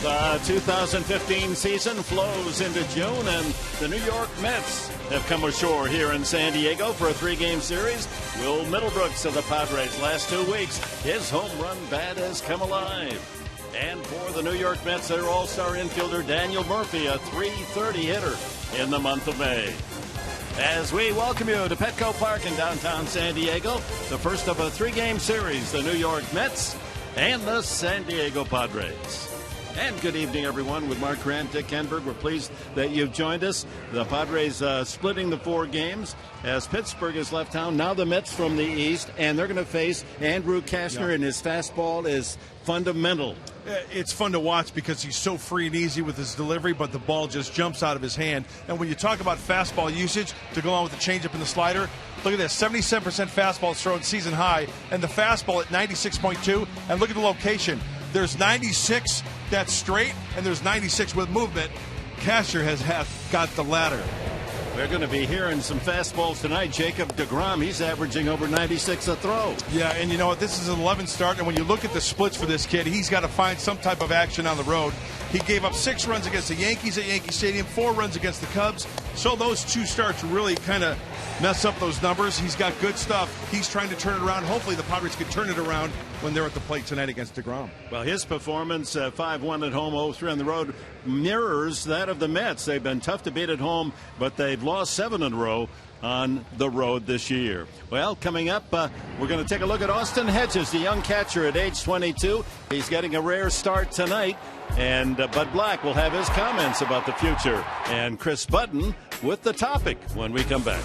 The 2015 season flows into June, and the New York Mets have come ashore here in San Diego for a 3-game series. Will Middlebrooks of the Padres last 2 weeks, his home run bat has come alive. And for the New York Mets, their all-star infielder Daniel Murphy, a .330 hitter in the month of May. As we welcome you to Petco Park in downtown San Diego, the first of a 3-game series, the New York Mets and the San Diego Padres. And good evening, everyone. With Mark Grant, Dick Henberg, we're pleased that you've joined us. The Padres splitting the 4 games as Pittsburgh has left town. Now the Mets from the East, and they're going to face Andrew Kastner, and his fastball is fundamental. It's fun to watch because he's so free and easy with his delivery, but the ball just jumps out of his hand. And when you talk about fastball usage to go on with the changeup and the slider, look at this, 77% fastball thrown season high, and the fastball at 96.2. And look at the location. There's 96 that's straight, and there's 96 with movement. Kastner has got the latter. We're going to be hearing some fastballs tonight. Jacob deGrom, he's averaging over 96 a throw. Yeah, and you know what? This is an 11th start, and when you look at the splits for this kid, he's got to find some type of action on the road. He gave up 6 runs against the Yankees at Yankee Stadium, 4 runs against the Cubs. So those 2 starts really kind of mess up those numbers. He's got good stuff. He's trying to turn it around. Hopefully the Padres can turn it around when they're at the plate tonight against deGrom. Well, his performance, 5-1 at home, 0-3 on the road, mirrors that of the Mets. They've been tough to beat at home, but they've lost 7 in a row on the road this year. Well, coming up, we're going to take a look at Austin Hedges, the young catcher at age 22. He's getting a rare start tonight, and Bud Black will have his comments about the future. And Chris Button with the topic when we come back.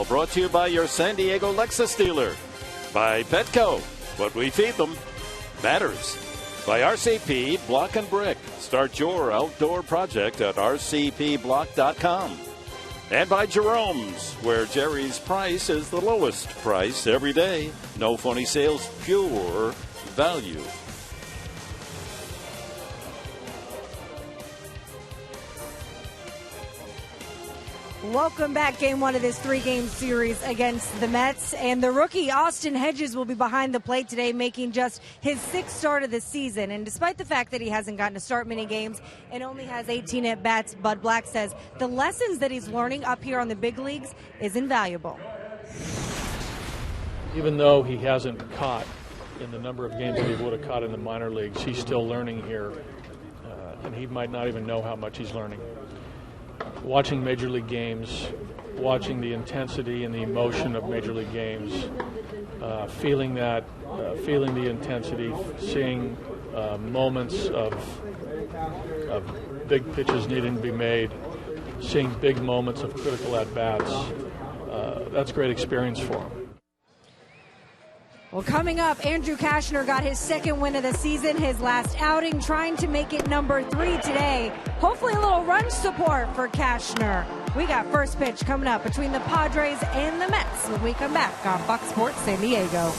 Brought to you by your San Diego Lexus dealer. By Petco. What we feed them matters. By RCP Block and Brick. Start your outdoor project at rcpblock.com. And by Jerome's, where Jerry's price is the lowest price every day. No phony sales, pure value. Welcome back. Game one of this three-game series against the Mets. And the rookie Austin Hedges will be behind the plate today, making just his sixth start of the season. And despite the fact that he hasn't gotten to start many games and only has 18 at-bats, Bud Black says the lessons that he's learning up here on the big leagues is invaluable. Even though he hasn't caught in the number of games that he would have caught in the minor leagues, he's still learning here. And he might not even know how much he's learning. Watching Major League games, watching the intensity and the emotion of Major League games, feeling the intensity, seeing moments of big pitches needing to be made, seeing big moments of critical at-bats, that's a great experience for him. Well, coming up, Andrew Cashner got his second win of the season, his last outing, trying to make it number 3 today. Hopefully a little run support for Cashner. We got first pitch coming up between the Padres and the Mets when we come back on Fox Sports San Diego.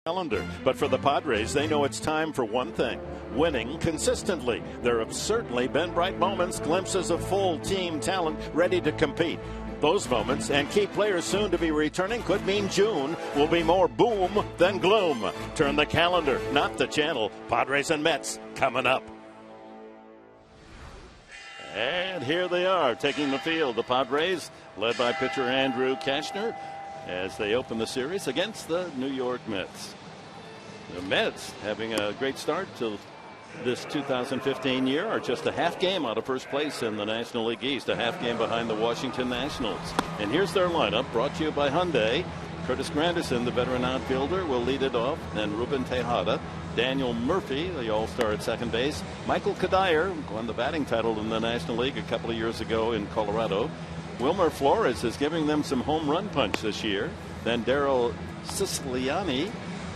Calendar. But for the Padres, they know it's time for one thing: winning consistently. There have certainly been bright moments, glimpses of full team talent ready to compete. Those moments and key players soon to be returning could mean June will be more boom than gloom. Turn the calendar, not the channel. Padres and Mets coming up. And here they are taking the field. The Padres, led by pitcher Andrew Cashner, as they open the series against the New York Mets. The Mets, having a great start to this 2015 year, are just a half game out of first place in the National League East, a half game behind the Washington Nationals. And here's their lineup, brought to you by Hyundai. Curtis Granderson, the veteran outfielder, will lead it off, and Ruben Tejada. Daniel Murphy, the all-star at second base. Michael Kadire won the batting title in the National League a couple of years ago in Colorado. Wilmer Flores is giving them some home run punch this year. Then Daryl Siciliani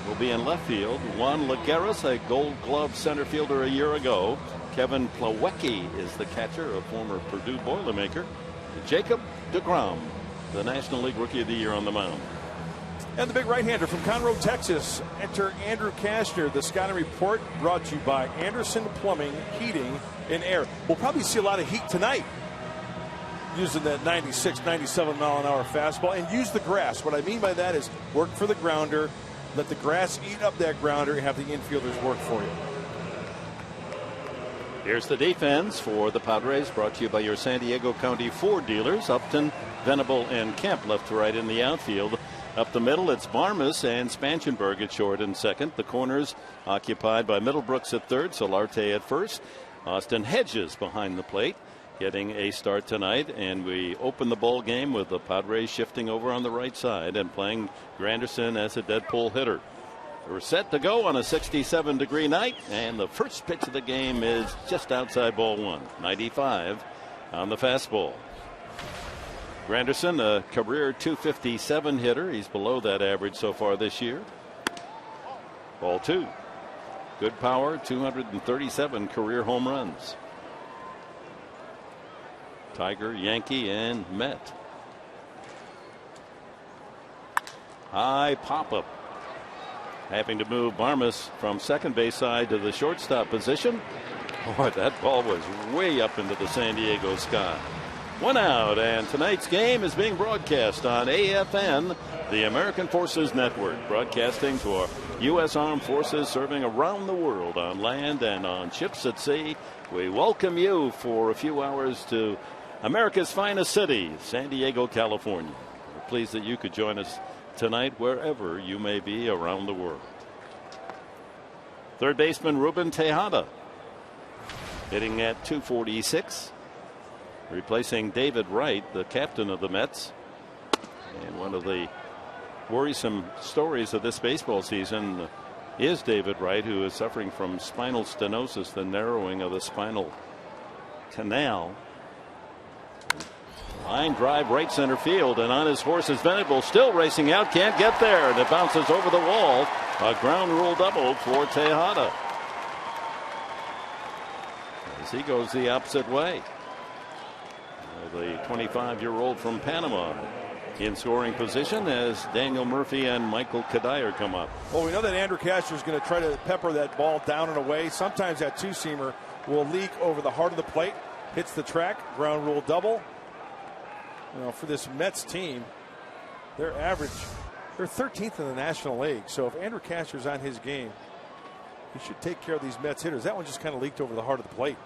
will be in left field. Juan Lagueras, a Gold Glove center fielder a year ago. Kevin Plawecki is the catcher, a former Purdue Boilermaker. Jacob deGrom, the National League Rookie of the Year, on the mound. And the big right-hander from Conroe, Texas, enter Andrew Cashner. The scouting report brought to you by Anderson Plumbing, Heating, and Air. We'll probably see a lot of heat tonight, using that 96, 97 mile an hour fastball, and use the grass. What I mean by that is work for the grounder, let the grass eat up that grounder, and have the infielders work for you. Here's the defense for the Padres, brought to you by your San Diego County Ford dealers, Upton, Venable and Kemp left to right in the outfield. Up the middle, it's Barmes and Spanchenberg at short and second. The corners occupied by Middlebrooks at third, Solarte at first. Austin Hedges behind the plate, getting a start tonight. And we open the ball game with the Padres shifting over on the right side and playing Granderson as a dead pull hitter. We're set to go on a 67-degree night, and the first pitch of the game is just outside ball one. 95 on the fastball. Granderson, a career .257 hitter. He's below that average so far this year. Ball two. Good power, 237 career home runs. Tiger, Yankee, and Met. High pop-up. Having to move Barmes from second base side to the shortstop position. Boy, that ball was way up into the San Diego sky. One out, and tonight's game is being broadcast on AFN, the American Forces Network, broadcasting to our U.S. Armed Forces serving around the world on land and on ships at sea. We welcome you for a few hours to America's finest city, San Diego, California. We're pleased that you could join us tonight wherever you may be around the world. Third baseman Ruben Tejada hitting at .246. Replacing David Wright, the captain of the Mets. And one of the worrisome stories of this baseball season is David Wright, who is suffering from spinal stenosis, the narrowing of the spinal canal. Line drive right center field, and on his horse is Venable, still racing out, can't get there, and it bounces over the wall. A ground rule double for Tejada as he goes the opposite way. The 25-year-old from Panama in scoring position as Daniel Murphy and Michael Kadire come up. Well, we know that Andrew Cashner is going to try to pepper that ball down and away. Sometimes that two-seamer will leak over the heart of the plate, hits the track, ground rule double. You know, for this Mets team, their average, they're 13th in the National League. So if Andrew Cashner's on his game, he should take care of these Mets hitters. That one just kind of leaked over the heart of the plate.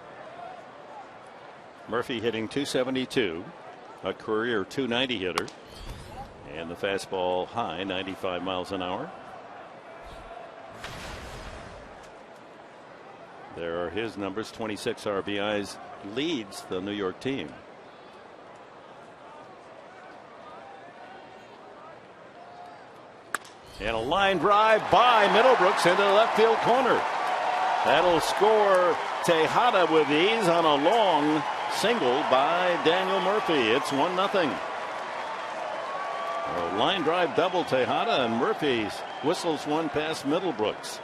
Murphy hitting .272, a career .290 hitter, and the fastball high, 95 miles an hour. There are his numbers. 26 RBIs, leads the New York team. And a line drive by Middlebrooks into the left field corner. That'll score Tejada with ease on a long single by Daniel Murphy. It's 1-0. A line drive double Tejada, and Murphy whistles one past Middlebrooks,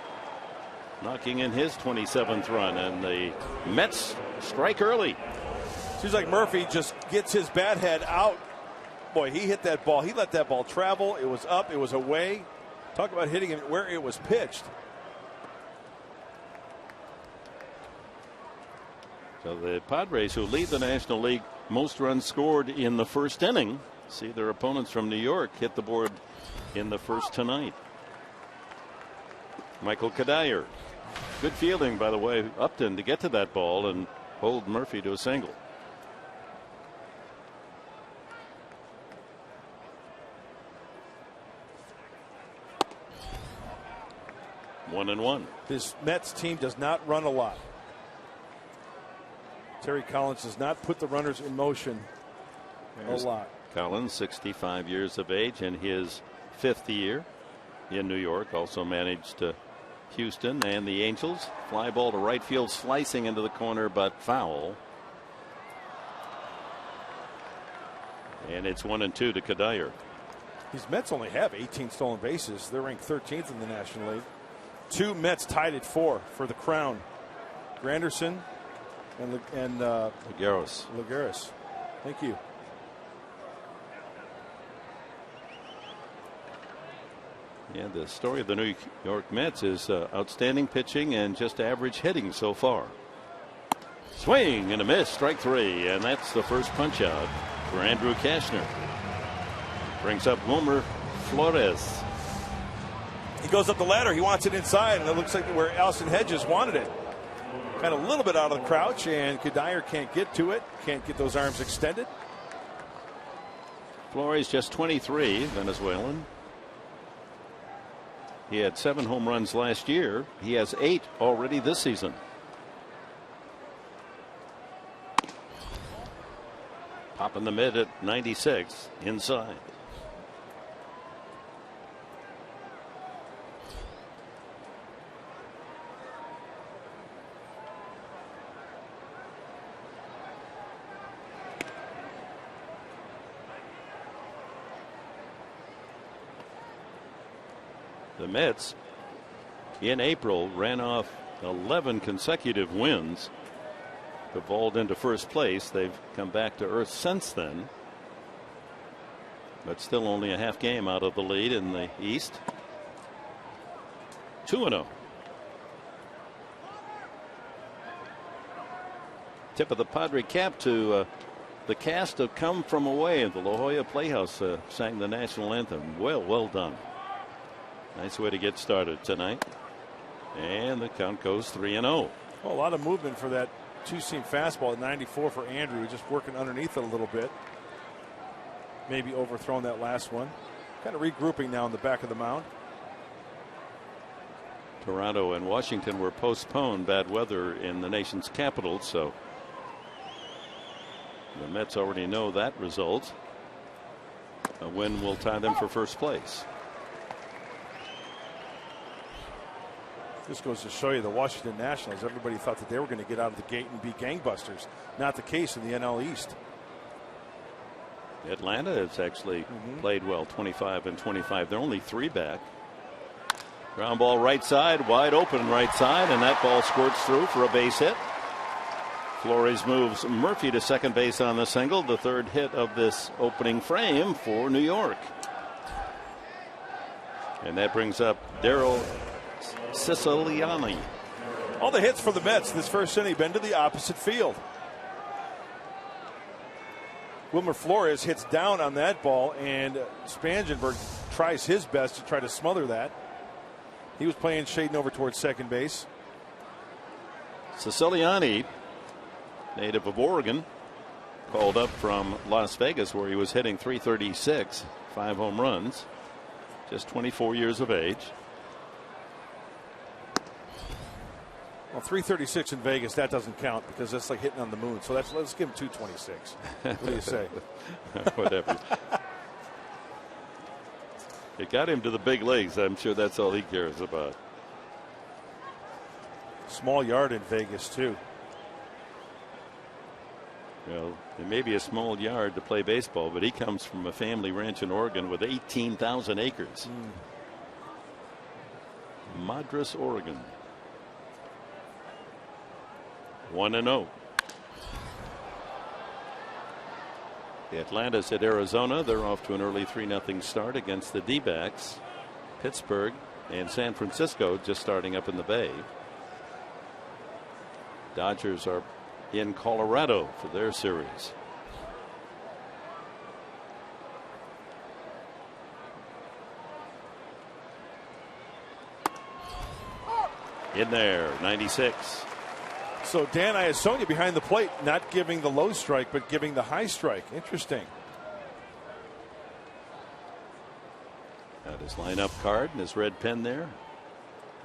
knocking in his 27th run, and the Mets strike early. Seems like Murphy just gets his bat head out. Boy, he hit that ball. He let that ball travel. It was up. It was away. Talk about hitting it where it was pitched. So the Padres, who lead the National League most runs scored in the first inning, see their opponents from New York hit the board in the first tonight. Michael Kadire. Good fielding, by the way, Upton, to get to that ball and hold Murphy to a single. One and one. This Mets team does not run a lot. Terry Collins does not put the runners in motion a lot. Collins, 65 years of age, in his 5th year in New York. Also managed Houston and the Angels. Fly ball to right field, slicing into the corner, but foul. And it's 1-2 to Kadire. These Mets only have 18 stolen bases. They're ranked 13th in the National League. 2 Mets tied at 4 for the crown. Granderson and Lagares. Thank you. Yeah, the story of the New York Mets is outstanding pitching and just average hitting so far. Swing and a miss, strike 3, and that's the first punch out for Andrew Cashner. Brings up Wilmer Flores. He goes up the ladder. He wants it inside, and it looks like where Austin Hedges wanted it. Kind of a little bit out of the crouch, and Kadire can't get to it. Can't get those arms extended. Flores just 23, Venezuelan. He had 7 home runs last year. He has 8 already this season. Pop in the mid at 96 inside. The Mets in April ran off 11 consecutive wins to vault into first place. They've come back to earth since then, but still only a half game out of the lead in the East. 2-0. Tip of the Padre cap to the cast of Come From Away at the La Jolla Playhouse. Sang the national anthem. Well done. Nice way to get started tonight. And the count goes 3-0. Well, a lot of movement for that two-seam fastball at 94 for Andrew. Just working underneath it a little bit. Maybe overthrown that last one. Kind of regrouping now in the back of the mound. Toronto and Washington were postponed. Bad weather in the nation's capital, so the Mets already know that result. A win will tie them for first place. This goes to show you the Washington Nationals. Everybody thought that they were going to get out of the gate and be gangbusters. Not the case in the NL East. Atlanta has actually played well, 25-25. They're only 3 back. Ground ball right side, wide open right side, and that ball squirts through for a base hit. Flores moves Murphy to second base on the single, the 3rd hit of this opening frame for New York. And that brings up Daryl Siciliani. All the hits for the Mets this first inning been to the opposite field. Wilmer Flores hits down on that ball, and Spangenberg tries his best to try to smother that. He was playing shading over towards second base. Siciliani, native of Oregon, called up from Las Vegas where he was hitting .336, 5 home runs, just 24 years of age. Well, 336 in Vegas, that doesn't count because that's like hitting on the moon. So let's give him 226. What do you say? Whatever. It got him to the big leagues. I'm sure that's all he cares about. Small yard in Vegas, too. Well, it may be a small yard to play baseball, but he comes from a family ranch in Oregon with 18,000 acres. Madras, Oregon. 1-0. The Atlanta's at Arizona. They're off to an early 3-0 start against the D-backs. Pittsburgh and San Francisco just starting up in the Bay. Dodgers are in Colorado for their series. In there, 96. So Dan Iasonia behind the plate, not giving the low strike, but giving the high strike. Interesting. Got his lineup card and his red pen there.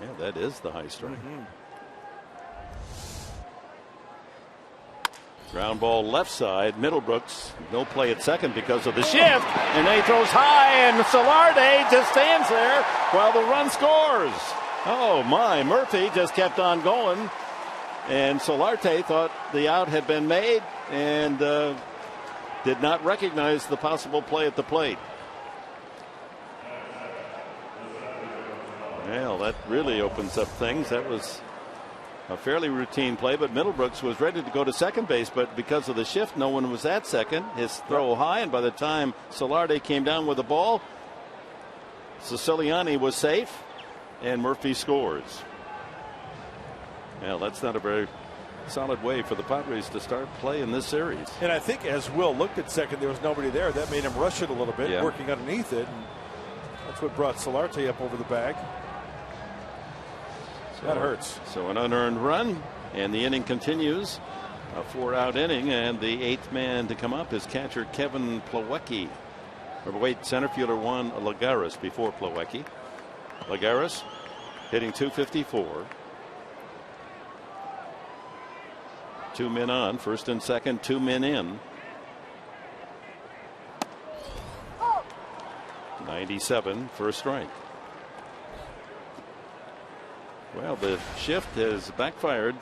Yeah, that is the high strike. Ground ball left side. Middlebrooks, no play at second because of the shift. And he throws high, and Solarte just stands there while the run scores. Oh, my. Murphy just kept on going. And Solarte thought the out had been made and did not recognize the possible play at the plate. Well, that really opens up things. That was a fairly routine play, but Middlebrooks was ready to go to second base, but because of the shift, no one was at second. His throw high, and by the time Solarte came down with the ball, Siciliani was safe, and Murphy scores. Well, that's not a very solid way for the Padres to start play in this series. And I think as Will looked at second, there was nobody there. That made him rush it a little bit, working underneath it. And that's what brought Solarte up over the bag. So that hurts. So an unearned run, and the inning continues. A 4-out inning, and the 8th man to come up is catcher Kevin Plawecki. Or wait, center fielder Juan Lagares before Plawecki. Lagares hitting .254. 2 men on, first and second, 2 men in. 97, first strike. Well, the shift has backfired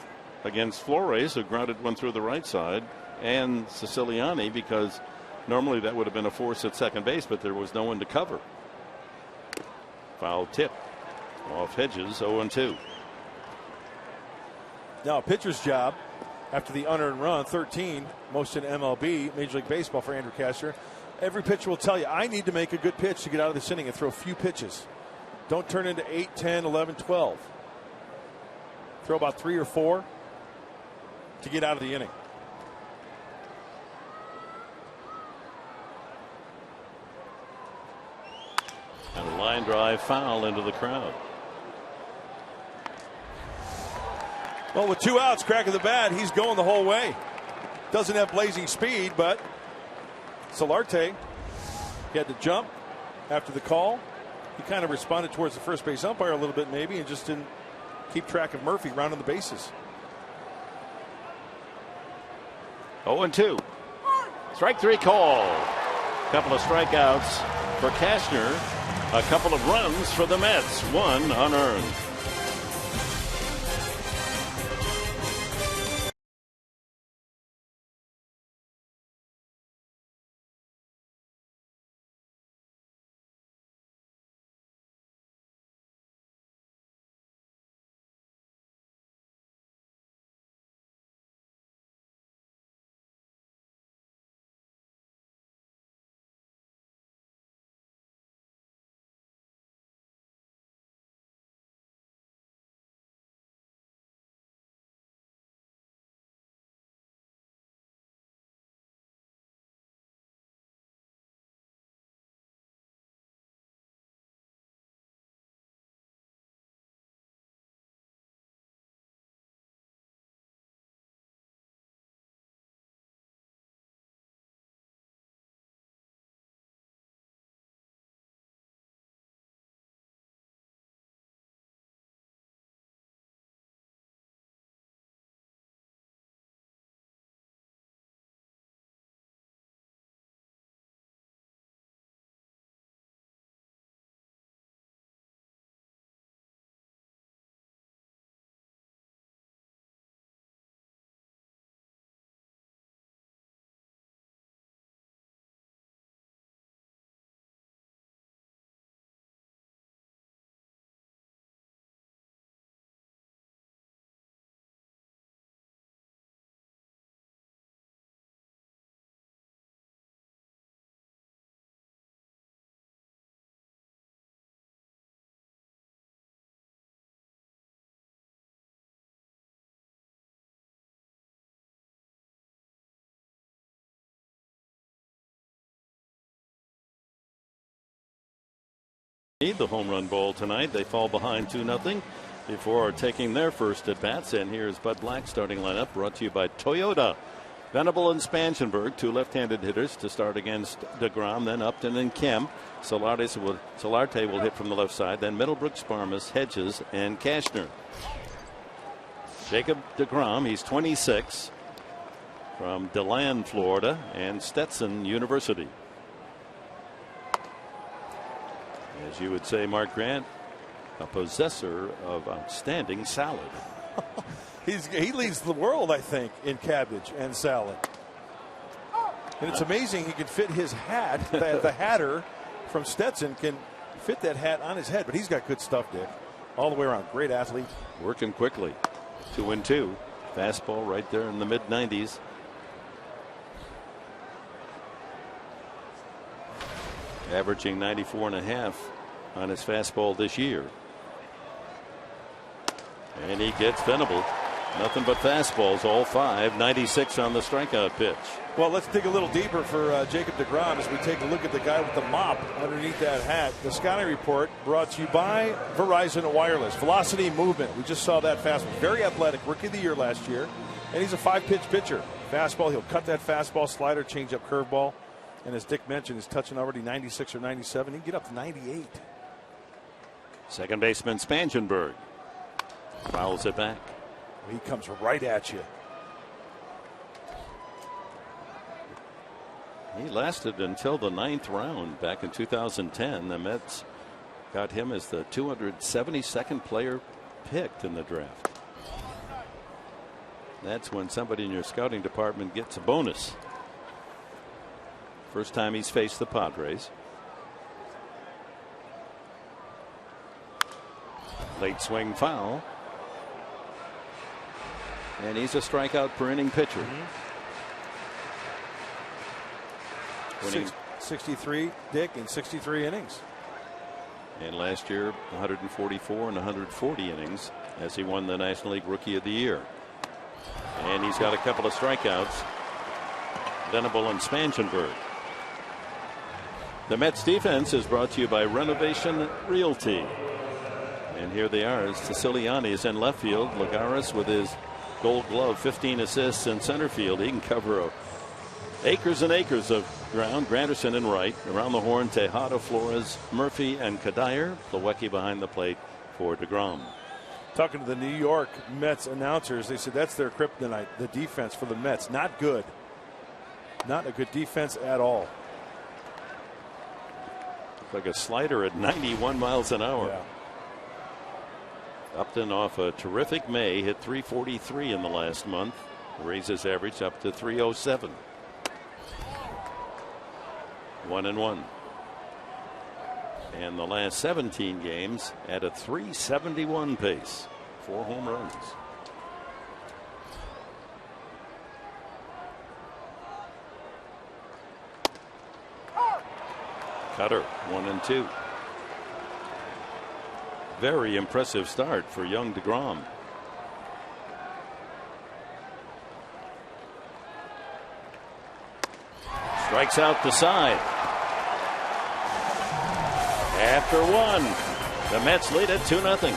against Flores, who grounded one through the right side, and Siciliani, because normally that would have been a force at second base, but there was no one to cover. Foul tip off Hedges, 0-2. Now a pitcher's job after the unearned run, 13, most in MLB, Major League Baseball for Andrew Cashner. Every pitcher will tell you, I need to make a good pitch to get out of this inning and throw a few pitches. Don't turn into 8, 10, 11, 12. Throw about 3 or 4 to get out of the inning. And a line drive foul into the crowd. Well, with 2 outs, crack of the bat, he's going the whole way. Doesn't have blazing speed, but Solarte, he had to jump after the call. He kind of responded towards the first base umpire a little bit maybe and just didn't keep track of Murphy rounding the bases. 0-2. Strike 3 call. Couple of strikeouts for Cashner. A couple of runs for the Mets. 1 unearned. The home run ball tonight. They fall behind 2-0 before taking their first at bats. And here's Bud Black starting lineup, brought to you by Toyota. Venable and Spanshenberg, 2 left-handed hitters to start against DeGrom, then Upton and Kemp. Solarte will hit from the left side, then Middlebrooks, Sparmus, Hedges, and Cashner. Jacob DeGrom, he's 26, from DeLand, Florida, and Stetson University. As you would say, Mark Grant, a possessor of outstanding salad. He leads the world, I think, in cabbage and salad. And it's amazing he can fit his hat. The hatter from Stetson can fit that hat on his head. But he's got good stuff, Dick. All the way around. Great athlete. Working quickly. 2-2. Fastball right there in the mid-90s. Averaging 94.5 on his fastball this year. And he gets Venable. Nothing but fastballs, all 5. 96 on the strikeout pitch. Well, let's dig a little deeper for Jacob DeGrom as we take a look at the guy with the mop underneath that hat. The scouting report brought to you by Verizon Wireless. Velocity movement. We just saw that fastball. Very athletic. Rookie of the year last year. And he's a 5-pitch pitcher. Fastball, he'll cut that fastball, slider, change up, curveball. And as Dick mentioned, he's touching already 96 or 97. He can get up to 98. Second baseman Spangenberg fouls it back. He comes right at you. He lasted until the 9th round back in 2010. The Mets got him as the 272nd player picked in the draft. That's when somebody in your scouting department gets a bonus. First time he's faced the Padres. Late swing foul. And he's a strikeout per inning pitcher. 63, Dick, in 63 innings. And last year, 144 and 140 innings as he won the National League Rookie of the Year. And he's got a couple of strikeouts. Venable and Spangenberg. The Mets defense is brought to you by Renovation Realty. And here they are as Siciliani is in left field. Lagares with his Gold Glove, 15 assists in center field. He can cover acres and acres of ground. Granderson in right. Around the horn, Tejada, Flores, Murphy, and Kadire. Plawecki behind the plate for DeGrom. Talking to the New York Mets announcers, they said that's their kryptonite, the defense for the Mets. Not good. Not a good defense at all. Like a slider at 91 miles an hour. Yeah. Upton off a terrific May, hit 343 in the last month. Raises average up to 307. 1-1. And the last 17 games at a 371 pace. 4 home runs. Cutter, 1-2. Very impressive start for young DeGrom. Strikes out the side. After one, the Mets lead it 2-0.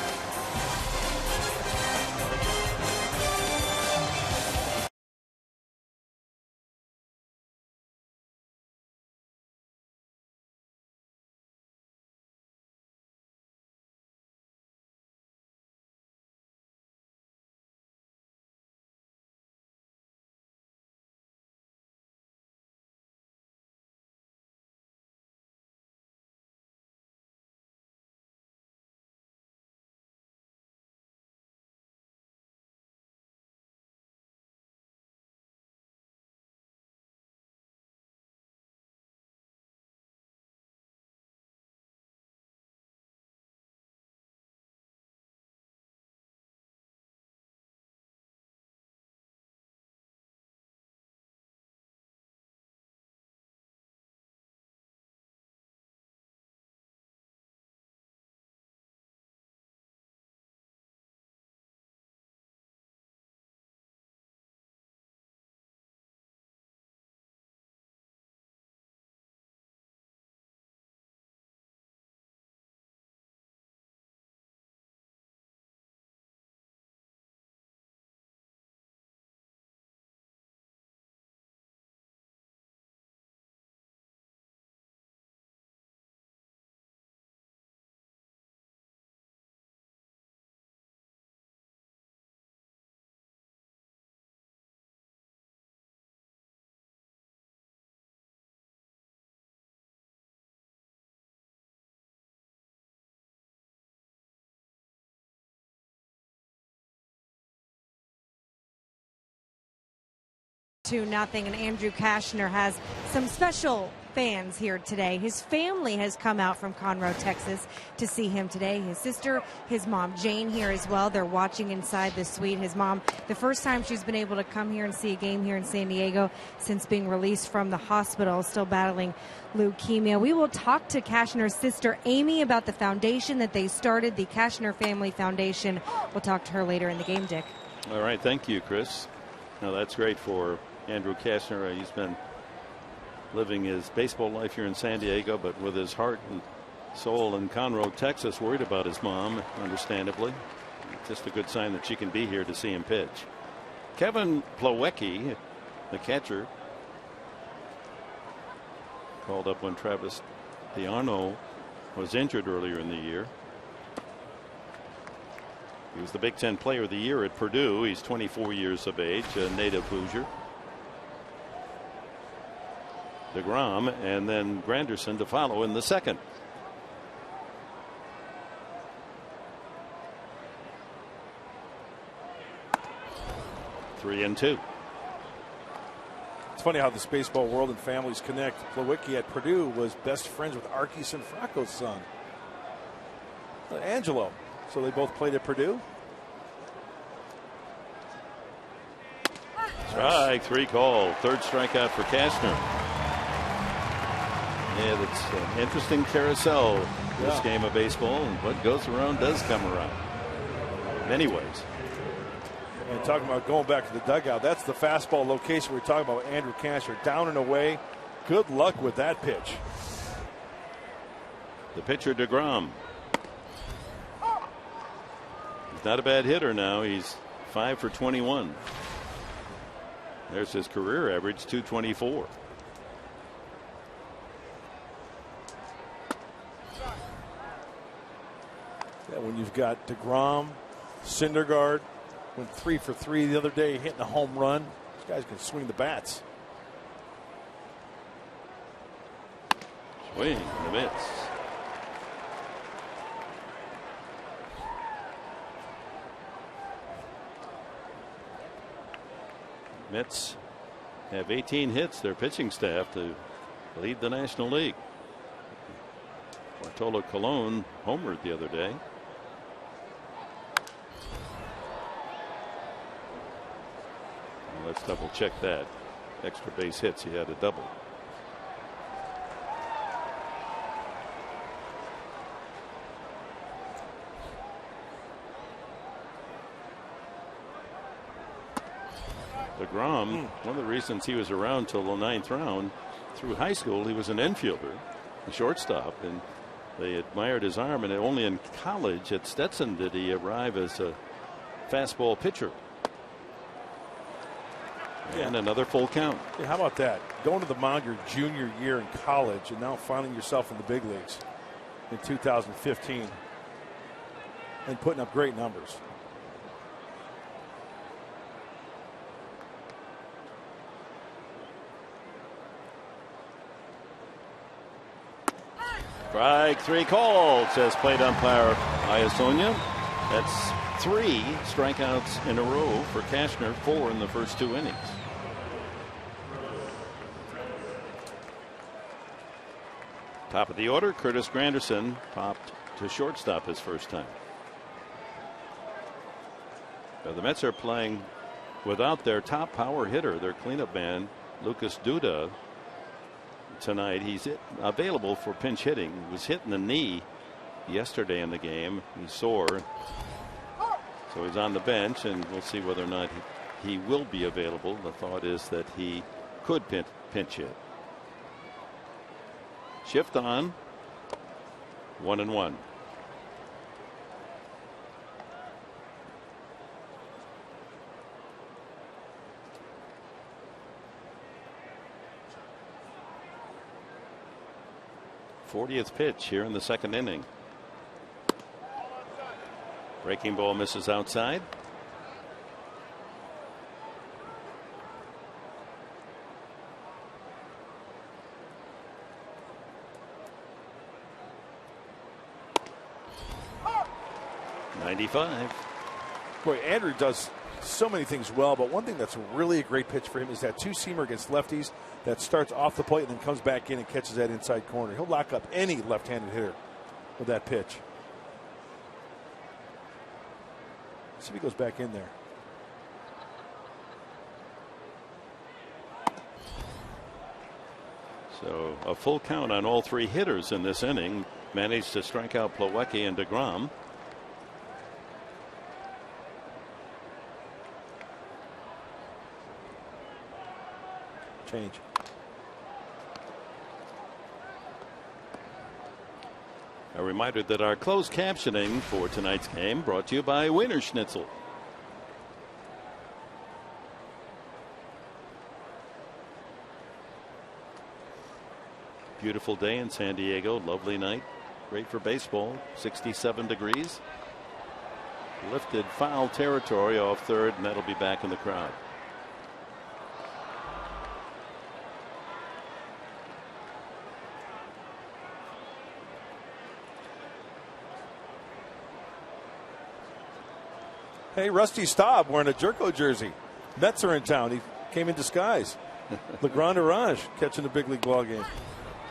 Nothing, and Andrew Kashner has some special fans here today. His family has come out from Conroe, Texas to see him today. His sister, his mom Jane here as well. They're watching inside the suite. His mom, the first time she's been able to come here and see a game here in San Diego since being released from the hospital, still battling leukemia. We will talk to Kashner's sister Amy about the foundation that they started, the Kashner Family Foundation. We'll talk to her later in the game, Dick. All right, thank you, Chris. Now that's great for Andrew Kashner. He's been living his baseball life here in San Diego, but with his heart and soul in Conroe, Texas, worried about his mom, understandably. Just a good sign that she can be here to see him pitch. Kevin Plawecki, the catcher, Called up when Travis Piano was injured earlier in the year. He was the Big Ten Player of the Year at Purdue. He's 24 years of age, a native Hoosier. DeGrom and then Granderson to follow in the second. Three and two. It's funny how this baseball world and families connect. Plawecki at Purdue was best friends with Archie Sanfracco's son, Angelo. So they both played at Purdue. Strike three call. Third strikeout for Cashner. Yeah, that's an interesting carousel, this game of baseball, and what goes around does come around. In many ways. And talking about going back to the dugout, that's the fastball location we're talking about. Andrew Cashner down and away. Good luck with that pitch. The pitcher DeGrom. He's not a bad hitter now. He's 5 for 21. There's his career average, 224. Yeah, when you've got DeGrom, Syndergaard, went 3 for 3 the other day, hitting a home run. These guys can swing the bats. Swing and a miss. Mets have 18 hits, their pitching staff, to lead the National League. Bartolo Colon homered the other day. Let's double check that. Extra base hits, he had a double. DeGrom, one of the reasons he was around till the 9th round, through high school he was an infielder, a shortstop, and they admired his arm, and only in college at Stetson did he arrive as a fastball pitcher. And another full count. Yeah, how about that? Going to the mound your junior year in college and now finding yourself in the big leagues in 2015 and putting up great numbers. Strike three called, says plate umpire Iasonia. That's 3 strikeouts in a row for Cashner, 4 in the first 2 innings. Top of the order, Curtis Granderson popped to shortstop his first time. Now the Mets are playing without their top power hitter, their cleanup man, Lucas Duda, tonight. He's available for pinch hitting. He was hit in the knee yesterday in the game. He's sore. So he's on the bench, and we'll see whether or not he will be available. The thought is that he could pinch hit. Shift on. 1-1. '40th pitch here in the second inning. Breaking ball misses outside. '95. Boy, Andrew does so many things well, but one thing that's really a great pitch for him is that two-seamer against lefties that starts off the plate and then comes back in and catches that inside corner. He'll lock up any left-handed hitter with that pitch. See if he goes back in there. So a full count on all 3 hitters in this inning. Managed to strike out Plawecki and DeGrom. Change. A reminder that our closed captioning for tonight's game brought to you by Wiener Schnitzel. Beautiful day in San Diego. Lovely night. Great for baseball. 67 degrees. Lifted foul territory off third, and that'll be back in the crowd. Hey, Rusty Staub wearing a Jerko jersey. Mets are in town. He came in disguise. Legrand Orange catching the big league ball game.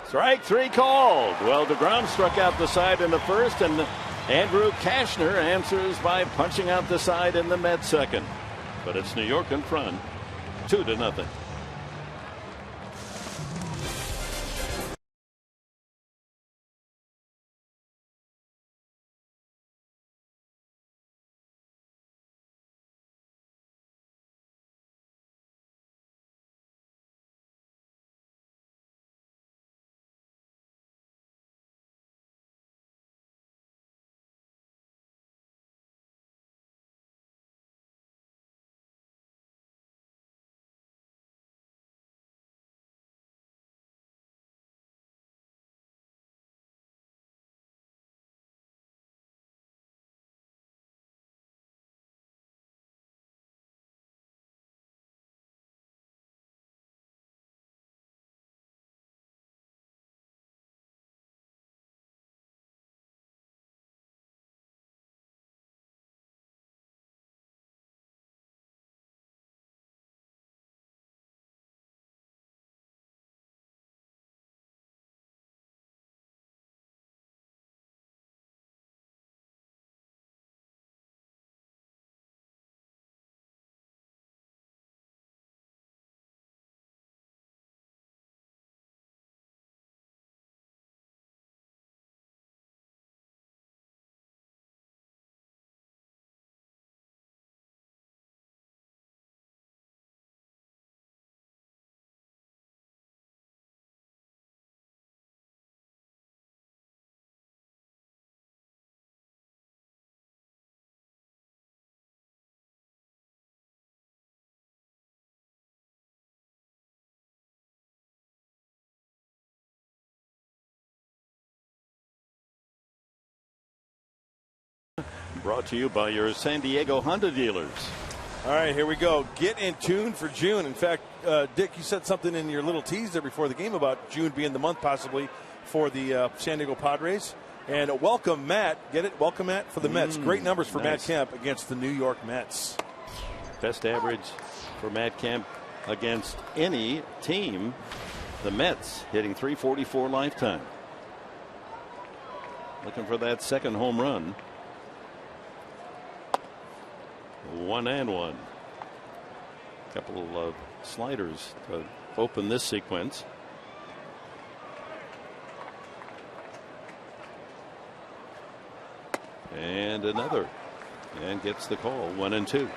Strike three called. Well, DeGrom struck out the side in the first, and Andrew Cashner answers by punching out the side in the Mets second. But it's New York in front, 2-0. Brought to you by your San Diego Honda dealers. All right, here we go. Get in tune for June. In fact, Dick, you said something in your little tease there before the game about June being the month possibly for the San Diego Padres. And welcome, Matt. Get it? Welcome, Matt, for the Mets. Great numbers for nice. Matt Kemp against the New York Mets. Best average for Matt Kemp against any team. The Mets hitting .344 lifetime. Looking for that second home run. 1-1. Couple of sliders to open this sequence. And another, and gets the call. 1-2.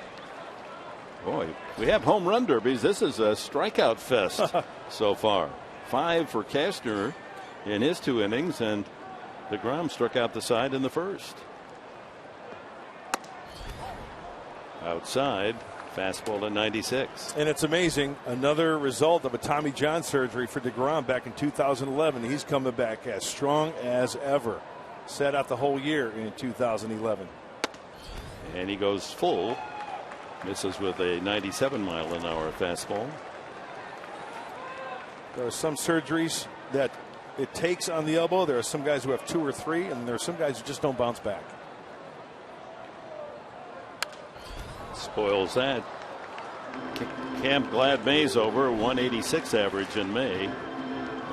Boy, we have home run derbies. This is a strikeout fest so far. 5 for Cashner in his 2 innings, and DeGrom struck out the side in the first. Outside, fastball at 96. And it's amazing. Another result of a Tommy John surgery for DeGrom back in 2011. He's coming back as strong as ever. Sat out the whole year in 2011. And he goes full. Misses with a 97-mile-an-hour fastball. There are some surgeries that it takes on the elbow. There are some guys who have 2 or 3, and there are some guys who just don't bounce back. Spoils that. Camp Glad May's over. 186 average in May.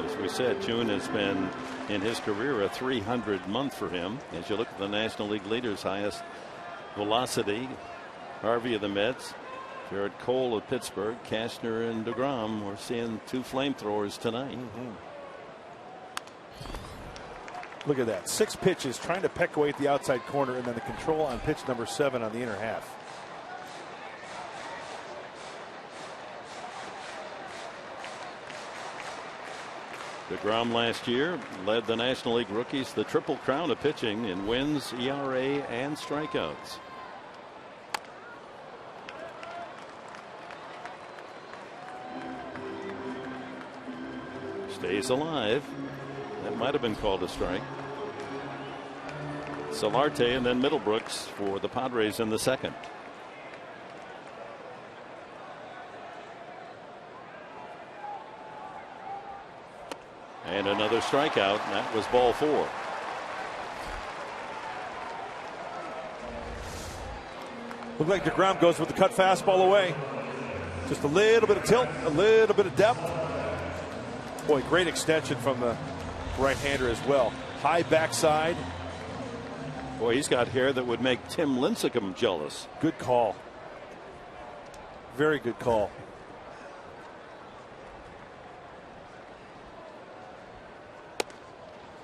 As we said, June has been in his career a 300 month for him. As you look at the National League leaders, highest velocity, Harvey of the Mets, Jared Cole of Pittsburgh, Cashner and DeGrom. We're seeing 2 flamethrowers tonight. Look at that. 6 pitches trying to peck away at the outside corner, and then the control on pitch number 7 on the inner half. DeGrom last year led the National League rookies the Triple Crown of pitching in wins, ERA, and strikeouts. Stays alive. That might have been called a strike. Solarte and then Middlebrooks for the Padres in the second. And another strikeout, and that was ball 4. Looked like DeGrom goes with the cut fastball away. Just a little bit of tilt, a little bit of depth. Boy, great extension from the right-hander as well. High backside. Boy, he's got hair that would make Tim Lincecum jealous. Good call. Very good call.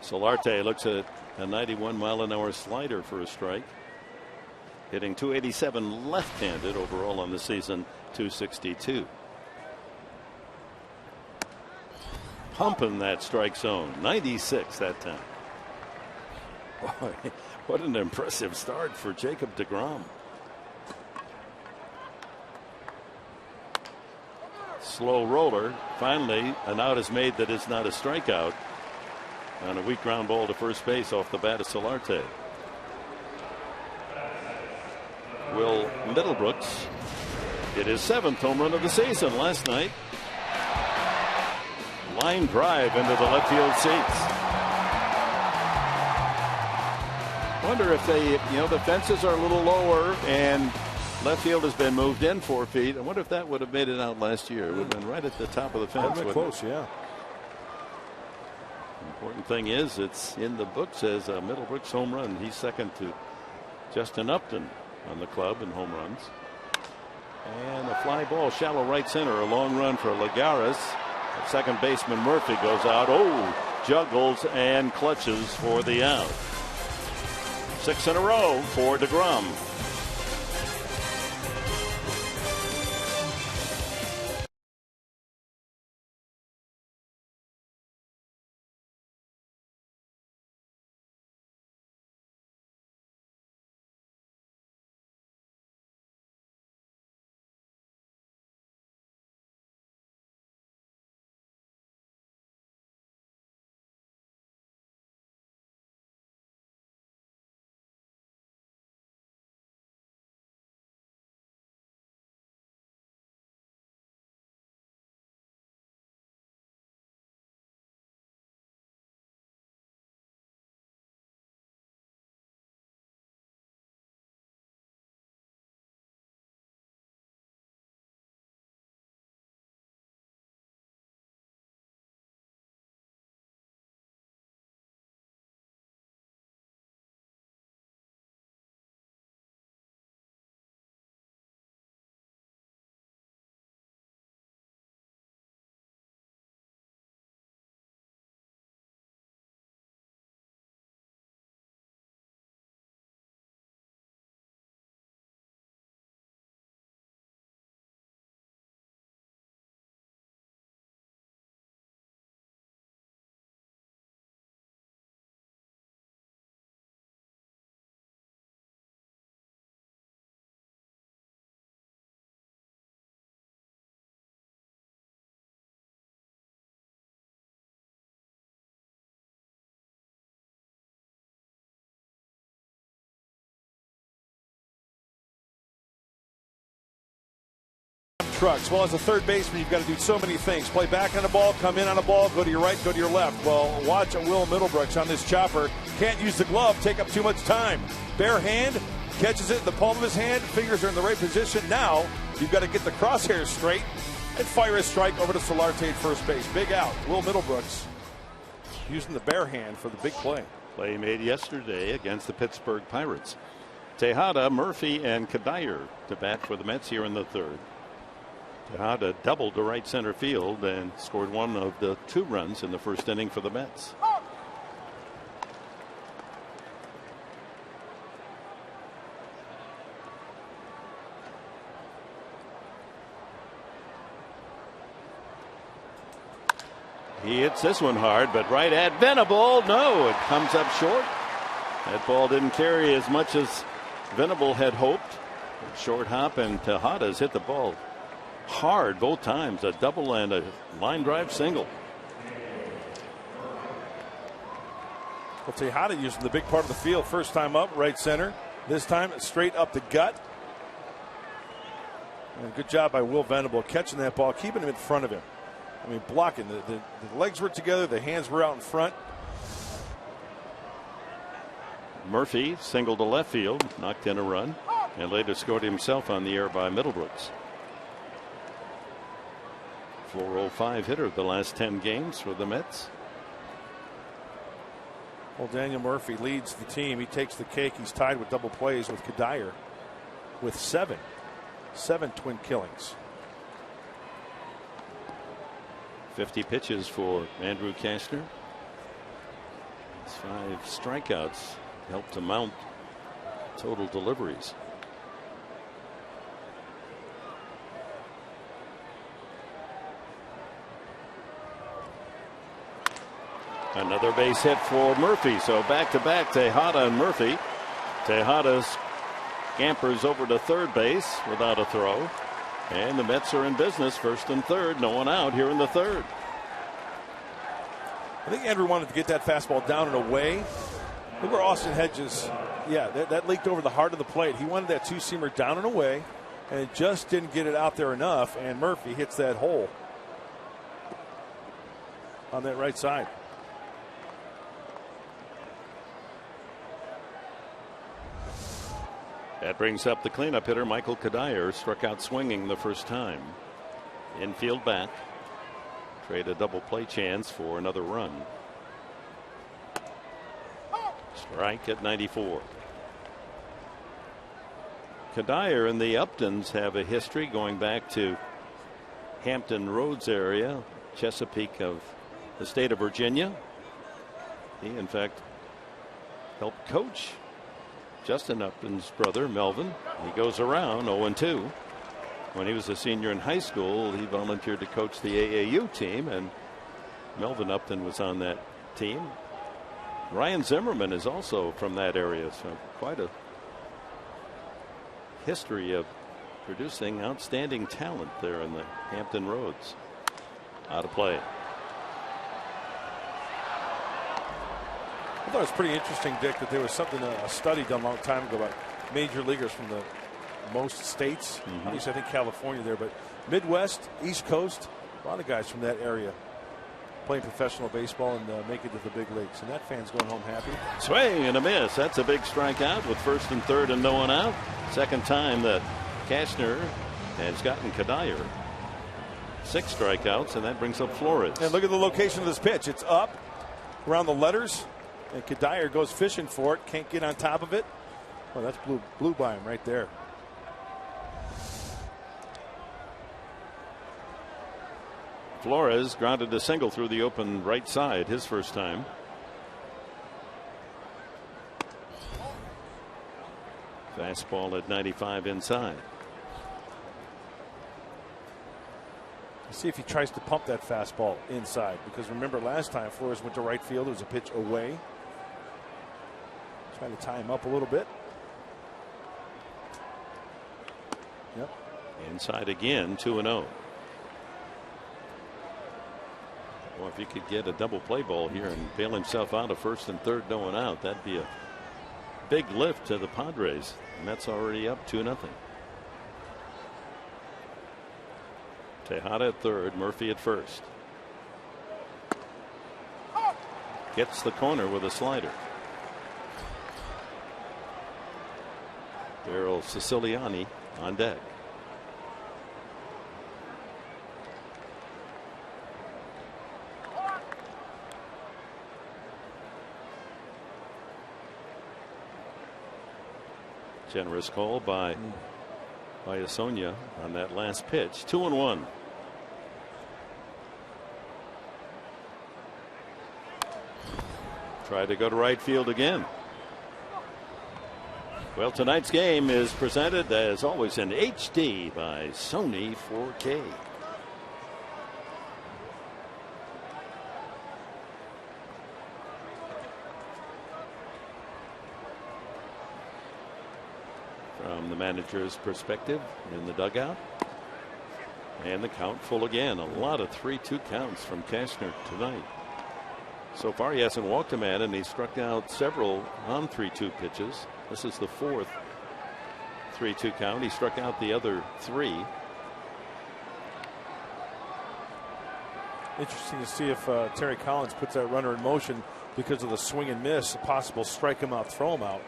Solarte looks at a 91-mile-an-hour slider for a strike. Hitting .287 left-handed overall on the season, .262. Pumping that strike zone, 96 that time. Boy, what an impressive start for Jacob deGrom. Slow roller. Finally, an out is made that is not a strikeout. On a weak ground ball to first base off the bat of Solarte. Will Middlebrooks hit his 7th home run of the season last night. Line drive into the left field seats. Wonder if they, the fences are a little lower and left field has been moved in 4 feet. I wonder if that would have made it out last year. It would have been right at the top of the fence. Close, yeah. Important thing is it's in the books as a Middlebrooks home run. He's second to Justin Upton on the club in home runs. And a fly ball, shallow right center, a long run for Lagares. Second baseman Murphy goes out. Oh, juggles and clutches for the out. 6 in a row for deGrom. Trucks. Well, as a third baseman, you've got to do so many things. Play back on the ball, come in on the ball, go to your right, go to your left. Well, watch Will Middlebrooks on this chopper. Can't use the glove, take up too much time. Bare hand, catches it in the palm of his hand, fingers are in the right position. Now, you've got to get the crosshairs straight and fire a strike over to Solarte at first base. Big out. Will Middlebrooks using the bare hand for the big play. Play made yesterday against the Pittsburgh Pirates. Tejada, Murphy, and Kadire to bat for the Mets here in the third. Tejada doubled to right center field and scored one of the 2 runs in the first inning for the Mets. He hits this one hard, but right at Venable. No, it comes up short. That ball didn't carry as much as Venable had hoped. Short hop, and Tejada's hit the ball hard both times, a double and a line drive single. Well, Tejada using the big part of the field. First time up, right center. This time straight up the gut. And good job by Will Venable catching that ball, keeping him in front of him. I mean, blocking. The legs were together, the hands were out in front. Murphy singled to left field, knocked in a run, and later scored himself on the air by Middlebrooks. 405 hitter the last 10 games for the Mets. Well, Daniel Murphy leads the team. He takes the cake. He's tied with double plays with Kadire with 7 twin killings. 50 pitches for Andrew Cashner. His 5 strikeouts helped to mount total deliveries. Another base hit for Murphy. So back to back, Tejada and Murphy. Tejada scampers over to third base without a throw. And the Mets are in business, first and third. No one out here in the third. I think Andrew wanted to get that fastball down and away. Look where Austin Hedges, that leaked over the heart of the plate. He wanted that two-seamer down and away, and just didn't get it out there enough. And Murphy hits that hole on that right side. That brings up the cleanup hitter, Michael Kadire, struck out swinging the first time. Infield back. Trade a double play chance for another run. Strike at 94. Kadire and the Uptons have a history going back to Hampton Roads area, Chesapeake of the state of Virginia. He, in fact, helped coach Justin Upton's brother, Melvin. He goes around 0-2. When he was a senior in high school, he volunteered to coach the AAU team, and Melvin Upton was on that team. Ryan Zimmerman is also from that area, so quite a history of producing outstanding talent there in the Hampton Roads. Out of play. I thought it was pretty interesting, Dick, that there was something, a study done a long time ago about major leaguers from the most states. Obviously, I think California there, but Midwest, East Coast, a lot of guys from that area playing professional baseball and make it to the big leagues. And that fan's going home happy. Swing and a miss. That's a big strikeout with first and third and no one out. Second time that Cashner has gotten Kadire 6 strikeouts, and that brings up Flores. And look at the location of this pitch. It's up around the letters, and Kadire goes fishing for it. Can't get on top of it. Oh, that's blew by him right there. Flores grounded a single through the open right side his first time. Fastball at 95 inside. See if he tries to pump that fastball inside, because remember last time Flores went to right field, it was a pitch away. Trying to tie him up a little bit. Yep. Inside again, 2-0. Well, if he could get a double play ball here and bail himself out of first and third, no one out, that'd be a big lift to the Padres. And that's already up 2-0. Tejada at third, Murphy at first. Gets the corner with a slider. Daryl Siciliani on deck. Generous call by Iasonia on that last pitch. 2-1. Tried to go to right field again. Well, tonight's game is presented, as always, in HD by Sony 4K. From the manager's perspective in the dugout. And the count full again. A lot of 3-2 counts from Cashner tonight. So far, he hasn't walked a man, and he struck out several on 3-2 pitches. This is the fourth 3-2 count. He struck out the other 3. Interesting to see if Terry Collins puts that runner in motion because of the swing and miss. A possible strike him out, throw him out.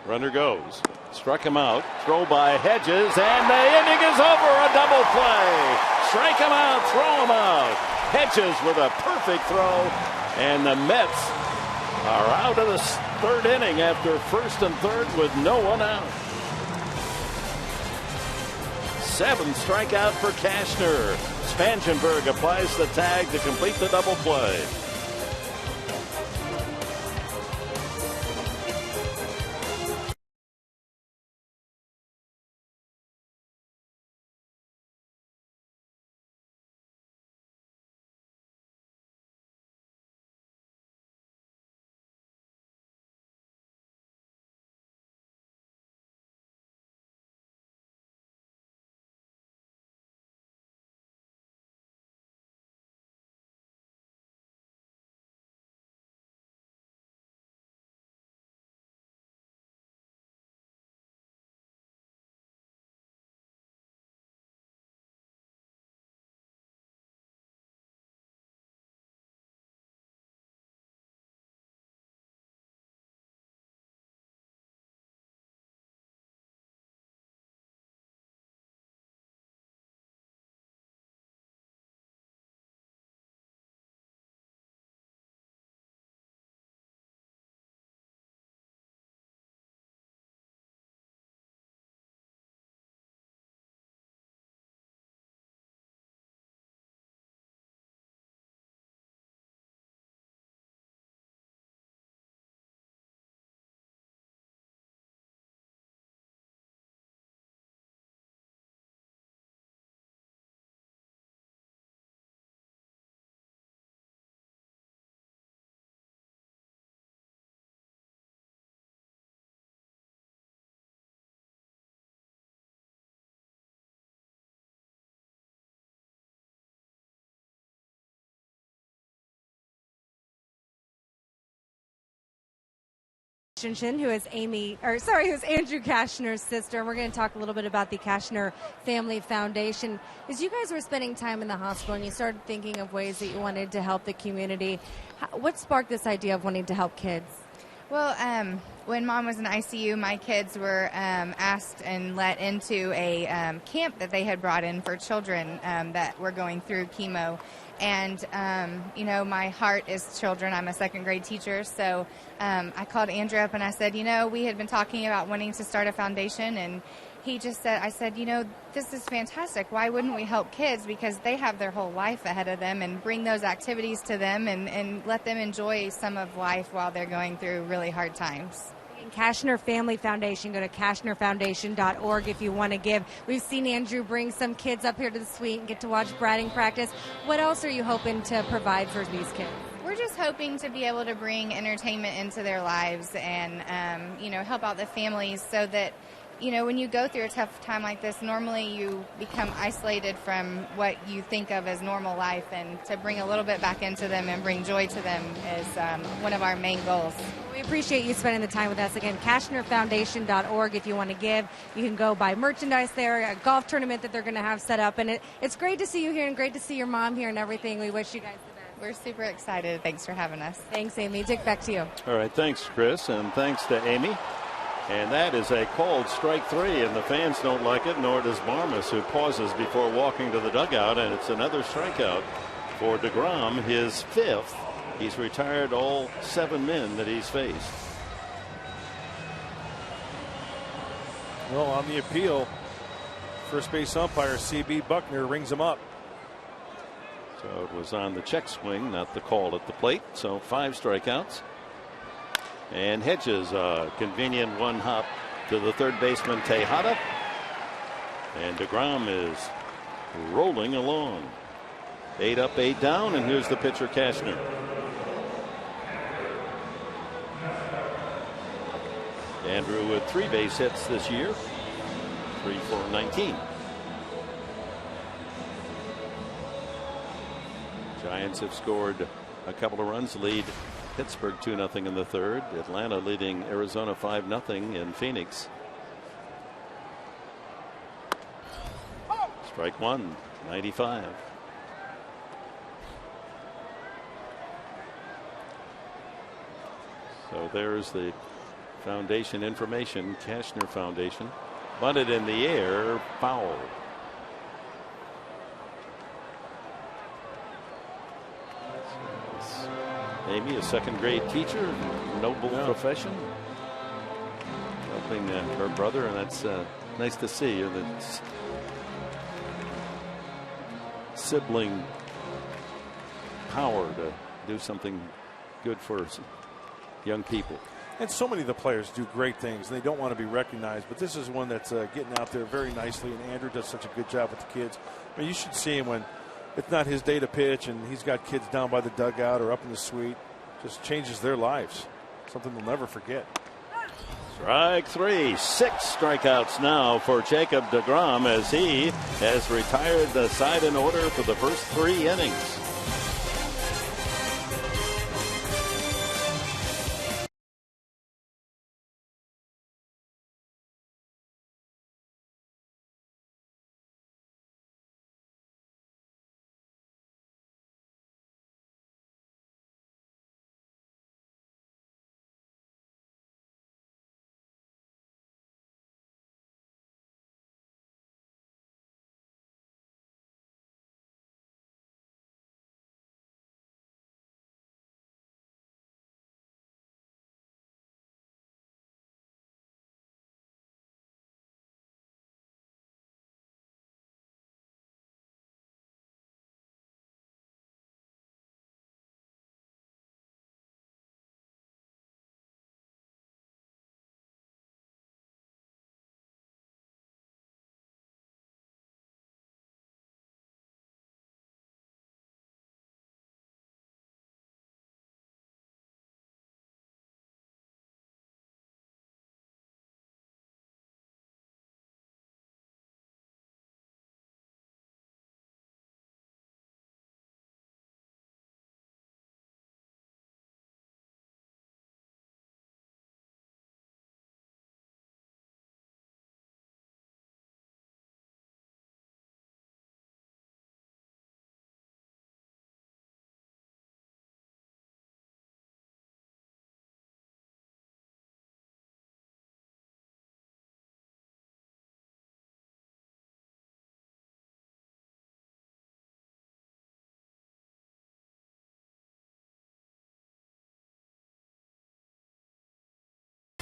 Runner goes. Struck him out. Throw by Hedges, and the inning is over. A double play. Strike him out, throw him out. Hedges with a perfect throw, and the Mets are out of the third inning after first and third with no one out. 7th strikeout for Cashner. Spangenberg applies the tag to complete the double play. Who's who's Andrew Cashner's sister. And we're going to talk a little bit about the Cashner Family Foundation. As you guys were spending time in the hospital and you started thinking of ways that you wanted to help the community, what sparked this idea of wanting to help kids? Well, when Mom was in ICU, my kids were asked and let into a camp that they had brought in for children that were going through chemo. And, my heart is children. I'm a second grade teacher. So I called Andrew up and I said, we had been talking about wanting to start a foundation. And he just said, this is fantastic. Why wouldn't we help kids? Because they have their whole life ahead of them, and bring those activities to them and let them enjoy some of life while they're going through really hard times. Cashner Family Foundation. Go to cashnerfoundation.org if you want to give. We've seen Andrew bring some kids up here to the suite and get to watch batting practice. What else are you hoping to provide for these kids? We're just hoping to be able to bring entertainment into their lives and, help out the families so that, when you go through a tough time like this, normally you become isolated from what you think of as normal life, and to bring a little bit back into them and bring joy to them is one of our main goals. We appreciate you spending the time with us. Again, cashnerfoundation.org if you want to give. You can go buy merchandise there, a golf tournament that they're going to have set up. And it's great to see you here and great to see your mom here and everything. We wish you guys the best. We're super excited. Thanks for having us. Thanks, Amy. Dick, back to you. All right, thanks, Chris, and thanks to Amy. And that is a called strike 3, and the fans don't like it, nor does Barmas, who pauses before walking to the dugout, and it's another strikeout for DeGrom, his 5th. He's retired all 7 men that he's faced. Well, on the appeal, first base umpire C.B. Buckner rings him up. So it was on the check swing, not the call at the plate. So 5 strikeouts. And Hedges, convenient one hop to the third baseman Tejada. And DeGrom is rolling along. 8 up, 8 down, and here's the pitcher Cashner. Andrew with 3 base hits this year. 3 for 19. Giants have scored a couple of runs, lead Pittsburgh 2-0 in the third. Atlanta leading Arizona 5-0 in Phoenix. Strike one, 95. So there's the foundation information. Cashner Foundation. Bunted in the air, foul. Amy, a second-grade teacher, noble profession, helping her brother, and that's nice to see. That's sibling power to do something good for young people. And so many of the players do great things. They don't want to be recognized, but this is one that's getting out there very nicely, and Andrew does such a good job with the kids. I mean, you should see him when it's not his day to pitch and he's got kids down by the dugout or up in the suite. Just changes their lives. Something they'll never forget. Strike three. 6 strikeouts now for Jacob deGrom as he has retired the side in order for the first 3 innings.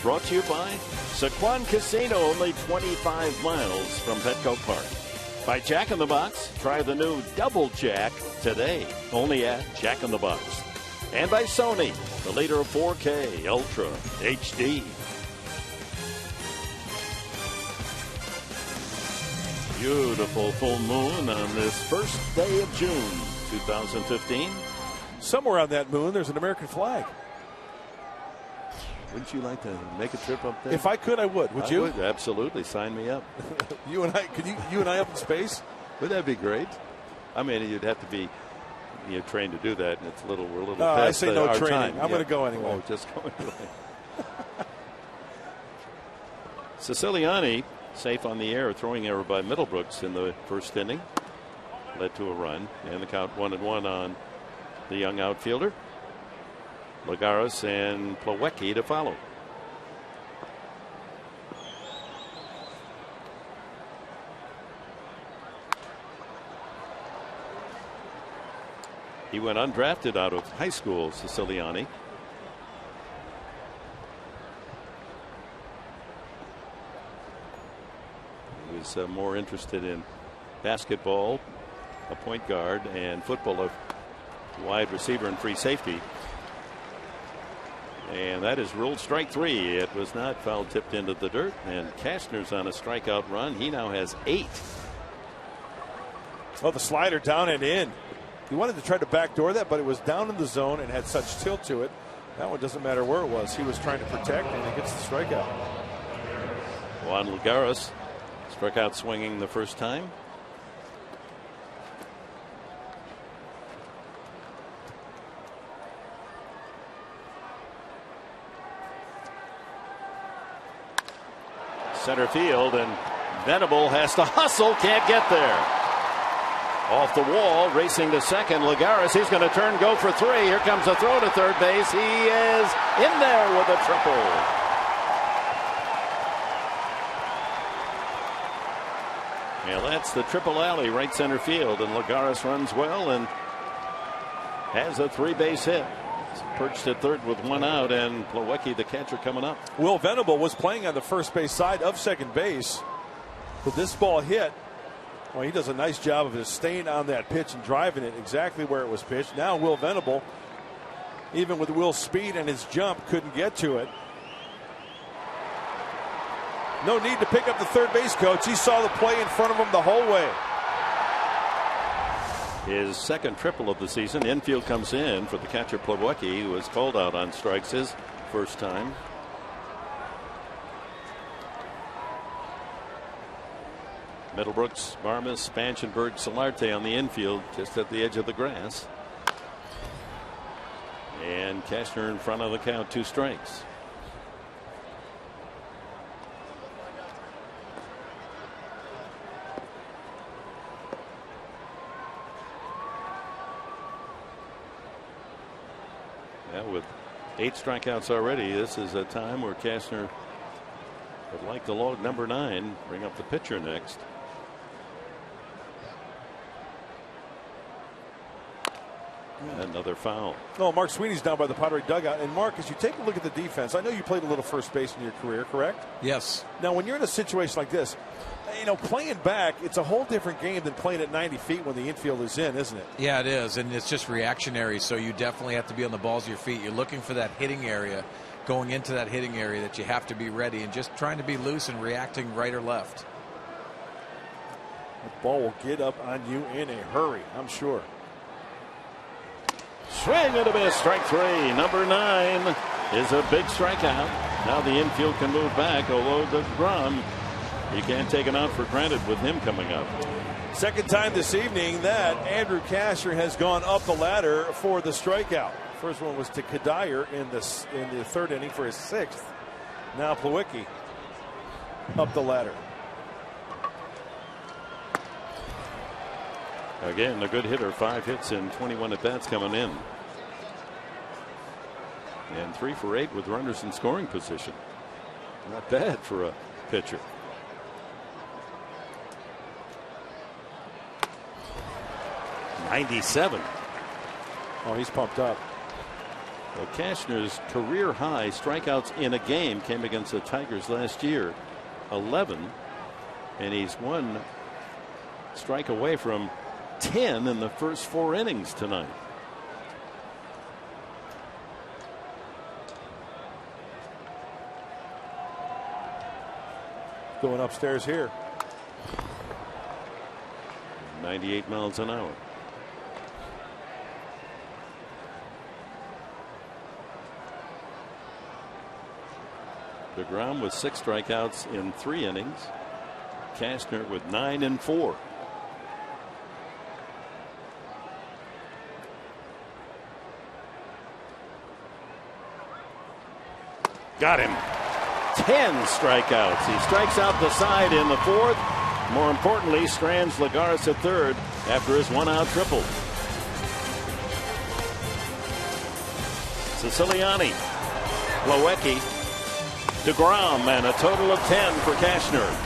Brought to you by Saquon Casino, only 25 miles from Petco Park. By Jack in the Box, try the new Double Jack today, only at Jack in the Box. And by Sony, the leader of 4K Ultra HD. Beautiful full moon on this first day of June 2015. Somewhere on that moon, there's an American flag. Wouldn't you like to make a trip up there? If I could, I would. Would you? Would, absolutely. Sign me up. You and I, could you and I up in space? Would that be great? I mean, you'd have to be trained to do that, and we're a little past I say no our training. time. I'm going to go anyway. Oh, just go anyway. Siciliani safe on the air, throwing error by Middlebrooks in the first inning. Led to a run, and the count 1-1 on the young outfielder. Lagares and Plawecki to follow. He went undrafted out of high school, Siciliani. He was more interested in basketball, a point guard, and football, a wide receiver and free safety. And that is ruled strike 3. It was not foul tipped into the dirt. And Cashner's on a strikeout run. He now has 8. Oh, the slider down and in. He wanted to try to backdoor that, but it was down in the zone and had such tilt to it. That one doesn't matter where it was. He was trying to protect, and he gets the strikeout. Juan Lagares struck out swinging the first time. center field, and Venable has to hustle, can't get there. Off the wall, racing to second, Lagares, he's going to turn, go for three. Here comes a throw to third base. He is in there with a triple. Yeah, that's the triple alley, right center field, and Lagares runs well and has a three-base hit. He's perched at third with one out, and Plawecki, the catcher, coming up. Will Venable was playing on the first base side of second base, but this ball hit. Well, he does a nice job of just staying on that pitch and driving it exactly where it was pitched. Now Will Venable, even with Will's speed and his jump, couldn't get to it. No need to pick up the third base coach. He saw the play in front of him the whole way. His second triple of the season. Infield comes in for the catcher Plawecki, who was called out on strikes his first time. Middlebrooks, Varmus, Spanchenberg, Solarte on the infield, just at the edge of the grass. And Cashner in front of the count, 2 strikes. With 8 strikeouts already, this is a time where Cashner would like to log number 9, bring up the pitcher next. Another foul. No, Mark Sweeney's down by the Padre dugout. And Mark, as you take a look at the defense, I know you played a little first base in your career, correct? Yes. Now, when you're in a situation like this, you know, playing back, it's a whole different game than playing at 90 feet when the infield is in, isn't it? Yeah, it is, and it's just reactionary, so you definitely have to be on the balls of your feet. You're looking for that hitting area, going into that hitting area that you have to be ready, and just trying to be loose and reacting right or left. The ball will get up on you in a hurry, I'm sure. Swing and a miss, strike 3. Number 9 is a big strikeout. Now the infield can move back, although the drum, you can't take it out for granted with him coming up. Second time this evening that Andrew Cashner has gone up the ladder for the strikeout. First one was to Kadire in the third inning for his 6th. Now Plawecki up the ladder. Again, a good hitter, 5 hits in 21 at bats coming in. And 3 for 8 with runners in scoring position. Not bad for a pitcher. '97. Oh, he's pumped up. Well, Cashner's career high strikeouts in a game came against the Tigers last year, 11, and he's 1 strike away from 10 in the first 4 innings tonight. Going upstairs here. 98 miles an hour. DeGrom with 6 strikeouts in 3 innings. Cashner with 9 and 4. Got him. 10 strikeouts. He strikes out the side in the 4th. More importantly, strands Lagares at third after his 1-out triple. Siciliani, Plawecki, DeGrom, and a total of 10 for Cashner.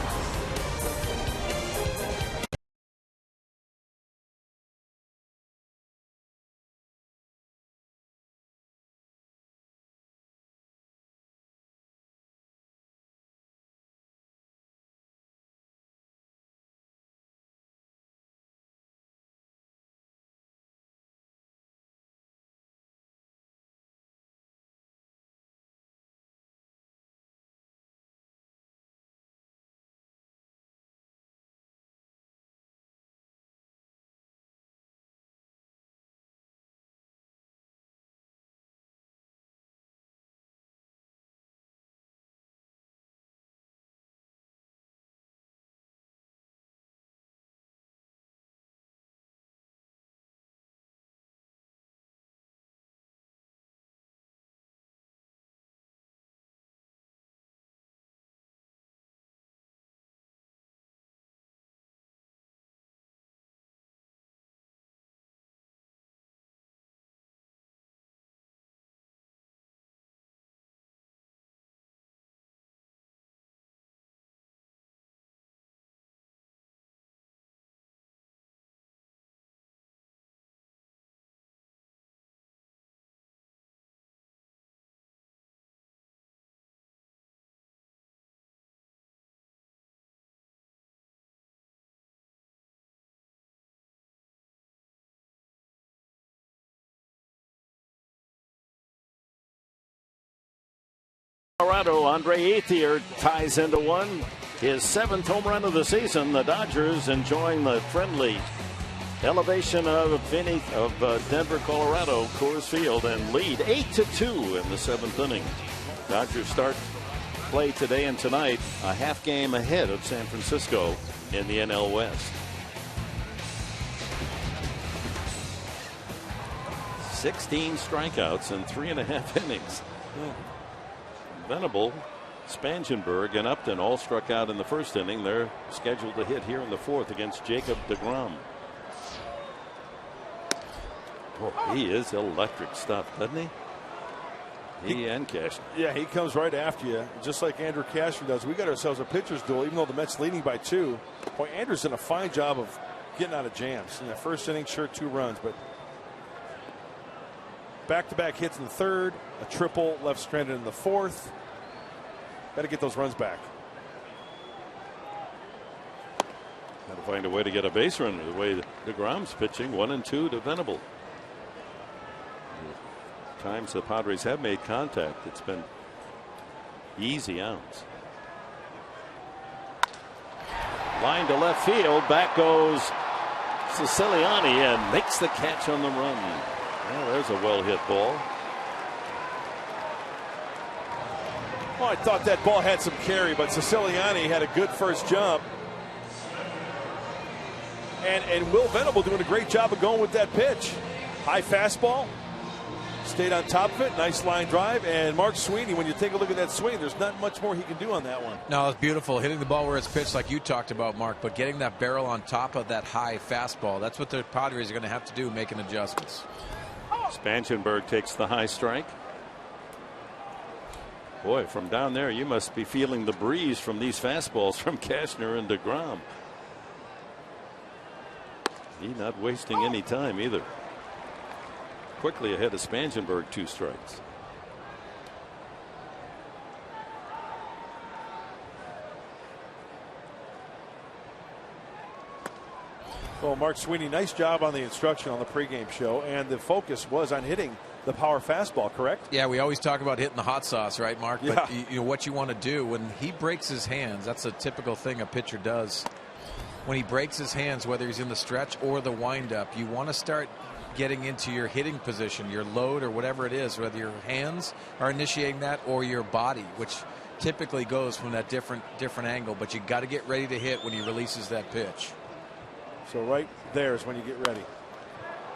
Colorado. Andre Ethier ties into one. His 7th home run of the season. The Dodgers enjoying the friendly elevation of Denver, Colorado, Coors Field, and lead 8-2 in the 7th inning. Dodgers start play today and tonight a half game ahead of San Francisco in the NL West. 16 strikeouts in 3.5 innings. Venable, Spangenberg, and Upton all struck out in the first inning. They're scheduled to hit here in the 4th against Jacob deGrom. Boy, he is electric stuff, doesn't he? He and Cashner. Yeah, he comes right after you, just like Andrew Cashner does. We got ourselves a pitcher's duel, even though the Mets leading by 2. Boy, Andrew's done a fine job of getting out of jams. In that first inning, sure, 2 runs, but back-to-back hits in the 3rd, a triple left stranded in the 4th. Got to get those runs back. Got to find a way to get a base runner the way deGrom's pitching. 1-2 to Venable. Times the Padres have made contact, it's been easy outs. Line to left field. Back goes Siciliani and makes the catch on the run. Well, there's a well hit ball. Well, I thought that ball had some carry, but Siciliani had a good first jump. And Will Venable doing a great job of going with that pitch. High fastball. Stayed on top of it. Nice line drive. And Mark Sweeney, when you take a look at that swing, there's not much more he can do on that one. No, it's beautiful. Hitting the ball where it's pitched like you talked about, Mark, but getting that barrel on top of that high fastball, that's what the Padres are going to have to do, making adjustments. Spangenberg takes the high strike. Boy, from down there, you must be feeling the breeze from these fastballs from Cashner and deGrom. He's not wasting any time either. Quickly ahead of Spangenberg, 2 strikes. Well, Mark Sweeney, nice job on the instruction on the pregame show, and the focus was on hitting the power fastball, correct? Yeah, we always talk about hitting the hot sauce, right, Mark? Yeah. But you know what you want to do when he breaks his hands, that's a typical thing a pitcher does. When he breaks his hands, whether he's in the stretch or the windup, you want to start getting into your hitting position, your load or whatever it is, whether your hands are initiating that or your body, which typically goes from that different angle. But you got to get ready to hit when he releases that pitch. So right there is when you get ready.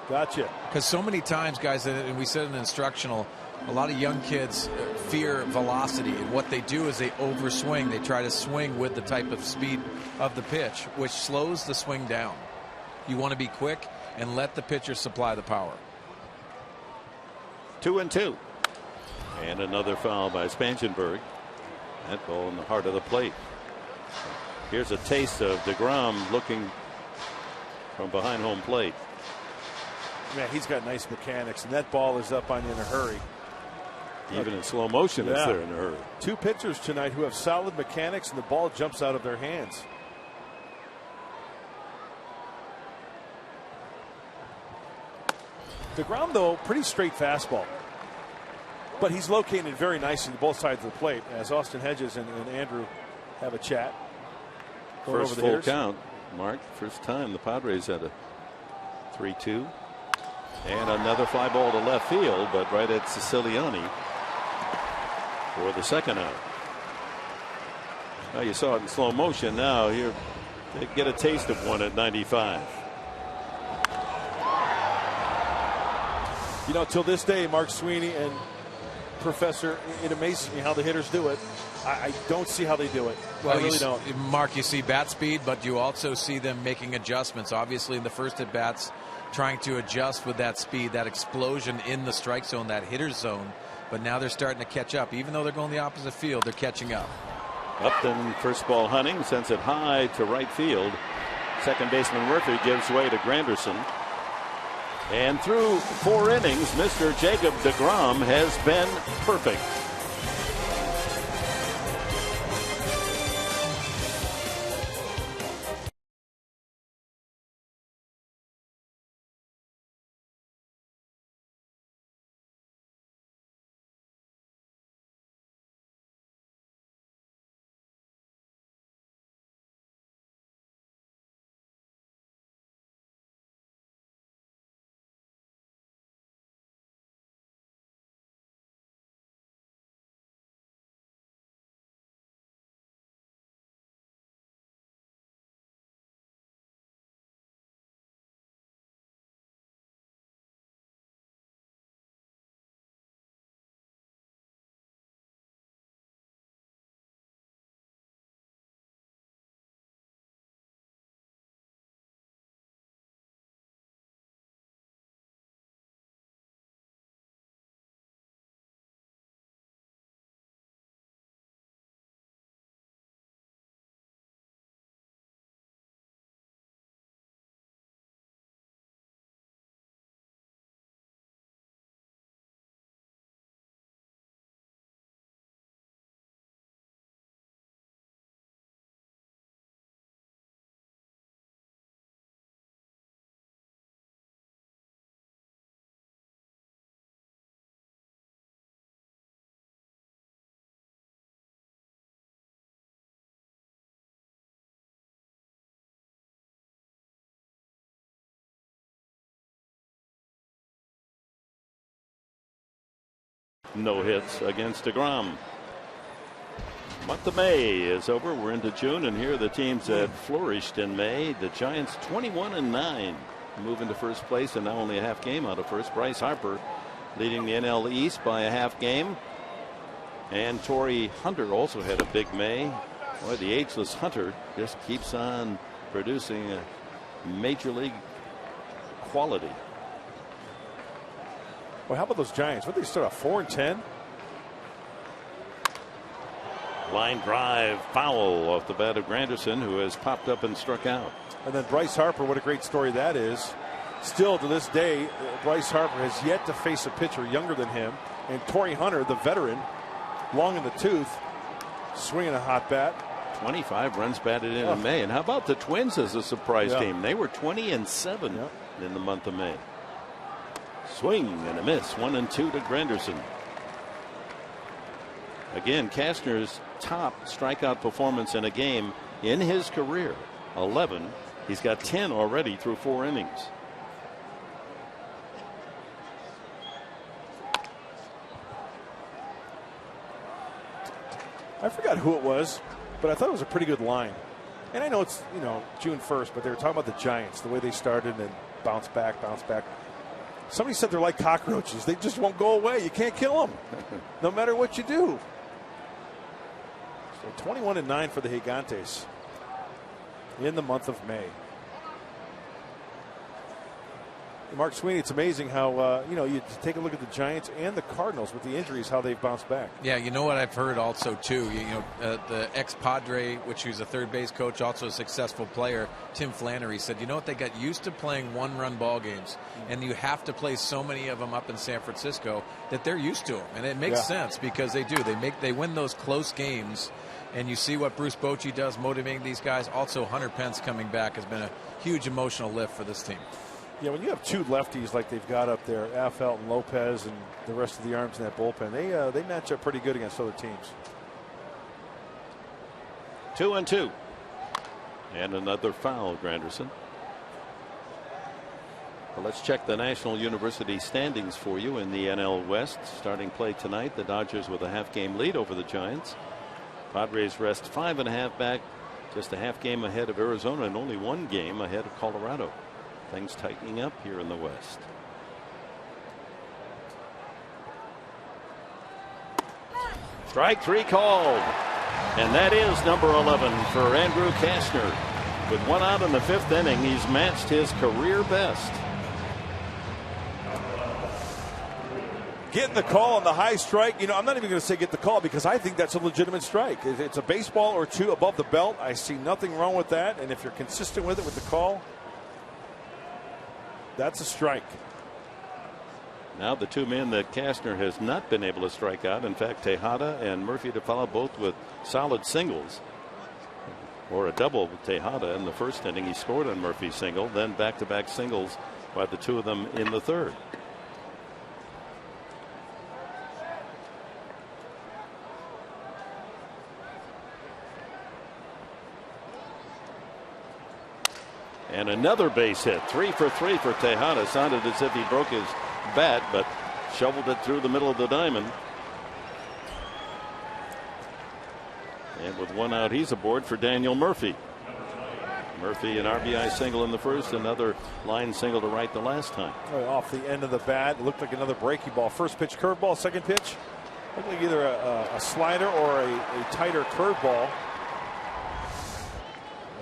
Gotcha. Because so many times, guys, and we said in instructional, a lot of young kids fear velocity, and what they do is they overswing. They try to swing with the type of speed of the pitch, which slows the swing down. You want to be quick and let the pitcher supply the power. 2-2. And another foul by Spangenberg. That ball in the heart of the plate. Here's a taste of deGrom looking from behind home plate. Man, he's got nice mechanics, and that ball is up on you in a hurry. Even in slow motion, it's there in a hurry. 2 pitchers tonight who have solid mechanics, and the ball jumps out of their hands. deGrom, though, pretty straight fastball. But he's located very nicely to both sides of the plate as Austin Hedges and Andrew have a chat. First full count, Mark. First time the Padres had a 3-2. And another fly ball to left field, but right at Siciliani for the second out. Now you saw it in slow motion. Now you get a taste of one at 95. You know, till this day, Mark Sweeney and Professor, it amazes me how the hitters do it. I don't see how they do it. Well, I really don't. Mark, you see bat speed, but you also see them making adjustments. Obviously, in the first at bats, trying to adjust with that speed, that explosion in the strike zone, that hitter's zone. But now they're starting to catch up. Even though they're going the opposite field, they're catching up. Upton, first ball hunting, sends it high to right field. Second baseman Murphy gives way to Granderson. And through 4 innings, Mr. Jacob deGrom has been perfect. no hits against DeGrom. Month of May is over. We're into June, and here are the teams that flourished in May. The Giants 21-9, move into first place, and now only a half game out of first. Bryce Harper leading the NL East by a half game. And Torrey Hunter also had a big May. Boy, the ageless Hunter just keeps on producing a major league quality. Well, how about those Giants? What did they start off 4-10? Line drive foul off the bat of Granderson, who has popped up and struck out. And then Bryce Harper, what a great story that is. Still to this day, Bryce Harper has yet to face a pitcher younger than him. And Torrey Hunter, the veteran, long in the tooth, swinging a hot bat. 25 runs batted in May. And how about the Twins as a surprise team? They were 20-7 in the month of May. Swing and a miss. 1-2 to Granderson. Again, Cashner's top strikeout performance in a game in his career, 11. He's got 10 already through 4 innings. I forgot who it was, but I thought it was a pretty good line. And I know it's, June 1st, but they were talking about the Giants, the way they started and bounce back. Somebody said they're like cockroaches. They just won't go away. You can't kill them, no matter what you do. So 21-9 for the Gigantes in the month of May. Mark Sweeney, it's amazing how, you take a look at the Giants and the Cardinals with the injuries, how they've bounced back. Yeah, you know what I've heard also, too. The ex-Padre, which he was a third base coach, also a successful player, Tim Flannery, said, they got used to playing one-run ball games, and you have to play so many of them up in San Francisco that they're used to them. And it makes sense because they do. They win those close games, and you see what Bruce Bochy does motivating these guys. Also, Hunter Pence coming back has been a huge emotional lift for this team. Yeah, when you have two lefties like they've got up there, Affeldt and Lopez, and the rest of the arms in that bullpen, they match up pretty good against other teams. 2-2. And another foul, Granderson. Well, let's check the National University standings for you in the NL West. Starting play tonight, the Dodgers with a half-game lead over the Giants. Padres rest 5.5 back, just a half game ahead of Arizona and only 1 game ahead of Colorado. Things tightening up here in the West. Strike 3 called. And that is number 11 for Andrew Cashner. With 1 out in the 5th inning, he's matched his career best. Getting the call on the high strike. I'm not even going to say get the call because I think that's a legitimate strike. It's a baseball or 2 above the belt. I see nothing wrong with that. And if you're consistent with it with the call, that's a strike. Now the 2 men that Cashner has not been able to strike out. In fact, Tejada and Murphy to follow, both with solid singles. Or a double with Tejada in the 1st inning. He scored on Murphy's single. Then back-to-back singles by the 2 of them in the 3rd. And another base hit. 3 for 3 for Tejada. Sounded as if he broke his bat, but shoveled it through the middle of the diamond. And with 1 out, he's aboard for Daniel Murphy. Murphy, an RBI single in the 1st, another line single to right the last time. Off the end of the bat. It looked like another breaking ball. First pitch curveball, second pitch looked like either a slider or a tighter curveball.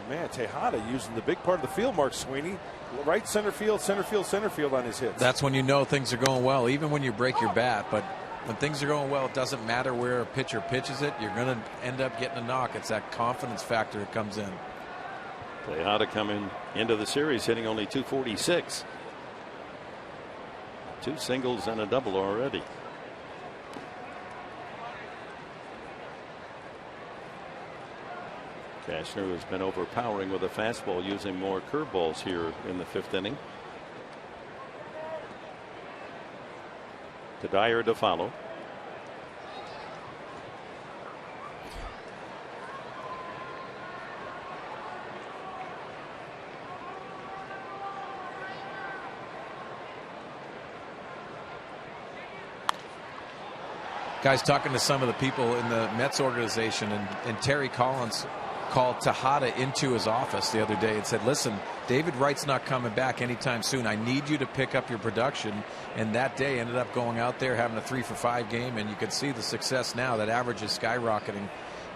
Man, Tejada using the big part of the field, Mark Sweeney. Right center field on his hits. That's when you know things are going well, even when you break your bat. But when things are going well, it doesn't matter where a pitcher pitches it. You're going to end up getting a knock. It's that confidence factor that comes in. Tejada coming into the series hitting only .246. 2 singles and a double already. Cashner has been overpowering with a fastball, using more curveballs here in the 5th inning. To Dyer to follow. Guys, talking to some of the people in the Mets organization, and Terry Collins called Tejada into his office the other day and said, listen, David Wright's not coming back anytime soon. I need you to pick up your production. And that day ended up going out there having a 3-for-5 game, and you can see the success now. That average is skyrocketing.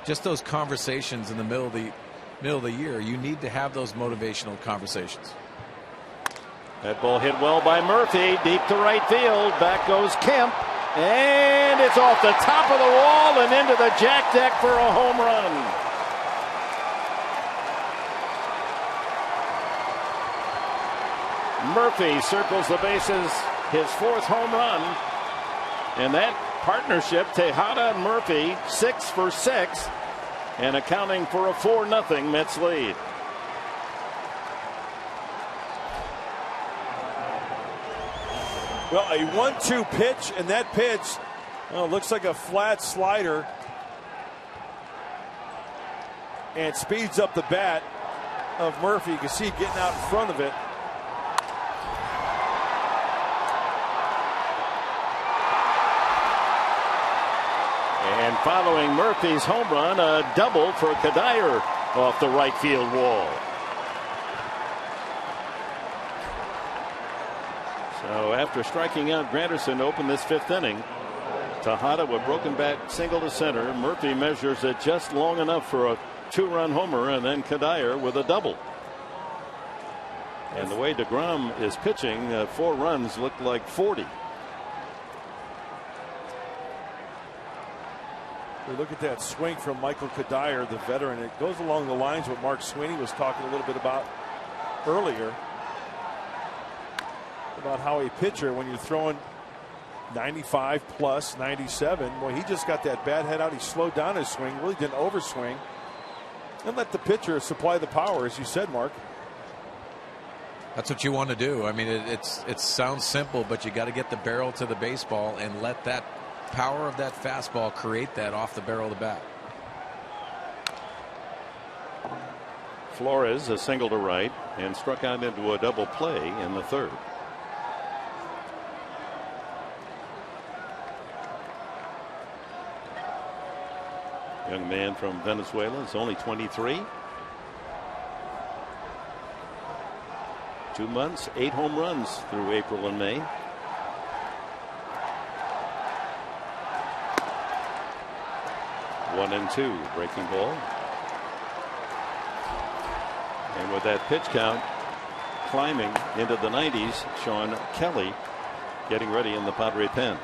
Just those conversations in the middle of the year, you need to have those motivational conversations. That ball hit well by Murphy, deep to right field. Back goes Kemp, and it's off the top of the wall and into the jack deck for a home run. Murphy circles the bases, his 4th home run. And that partnership, Tejada and Murphy, 6 for 6, and accounting for a 4-0 Mets lead. Well, a 1-2 pitch, and that pitch looks like a flat slider and speeds up the bat of Murphy. You can see it getting out in front of it. And following Murphy's home run, a double for Kadire off the right field wall. So after striking out Granderson to open this 5th inning, Tejada with broken bat single to center. Murphy measures it just long enough for a 2-run homer, and then Kadire with a double. And the way DeGrom is pitching, 4 runs look like 40. We look at that swing from Michael Kadire, the veteran. It goes along the lines of what Mark Sweeney was talking a little bit about earlier, about how a pitcher, when you're throwing 95 plus 97, well, he just got that bad head out. He slowed down his swing, really didn't overswing, and let the pitcher supply the power, as you said, Mark. That's what you want to do. I mean, it sounds simple, but you got to get the barrel to the baseball and let that power of that fastball create that off the barrel of the bat. Flores a single to right and struck out into a double play in the 3rd. Young man from Venezuela is only 23. 2 months, 8 home runs through April and May. One and 2, breaking ball. And with that pitch count climbing into the 90s, Sean Kelly getting ready in the Padre pen.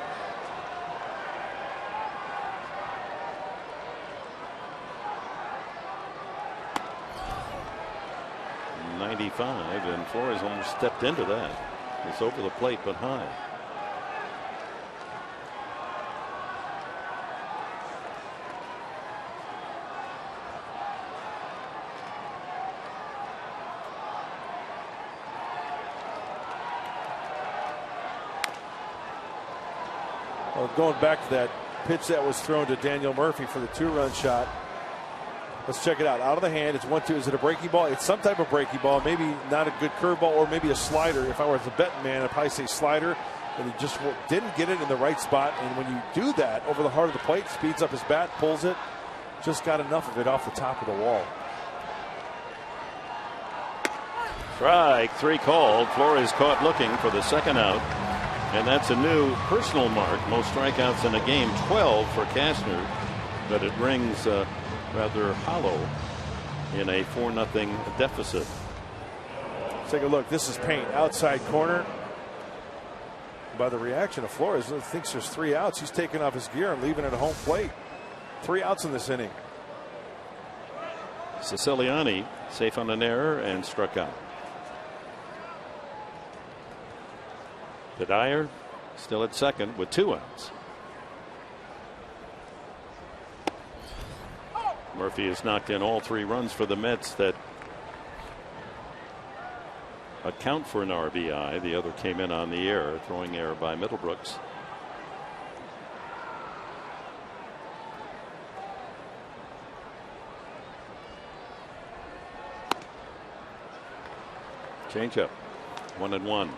.95, and Flores almost stepped into that. It's over the plate but high. Well, going back to that pitch that was thrown to Daniel Murphy for the 2-run shot. Let's check it out. Out of the hand, it's 1-2. Is it a breaking ball? It's some type of breaking ball. Maybe not a good curveball, or maybe a slider. If I were the betting man, I'd probably say slider. But he just didn't get it in the right spot. And when you do that over the heart of the plate, speeds up his bat, pulls it. Just got enough of it off the top of the wall. Strike 3 called. Flores caught looking for the 2nd out. And that's a new personal mark. Most strikeouts in a game, 12 for Kastner. But it rings rather hollow in a 4-0 deficit. Let's take a look. This is Paint, outside corner. By the reaction of Flores, he thinks there's 3 outs. He's taking off his gear and leaving it at home plate. 3 outs in this inning. Siciliani safe on an error and struck out. Kadire still at second with 2 outs. Murphy has knocked in all 3 runs for the Mets that account for an RBI. The other came in on the error, throwing error by Middlebrooks. Changeup, 1-1.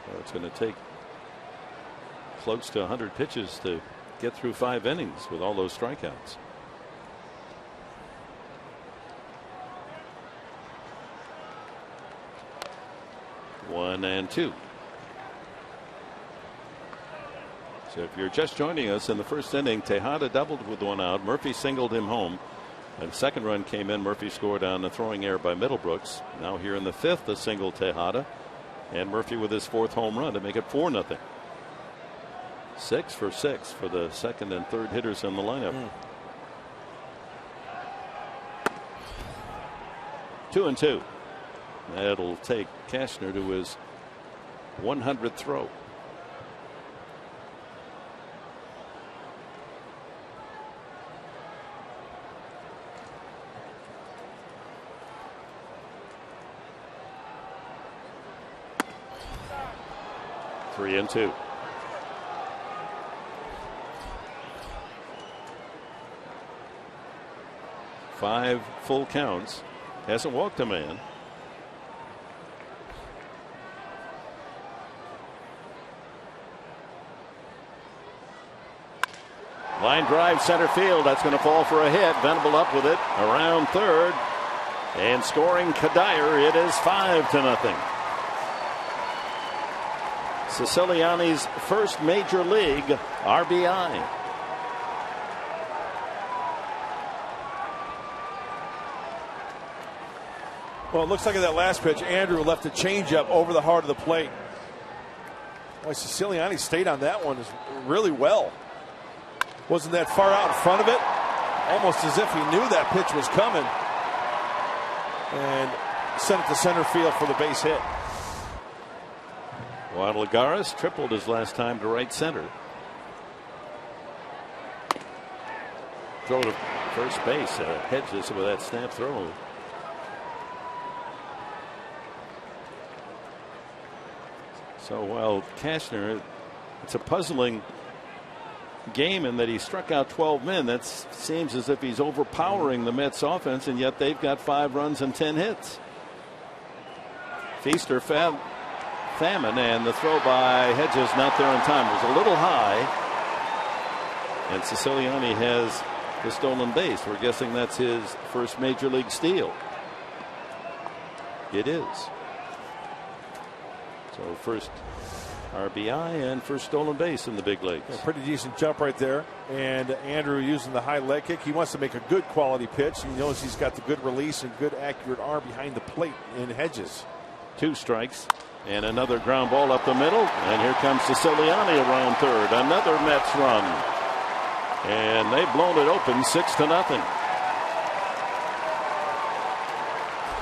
So it's going to take close to 100 pitches to get through 5 innings with all those strikeouts. One and two. So if you're just joining us, in the first inning, Tejada doubled with 1 out. Murphy singled him home. And the second run came in. Murphy scored on the throwing error by Middlebrooks. Now here in the 5th, a single Tejada. And Murphy with his 4th home run to make it 4-0. 6 for 6 for the second and third hitters in the lineup. 2-2. That'll take Cashner to his 100th throw. Three and two. Five full counts. Hasn't walked a man. Line drive center field. That's going to fall for a hit. Venable up with it around third. And scoring Kadire. It is 5-0. Siciliani's first major league RBI. Well, it looks like at that last pitch, Andrew left a changeup over the heart of the plate. Boy, Siciliani stayed on that one really well. Wasn't that far out in front of it. Almost as if he knew that pitch was coming. And sent it to center field for the base hit. Guadalajara's tripled his last time to right center. Throw to first base. Hedges with that snap throw. So while Cashner, it's a puzzling game in that he struck out 12 men. That seems as if he's overpowering the Mets offense, and yet they've got 5 runs and 10 hits. Feast or famine, and the throw by Hedges not there in time. It was a little high, and Siciliani has the stolen base. We're guessing that's his first major league steal. It is. So first RBI and first stolen base in the big leagues. A pretty decent jump right there. And Andrew using the high leg kick. He wants to make a good quality pitch. He knows he's got the good release and good accurate arm behind the plate in Hedges. 2 strikes and another ground ball up the middle. And here comes Siciliani around third. Another Mets run. And they've blown it open 6-0.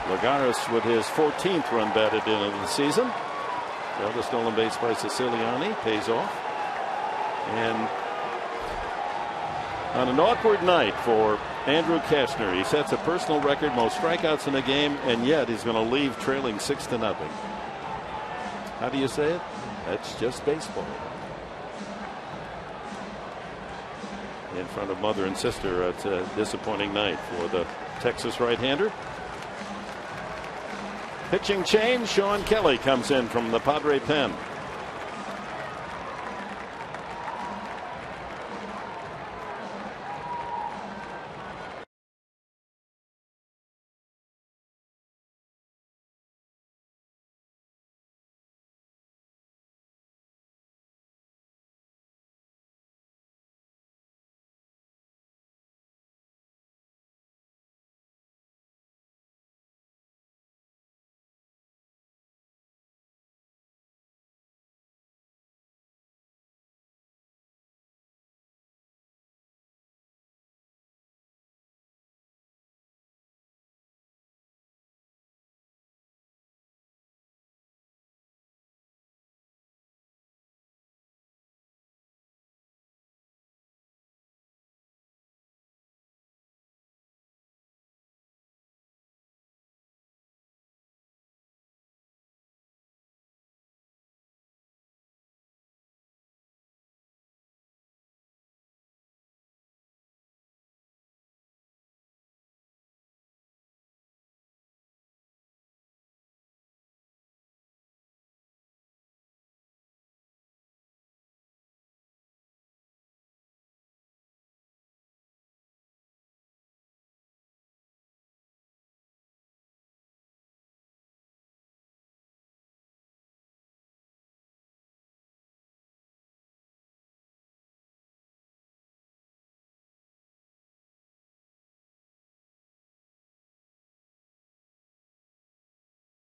Lagares with his 14th run batted in of the season. Well, the stolen base by Siciliani pays off. And on an awkward night for Andrew Cashner, he sets a personal record, most strikeouts in a game, and yet he's going to leave trailing 6-0. How do you say it? That's just baseball. In front of mother and sister, it's a disappointing night for the Texas right-hander. Pitching change. Sean Kelly comes in from the Padre pen.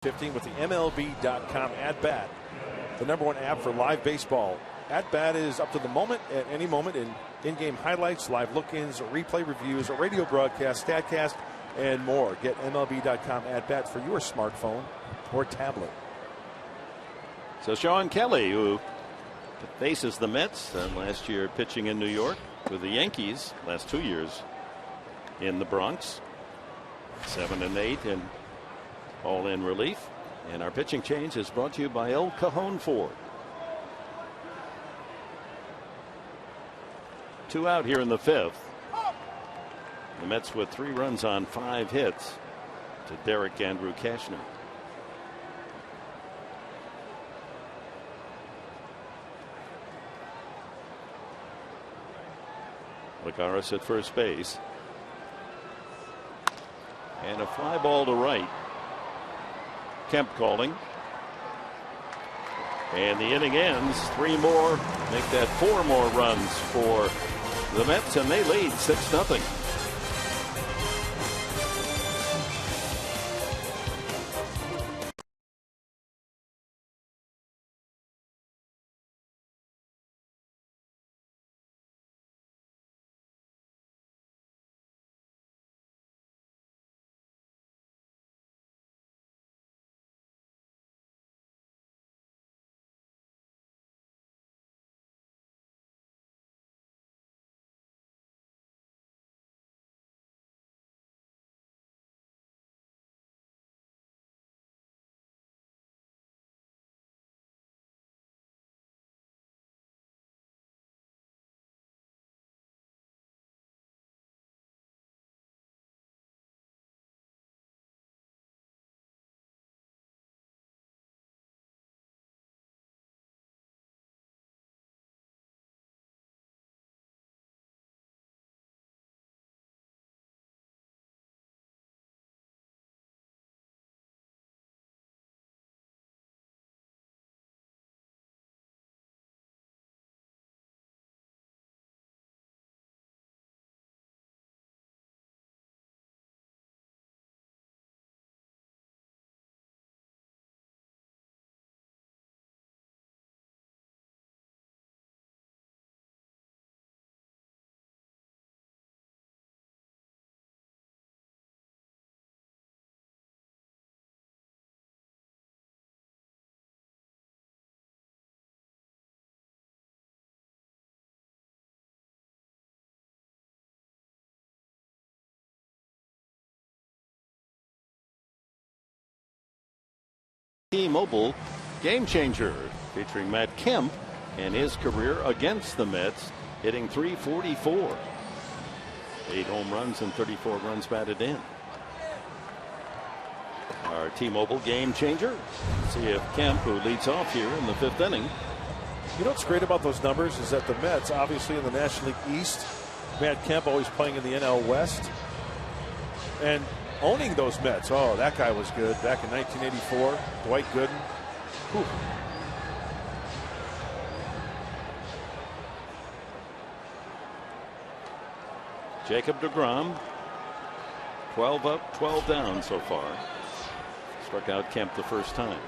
15 with the MLB.com at bat, the #1 app for live baseball. At bat is up to the moment, at any moment, in-game highlights, live look-ins, replay reviews, a radio broadcast, StatCast, and more. Get MLB.com at bat for your smartphone or tablet. So Sean Kelly, who faces the Mets, last year pitching in New York with the Yankees, last 2 years in the Bronx, 7-8 in all-in relief. And our pitching change is brought to you by El Cajon Ford. 2 out here in the 5th. The Mets with 3 runs on 5 hits to Derek Andrew Cashner. Lagares at first base. And a fly ball to right. Kemp calling. And the inning ends. 3 more. Make that 4 more runs for the Mets, and they lead 6-0. T-Mobile game changer featuring Matt Kemp and his career against the Mets, hitting .344, 8 home runs and 34 runs batted in. Our T-Mobile game changer. See if Kemp, who leads off here in the 5th inning. You know what's great about those numbers is that the Mets, obviously in the National League East, Matt Kemp always playing in the NL West, and owning those Mets. Oh, that guy was good back in 1984. Dwight Gooden. Whew. Jacob deGrom, 12 up, 12 down so far. Struck out Kemp the first time.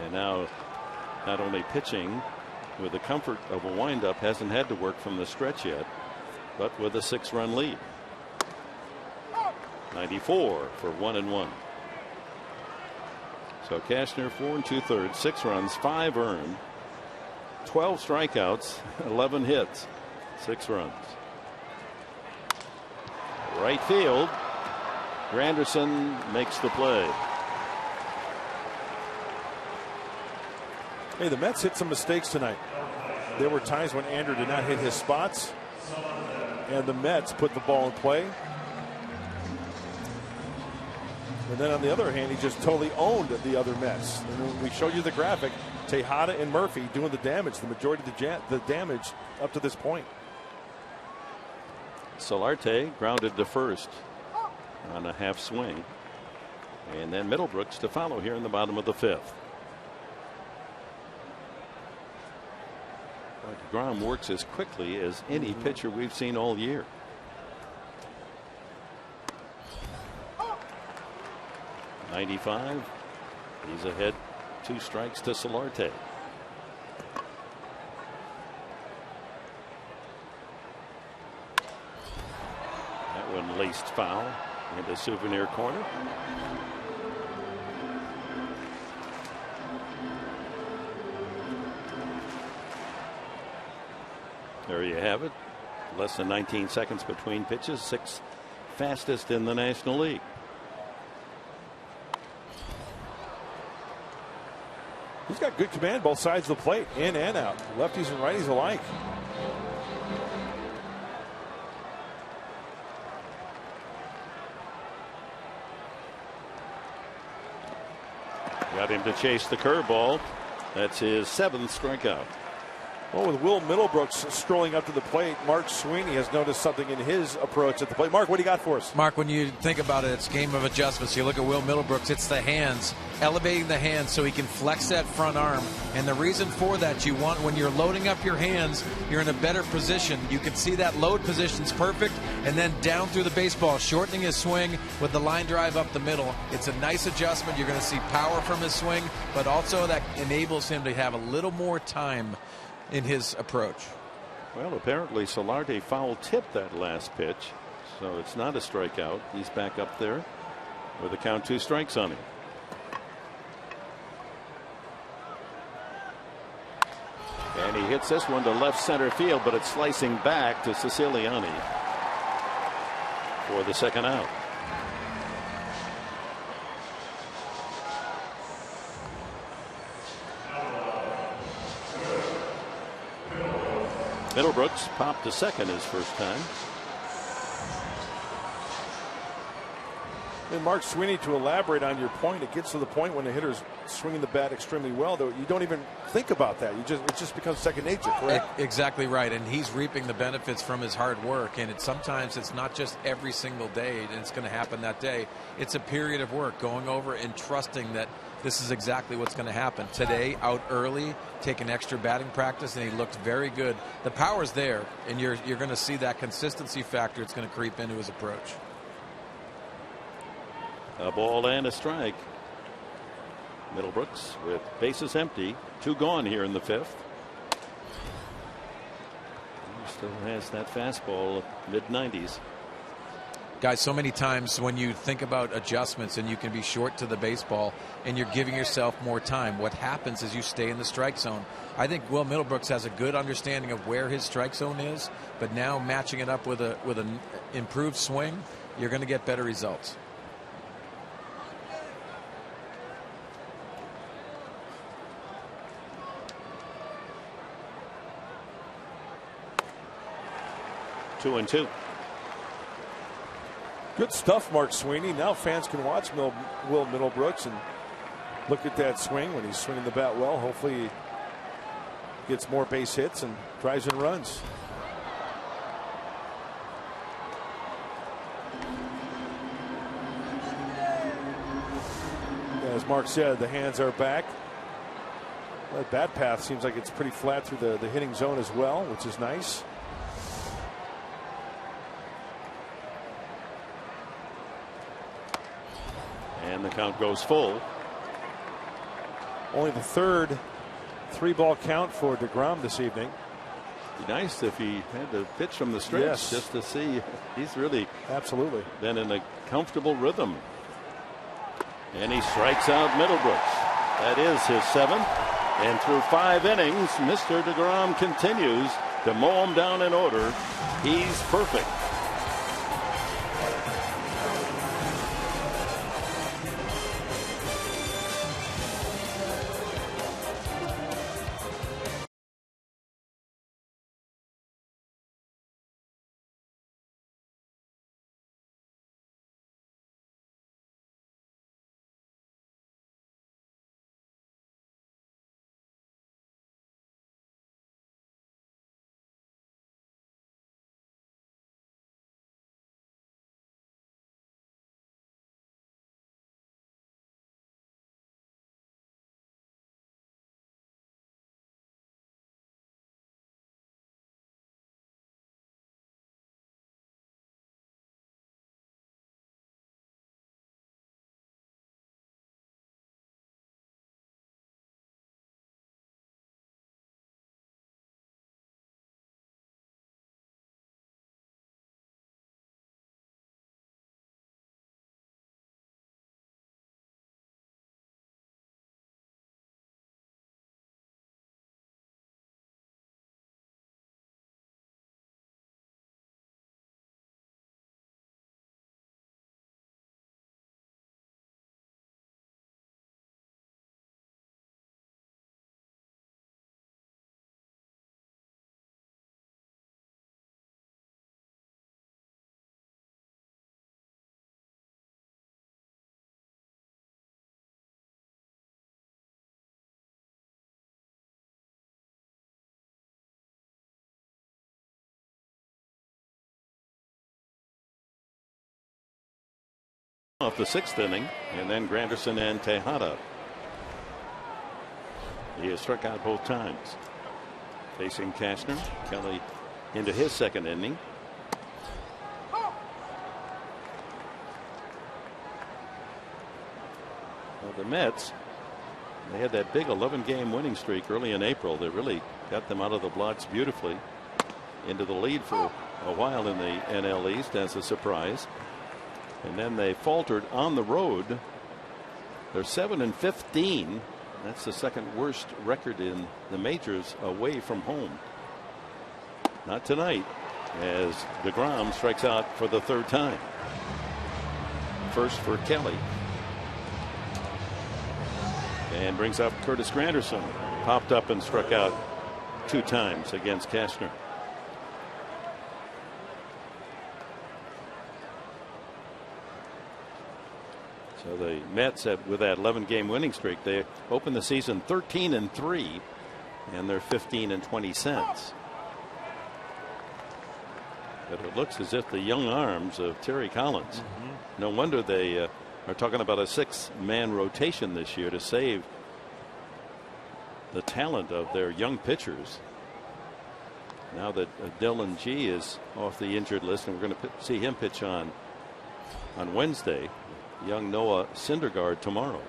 And now not only pitching with the comfort of a windup, hasn't had to work from the stretch yet, but with a 6-run lead. 94 for 1-1. So Cashner 4 2/3, 6 runs, 5 earned, 12 strikeouts, 11 hits, 6 runs. Right field. Granderson makes the play. Hey, the Mets hit some mistakes tonight. There were times when Andrew did not hit his spots, and the Mets put the ball in play. And then on the other hand, he just totally owned the other Mets. And when we showed you the graphic, Tejada and Murphy doing the damage, the majority of the damage up to this point. Solarte grounded to first on a half swing. And then Middlebrooks to follow here in the bottom of the 5th. DeGrom works as quickly as any pitcher we've seen all year. 95. He's ahead 2 strikes to Solarte. That one laced foul into Souvenir corner. There you have it. Less than 19 seconds between pitches. 6th fastest in the National League. He's got good command both sides of the plate, in and out, lefties and righties alike. Got him to chase the curveball. That's his 7th strikeout. Well, with Will Middlebrooks strolling up to the plate, Mark Sweeney has noticed something in his approach at the plate. Mark, what do you got for us? Mark, when you think about it, it's a game of adjustments. You look at Will Middlebrooks, it's the hands, elevating the hands so he can flex that front arm. And the reason for that, you want, when you're loading up your hands, you're in a better position. You can see that load position's perfect, and then down through the baseball, shortening his swing with the line drive up the middle. It's a nice adjustment. You're going to see power from his swing, but also that enables him to have a little more time in his approach. Well, apparently Solarte foul tipped that last pitch, so it's not a strikeout. He's back up there with a count 2 strikes on him. And he hits this one to left center field, but it's slicing back to Siciliani for the 2nd out. Middlebrooks popped to 2nd his first time. And Mark Sweeney, to elaborate on your point, it gets to the point when the hitter's swinging the bat extremely well, though you don't even think about that. It just becomes second nature, correct? Exactly right. And he's reaping the benefits from his hard work. And sometimes it's not just every single day and it's going to happen that day. It's a period of work, going over and trusting that this is exactly what's going to happen. Today, out early, taking extra batting practice, and he looked very good. The power's there, and you're going to see that consistency factor. It's going to creep into his approach. A ball and a strike. Middlebrooks with bases empty. 2 gone here in the 5th. He still has that fastball mid-90s. Guys, so many times when you think about adjustments and you can be short to the baseball and you're giving yourself more time, what happens is you stay in the strike zone. I think Will Middlebrooks has a good understanding of where his strike zone is, but now matching it up with an improved swing, you're going to get better results. Two and two. Good stuff, Mark Sweeney. Now fans can watch Will Middlebrooks and look at that swing when he's swinging the bat well. Hopefully he gets more base hits and drives in runs. As Mark said, the hands are back. That bat path seems like it's pretty flat through the hitting zone as well, which is nice. And the count goes full. Only the 3rd 3-ball count for DeGrom this evening. Be nice if he had to pitch from the stretch just to see. He's really absolutely been in a comfortable rhythm. And he strikes out Middlebrooks. That is his 7th. And through 5 innings, Mr. DeGrom continues to mow him down in order. He's perfect. off the 6th inning, and then Granderson and Tejada. He has struck out both times. Facing Cashner, Kelly into his 2nd inning. Well, the Mets, they had that big 11-game winning streak early in April that really got them out of the blocks beautifully into the lead for a while in the NL East as a surprise. And then they faltered on the road. They're 7-15. That's the 2nd worst record in the majors away from home. Not tonight, as DeGrom strikes out for the 3rd time. First for Kelly. And brings up Curtis Granderson. Popped up and struck out 2 times against Cashner. So the Mets, with that 11-game winning streak, they opened the season 13-3, and they're 15-20 cents. But it looks as if the young arms of Terry Collins. No wonder they are talking about a 6-man rotation this year to save the talent of their young pitchers. Now that Dylan G is off the injured list, and we're going to see him pitch on Wednesday. Young Noah Syndergaard tomorrow.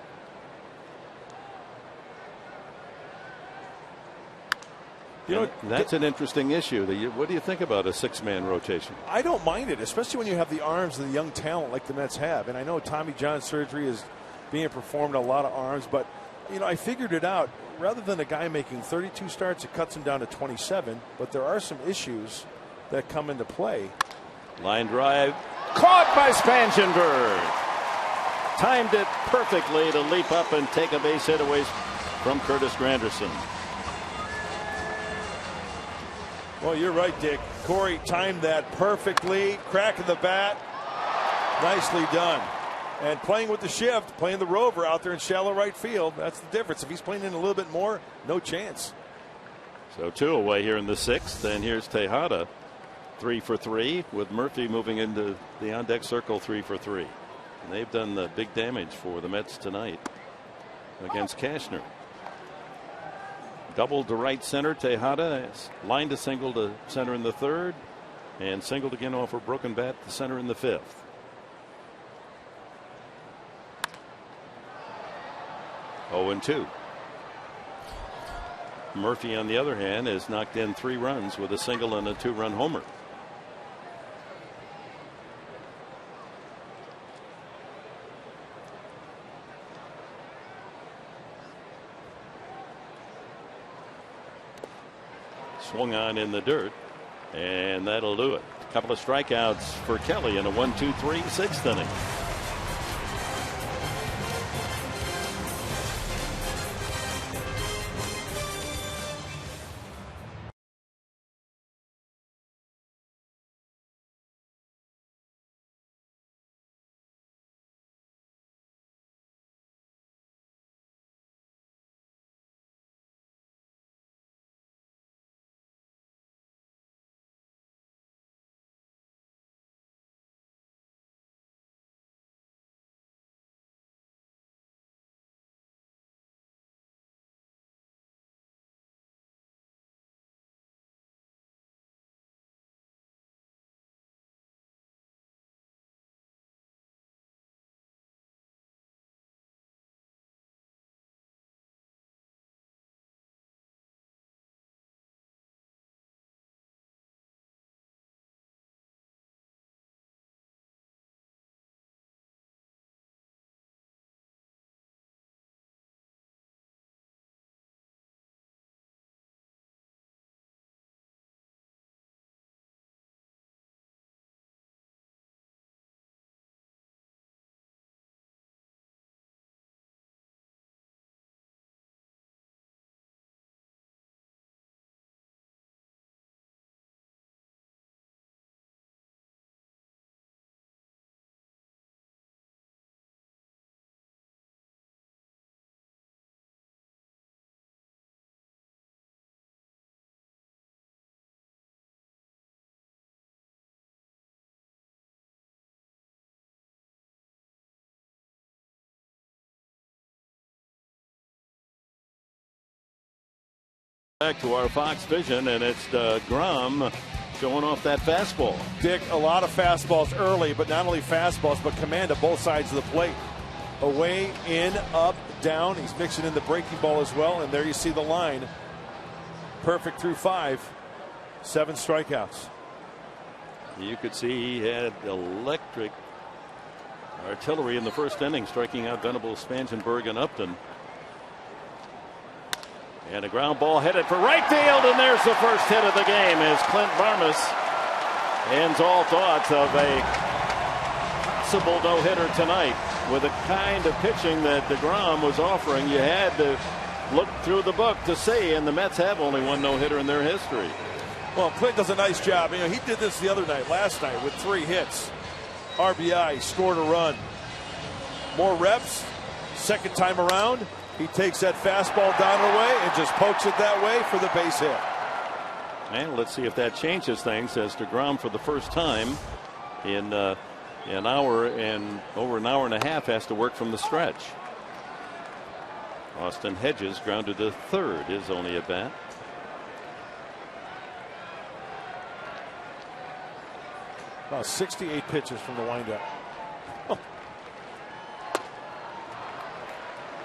You know, that's an interesting issue. What do you think about a 6-man rotation? I don't mind it, especially when you have the arms of the young talent like the Mets have. And I know Tommy John surgery is being performed on a lot of arms, but you know, I figured it out. Rather than a guy making 32 starts, it cuts him down to 27. But there are some issues that come into play. Line drive, caught by Spangenberg. Timed it perfectly to leap up and take a base hit away from Curtis Granderson. Well, you're right, Dick. Corey timed that perfectly. Crack in the bat. Nicely done. And playing with the shift, playing the rover out there in shallow right field, that's the difference. If he's playing in a little bit more, no chance. So 2 away here in the 6th. And here's Tejada, 3 for 3, with Murphy moving into the on-deck circle, 3 for 3. And they've done the big damage for the Mets tonight against Cashner. Doubled to right center. Tejada lined a single to center in the 3rd, and singled again off a broken bat to center in the 5th. And 2. Murphy, on the other hand, has knocked in 3 runs with a single and a 2-run homer. Swung on in the dirt, and that'll do it. A couple of strikeouts for Kelly in a 1-2-3 6th inning. Back to our Fox vision, and it's DeGrom showing off that fastball. Dick, a lot of fastballs early, but not only fastballs, but command of both sides of the plate. Away, in, up, down. He's mixing in the breaking ball as well, and there you see the line. Perfect through 5. 7 strikeouts. You could see he had electric artillery in the first inning, striking out Venables, Spangenberg, and Upton. And a ground ball headed for right field, and there's the first hit of the game as Clint Varmus ends all thoughts of a possible no-hitter tonight. With the kind of pitching that DeGrom was offering, you had to look through the book to see, and the Mets have only one no-hitter in their history. Well, Clint does a nice job. You know, he did this the other night, last night, with 3 hits. RBI, scored a run. More reps, second time around. He takes that fastball down and away and just pokes it that way for the base hit. And let's see if that changes things as DeGrom, for the first time in an hour and over an hour and a half, has to work from the stretch. Austin Hedges grounded to third, his only at bat. About 68 pitches from the windup.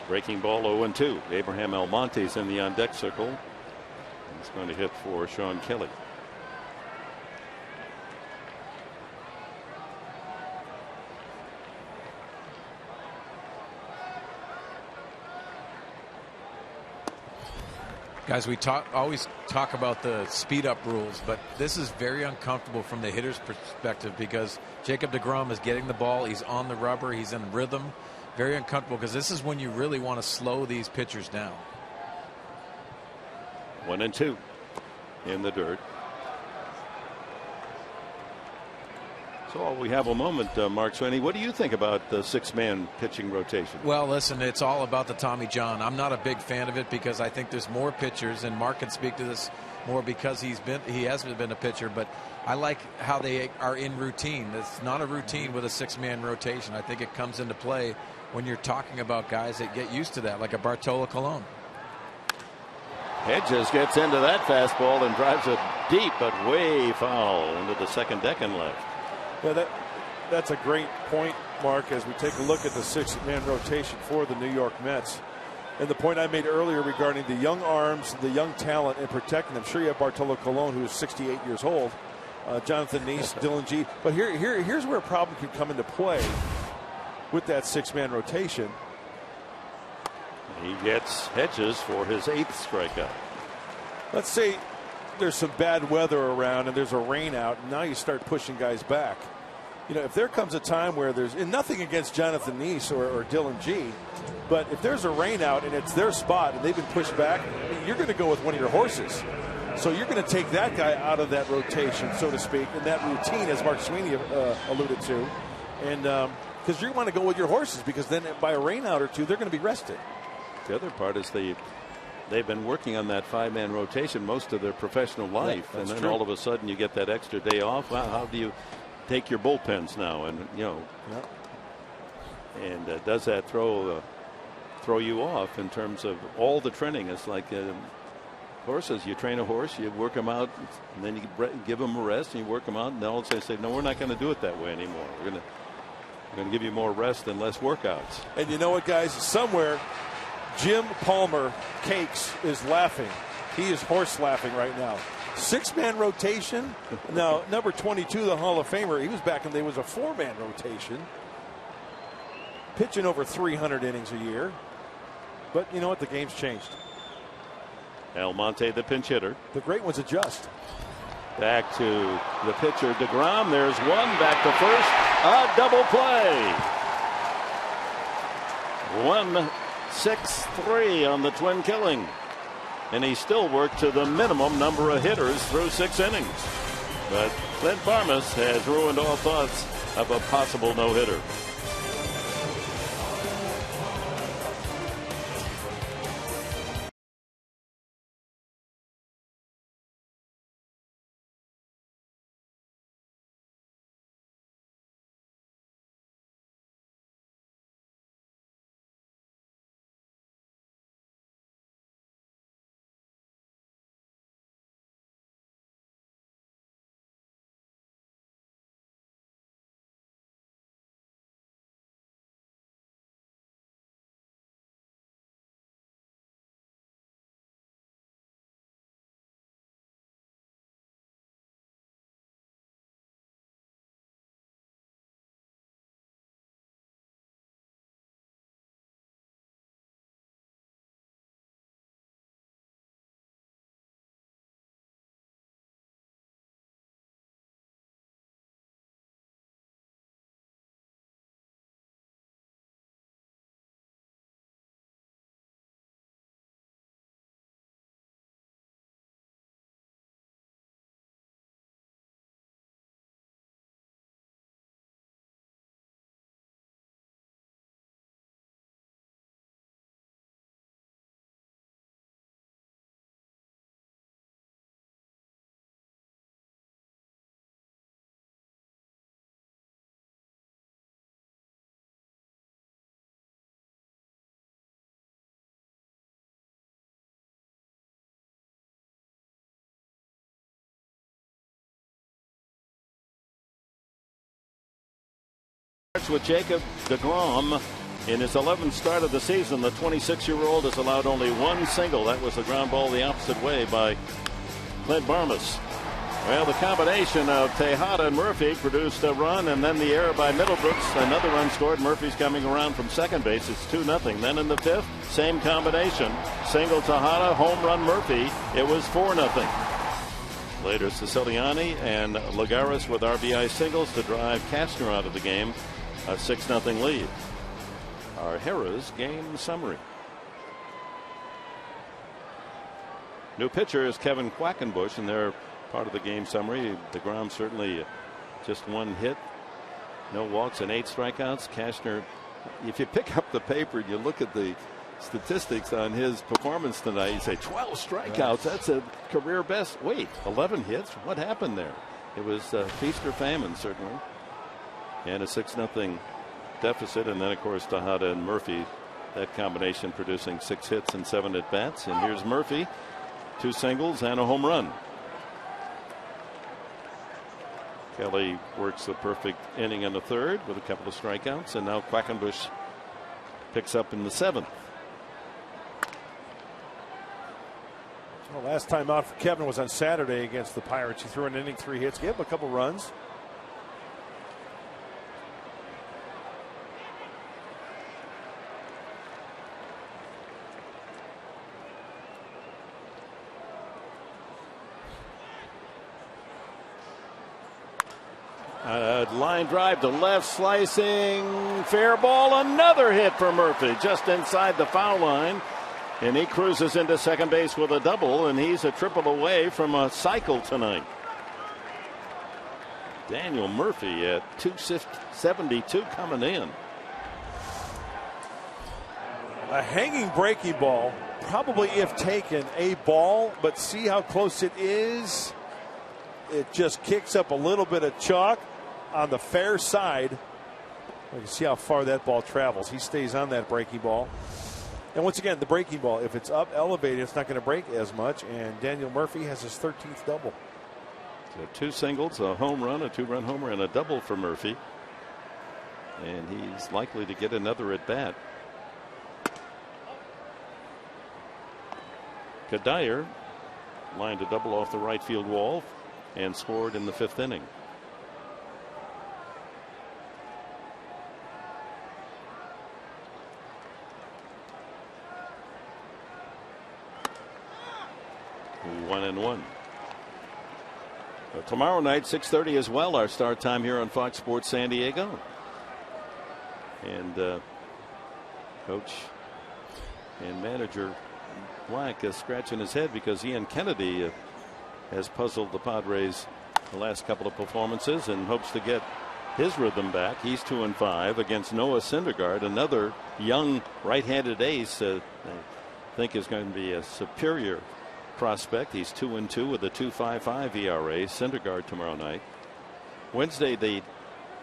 Breaking ball 0-2. Abraham Almonte's in the on deck circle. He's going to hit for Sean Kelly. Guys, we always talk about the speed up rules, but this is very uncomfortable from the hitter's perspective because Jacob deGrom is getting the ball. He's on the rubber. He's in rhythm. Very uncomfortable because this is when you really want to slow these pitchers down. 1-2 in the dirt. So we have a moment, Mark Sweeney. What do you think about the 6-man pitching rotation? Well, listen, it's all about the Tommy John. I'm not a big fan of it because I think there's more pitchers, and Mark can speak to this more because he hasn't been a pitcher, but I like how they are in routine. It's not a routine with a 6-man rotation. I think it comes into play when you're talking about guys that get used to that, like a Bartolo Colon. Hedges gets into that fastball and drives it deep, but way foul into the second deck and left. Yeah, that's a great point, Mark, as we take a look at the 6-man rotation for the New York Mets. And the point I made earlier regarding the young arms, the young talent, and protecting them. Sure, you have Bartolo Colon, who is 68 years old, Jonathan Neese, Dylan G. But here's where a problem can come into play with that 6-man rotation. He gets Hedges for his 8th strikeout. Let's say there's some bad weather around and there's a rain out, and now you start pushing guys back. You know, if there comes a time where there's, and nothing against Jonathan Neese or Dylan G, but if there's a rain out and it's their spot and they've been pushed back, you're going to go with one of your horses. So you're going to take that guy out of that rotation, so to speak, and that routine, as Mark Sweeney alluded to. And because you want to go with your horses, because then by a rain out or two, they're going to be rested. The other part is they've been working on that 5-man rotation most of their professional life, and then all of a sudden you get that extra day off. Well, how do you take your bullpens now? And and does that throw you off in terms of all the training? It's like horses. You train a horse, you work them out, and then you give them a rest, and you work them out, and then all of a sudden say, no, we're not going to do it that way anymore. We're going to give you more rest and less workouts. And you know what, guys? Somewhere Jim Palmer Cakes is laughing. He is horse laughing right now. 6-man rotation. Now, number 22, the Hall of Famer, he was back in, there was a 4-man rotation. Pitching over 300 innings a year. But you know what? The game's changed. Almonte, the pinch hitter. The great ones adjust. Back to the pitcher, DeGrom. There's one. Back to first. A double play. 1-6-3 on the twin killing. And he still worked to the minimum number of hitters through 6 innings. But Clint Varmus has ruined all thoughts of a possible no-hitter. Diamondbacks with Jacob deGrom. In his 11th start of the season, the 26-year-old has allowed only one single. That was a ground ball the opposite way by Clint Barmas. Well, the combination of Tejada and Murphy produced a run, and then the error by Middlebrooks. Another run scored. Murphy's coming around from second base. It's 2-0. Then in the 5th, same combination. Single Tejada, home run Murphy. It was 4-0. Later, Siciliani and Lagares with RBI singles to drive Kastner out of the game. A 6-0 lead. Our Harrah's game summary. New pitcher is Kevin Quackenbush, and they're part of the game summary. DeGrom certainly just one hit, no walks, and 8 strikeouts. Kastner, if you pick up the paper and you look at the statistics on his performance tonight, you say 12 strikeouts. That's a career best. Wait, 11 hits? What happened there? It was feast or famine, certainly. And a 6-0 deficit. And then, of course, Tejada and Murphy, that combination producing 6 hits and 7 at bats. And here's Murphy, 2 singles and a home run. Kelly works the perfect inning in the 3rd with a couple of strikeouts. And now Quackenbush picks up in the 7th. Well, last time out for Kevin was on Saturday against the Pirates. He threw an inning, 3 hits, gave him a couple runs. Line drive to left, slicing, fair ball, another hit for Murphy just inside the foul line. And he cruises into second base with a double, and he's a triple away from a cycle tonight. Daniel Murphy at 272 coming in. A hanging breaking ball, probably if taken, a ball, but see how close it is. It just kicks up a little bit of chalk on the fair side. You can see how far that ball travels. He stays on that breaking ball. And once again, the breaking ball, if it's up elevated, it's not going to break as much. And Daniel Murphy has his 13th double. So 2 singles, a home run, a 2-run homer, and a double for Murphy. And he's likely to get another at bat. Kadire lined a double off the right field wall and scored in the 5th inning. One and one. Tomorrow night, 6:30 as well, our start time here on Fox Sports San Diego. And coach and manager Black is scratching his head because Ian Kennedy has puzzled the Padres the last couple of performances and hopes to get his rhythm back. He's 2-5 against Noah Syndergaard, another young right-handed ace. I think is going to be a superior prospect. He's 2-2 with a 2.55 ERA. Syndergaard tomorrow night. Wednesday, the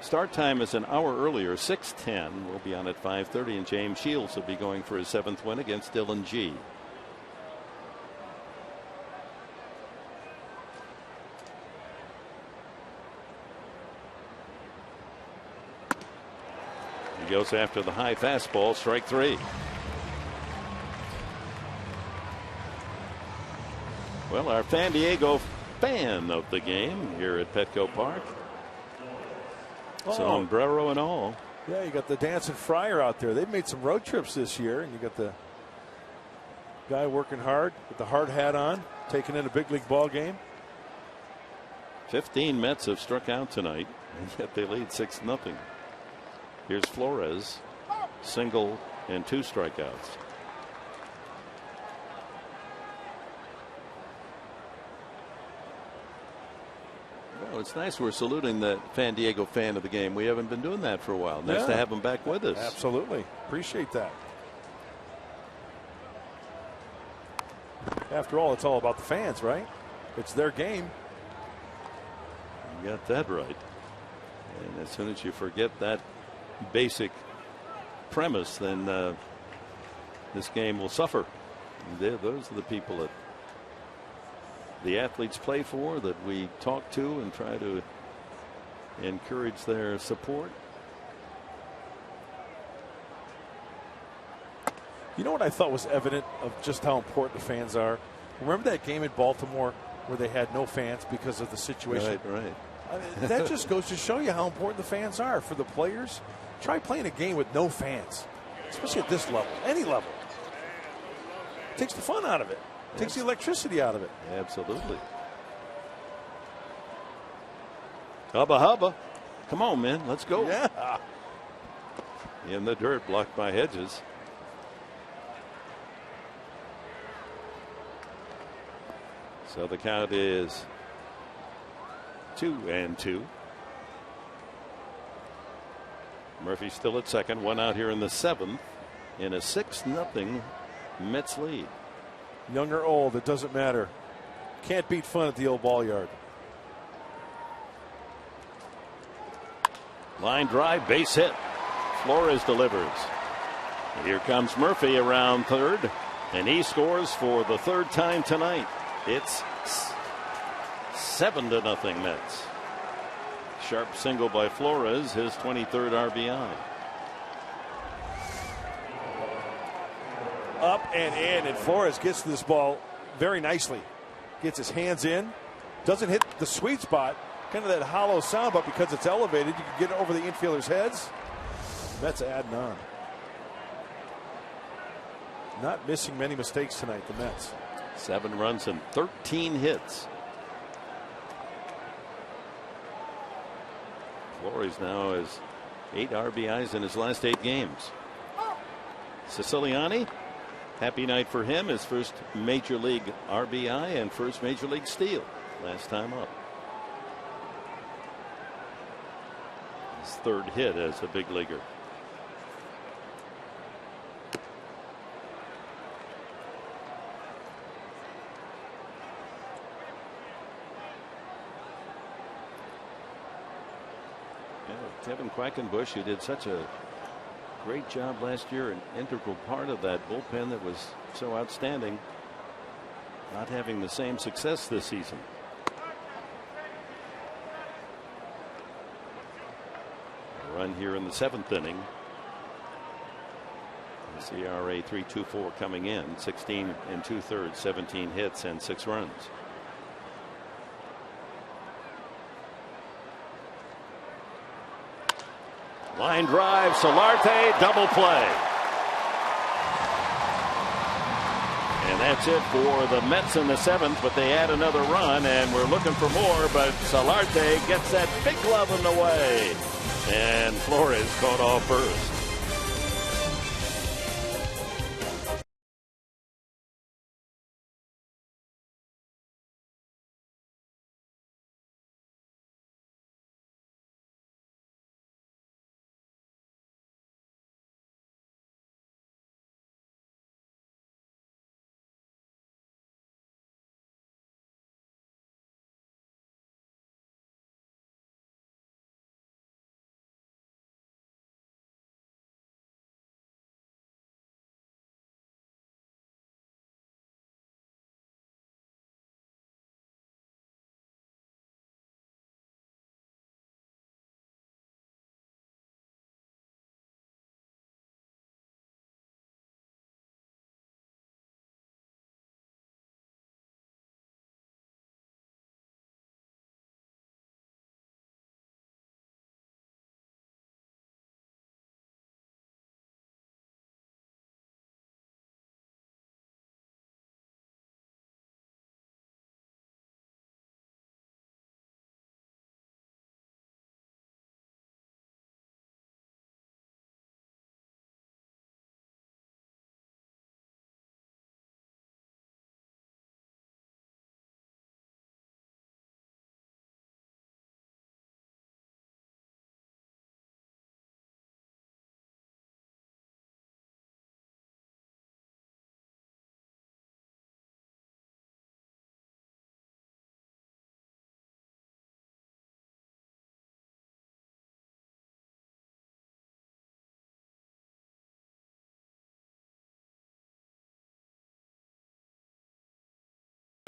start time is an hour earlier, 6:10. We'll be on at 5:30, and James Shields will be going for his 7th win against Dylan G. He goes after the high fastball, strike 3. Well, our San Diego fan of the game here at Petco Park. Sombrero and all. Yeah, you got the dancing Friar out there. They've made some road trips this year, and you got the guy working hard with the hard hat on, taking in a big league ball game. 15 Mets have struck out tonight, and yet they lead 6-0. Here's Flores, single and 2 strikeouts. Well, it's nice we're saluting the San Diego fan of the game. We haven't been doing that for a while. Nice to have him back with us. Absolutely. Appreciate that. After all, it's all about the fans, right? It's their game. You got that right. And as soon as you forget that basic premise, then this game will suffer. Those are the people that the athletes play for, that we talk to and try to encourage their support. You know what I thought was evident of just how important the fans are? Remember that game in Baltimore where they had no fans because of the situation? Right. I mean, that just goes to show you how important the fans are for the players. Try playing a game with no fans, especially at this level, any level. It takes the fun out of it. It takes the electricity out of it. Absolutely. Hubba hubba. Come on, man. Let's go. Yeah. In the dirt, blocked by Hedges. So the count is 2-2. Murphy still at second. One out here in the seventh in a 6-0 Mets lead. Young or old, it doesn't matter. Can't beat fun at the old ball yard. Line drive, base hit. Flores delivers. Here comes Murphy around third, and he scores for the third time tonight. It's 7-0 Mets. Sharp single by Flores, his 23rd RBI. Up and in, and Flores gets this ball very nicely. Gets his hands in, doesn't hit the sweet spot, kind of that hollow sound, but because it's elevated, you can get it over the infielders' heads. Mets adding on. Not missing many mistakes tonight, the Mets. 7 runs and 13 hits. Flores now has 8 RBIs in his last 8 games. Siciliani, happy night for him. His first major league RBI and first major league steal last time up. His third hit as a big leaguer. Kevin Quackenbush, who did such a great job last year, an integral part of that bullpen that was so outstanding, not having the same success this season. A run here in the 7th inning. His ERA 3.24 coming in, 16 2/3, 17 hits and 6 runs. Line drive, Solarte, double play. And that's it for the Mets in the 7th, but they add another run, and we're looking for more, but Solarte gets that big glove in the way. And Flores caught off first.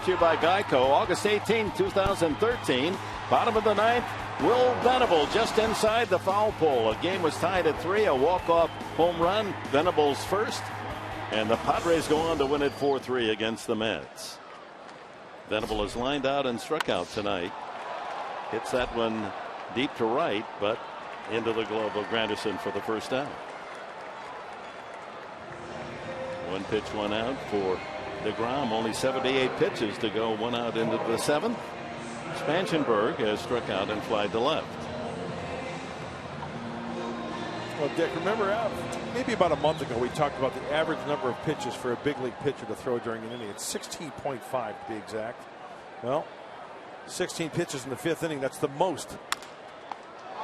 You by Geico, August 18, 2013. Bottom of the 9th, Will Venable just inside the foul pole. A game was tied at 3, a walk-off home run. Venable's first. And the Padres go on to win it 4-3 against the Mets. Venable is lined out and struck out tonight. Hits that one deep to right, but into the glove of Granderson for the first out. 1 pitch, 1 out for DeGrom. Only 78 pitches to go, 1 out into the 7th. Spangenberg has struck out and flied to left. Well, Dick, remember maybe about a month ago we talked about the average number of pitches for a big league pitcher to throw during an inning. It's 16.5 to be exact. Well, 16 pitches in the 5th inning. That's the most.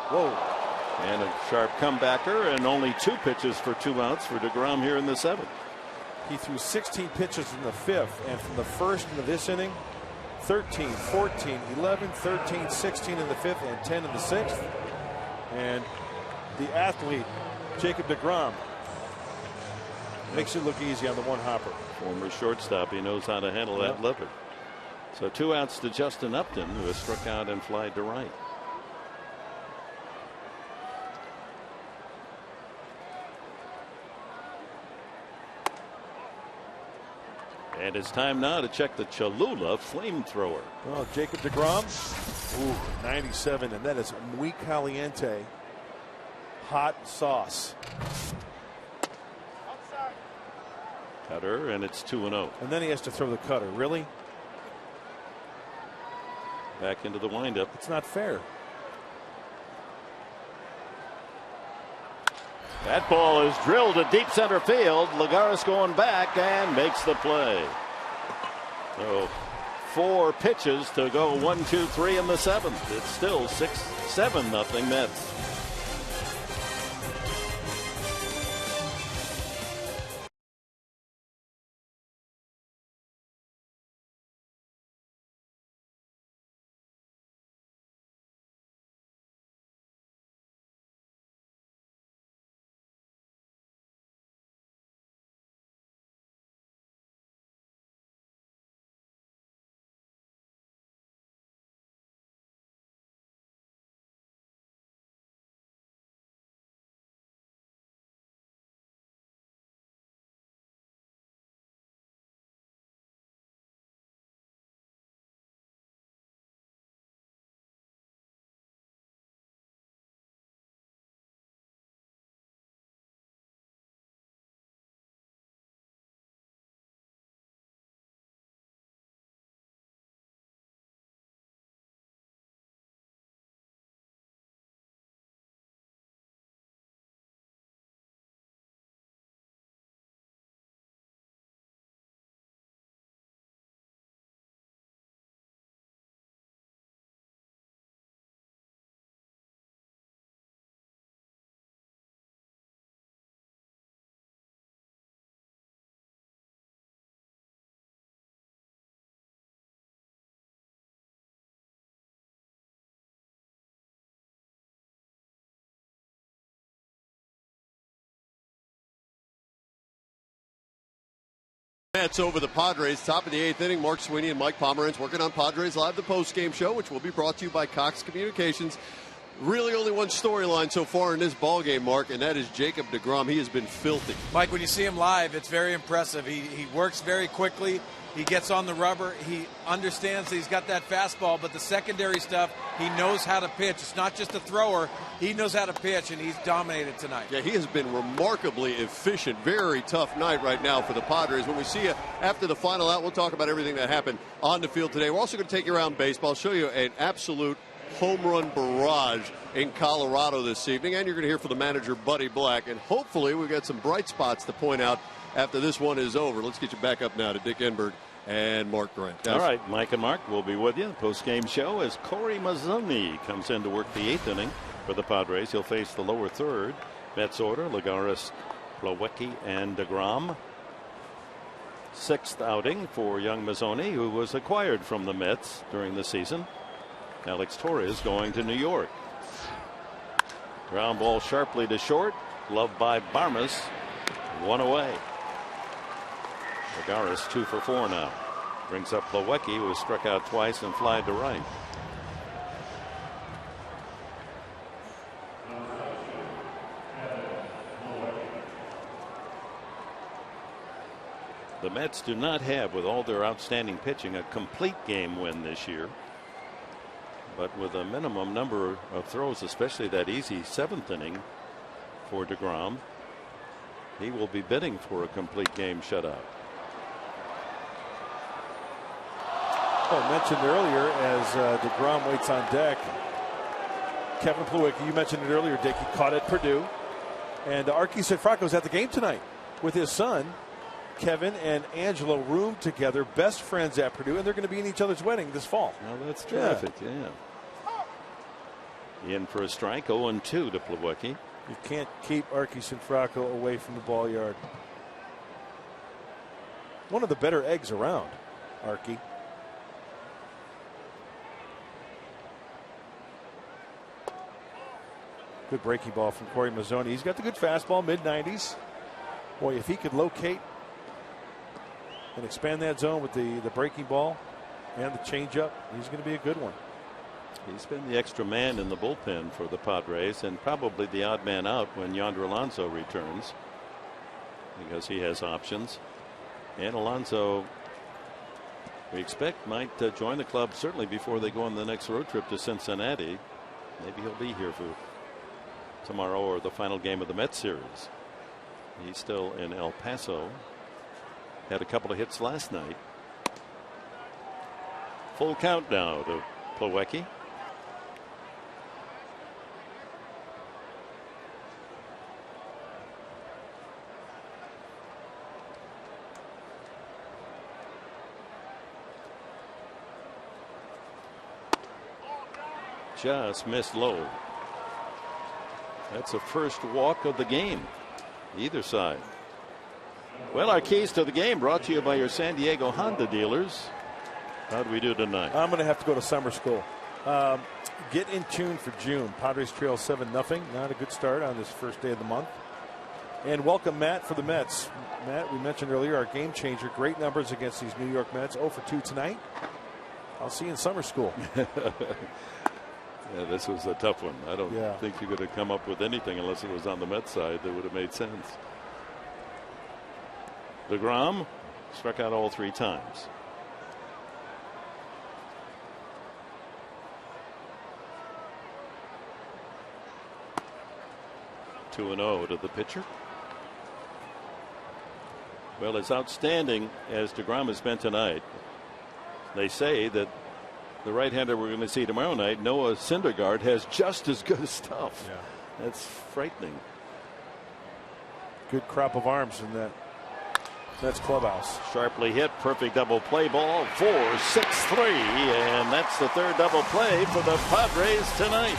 Whoa. And a sharp comebacker, and only 2 pitches for 2 outs for DeGrom here in the 7th. He threw 16 pitches in the 5th, and from the 1st into this inning, 13, 14, 11, 13, 16 in the 5th, and 10 in the 6th. And the athlete, Jacob DeGrom, makes it look easy on the one hopper. Former shortstop, he knows how to handle that lever. So 2 outs to Justin Upton, who has struck out and flied to right. And it's time now to check the Cholula flamethrower. Well, Jacob DeGrom, 97, and that is muy caliente, hot sauce. Cutter, and it's 2-0. And then he has to throw the cutter. Really? Back into the windup. It's not fair. That ball is drilled to deep center field. Lagares going back and makes the play. So 4 pitches to go, 1, 2, 3 in the 7th. It's still 6-7 Mets. Mets over the Padres, top of the 8th inning. Mark Sweeney and Mike Pomeranz working on Padres Live, the post-game show, which will be brought to you by Cox Communications. Really only one storyline so far in this ballgame, Mark, and that is Jacob DeGrom. He has been filthy. Mike, when you see him live, it's very impressive. He works very quickly. He gets on the rubber. He understands that he's got that fastball, but the secondary stuff, he knows how to pitch. It's not just a thrower. He knows how to pitch, and he's dominated tonight. Yeah, he has been remarkably efficient. Very tough night right now for the Padres. When we see you after the final out, we'll talk about everything that happened on the field today. We're also going to take you around baseball, show you an absolute home run barrage in Colorado this evening, and you're going to hear from the manager, Buddy Black, and hopefully we've got some bright spots to point out after this one is over. Let's get you back up now to Dick Enberg and Mark Grant. All right, Mike and Mark will be with you. Post-game show as Corey Mazzoni comes in to work the 8th inning for the Padres. He'll face the lower 3rd. Mets order, Lagares, Plawecki, and DeGrom. 6th outing for young Mazzoni, who was acquired from the Mets during the season. Alex Torres going to New York. Ground ball sharply to short. Gloved by Barmas. 1 away. Lagares 2 for 4 now. Brings up Plawecki, who was struck out twice and flied to right. The Mets do not have, with all their outstanding pitching, a complete game win this year. But with a minimum number of throws, especially that easy 7th inning for DeGrom, he will be bidding for a complete game shutout. I mentioned earlier as DeGrom waits on deck, Kevin Plawecki, you mentioned it earlier, Dick, he caught at Purdue. And Archie Cianfrocco's at the game tonight with his son. Kevin and Angelo roomed together, best friends at Purdue, and they're going to be in each other's wedding this fall. Oh, that's terrific, yeah. In for a strike, 0-2 to Plawecki. You can't keep Archie Cianfrocco away from the ball yard. One of the better eggs around, Archie. Good breaking ball from Corey Mazzoni. He's got the good fastball, mid-90s. Boy, if he could locate and expand that zone with the breaking ball and the changeup, he's going to be a good one. He's been the extra man in the bullpen for the Padres and probably the odd man out when Yonder Alonso returns, because he has options. And Alonso, we expect, might join the club certainly before they go on the next road trip to Cincinnati. Maybe he'll be here for tomorrow or the final game of the Mets series. He's still in El Paso. Had a couple of hits last night. Full count now to Plawecki. Just missed low. That's the first walk of the game, either side. Well, our keys to the game brought to you by your San Diego Honda dealers. How do we do tonight? I'm going to have to go to summer school. Get in tune for June. Padres trail 7-0. Not a good start on this first day of the month. And welcome Matt for the Mets. Matt, we mentioned earlier, our game changer. Great numbers against these New York Mets. 0 for 2 tonight. I'll see you in summer school. Yeah, this was a tough one. I don't think you could have come up with anything unless it was on the Mets side that would have made sense. DeGrom struck out all 3 times. Two and 0 to the pitcher. Well, as outstanding as DeGrom has been tonight, they say that the right-hander we're going to see tomorrow night, Noah Syndergaard, has just as good stuff. Yeah. That's frightening. Good crop of arms in that Mets clubhouse. Sharply hit, perfect double play ball, 4-6-3, and that's the 3rd double play for the Padres tonight.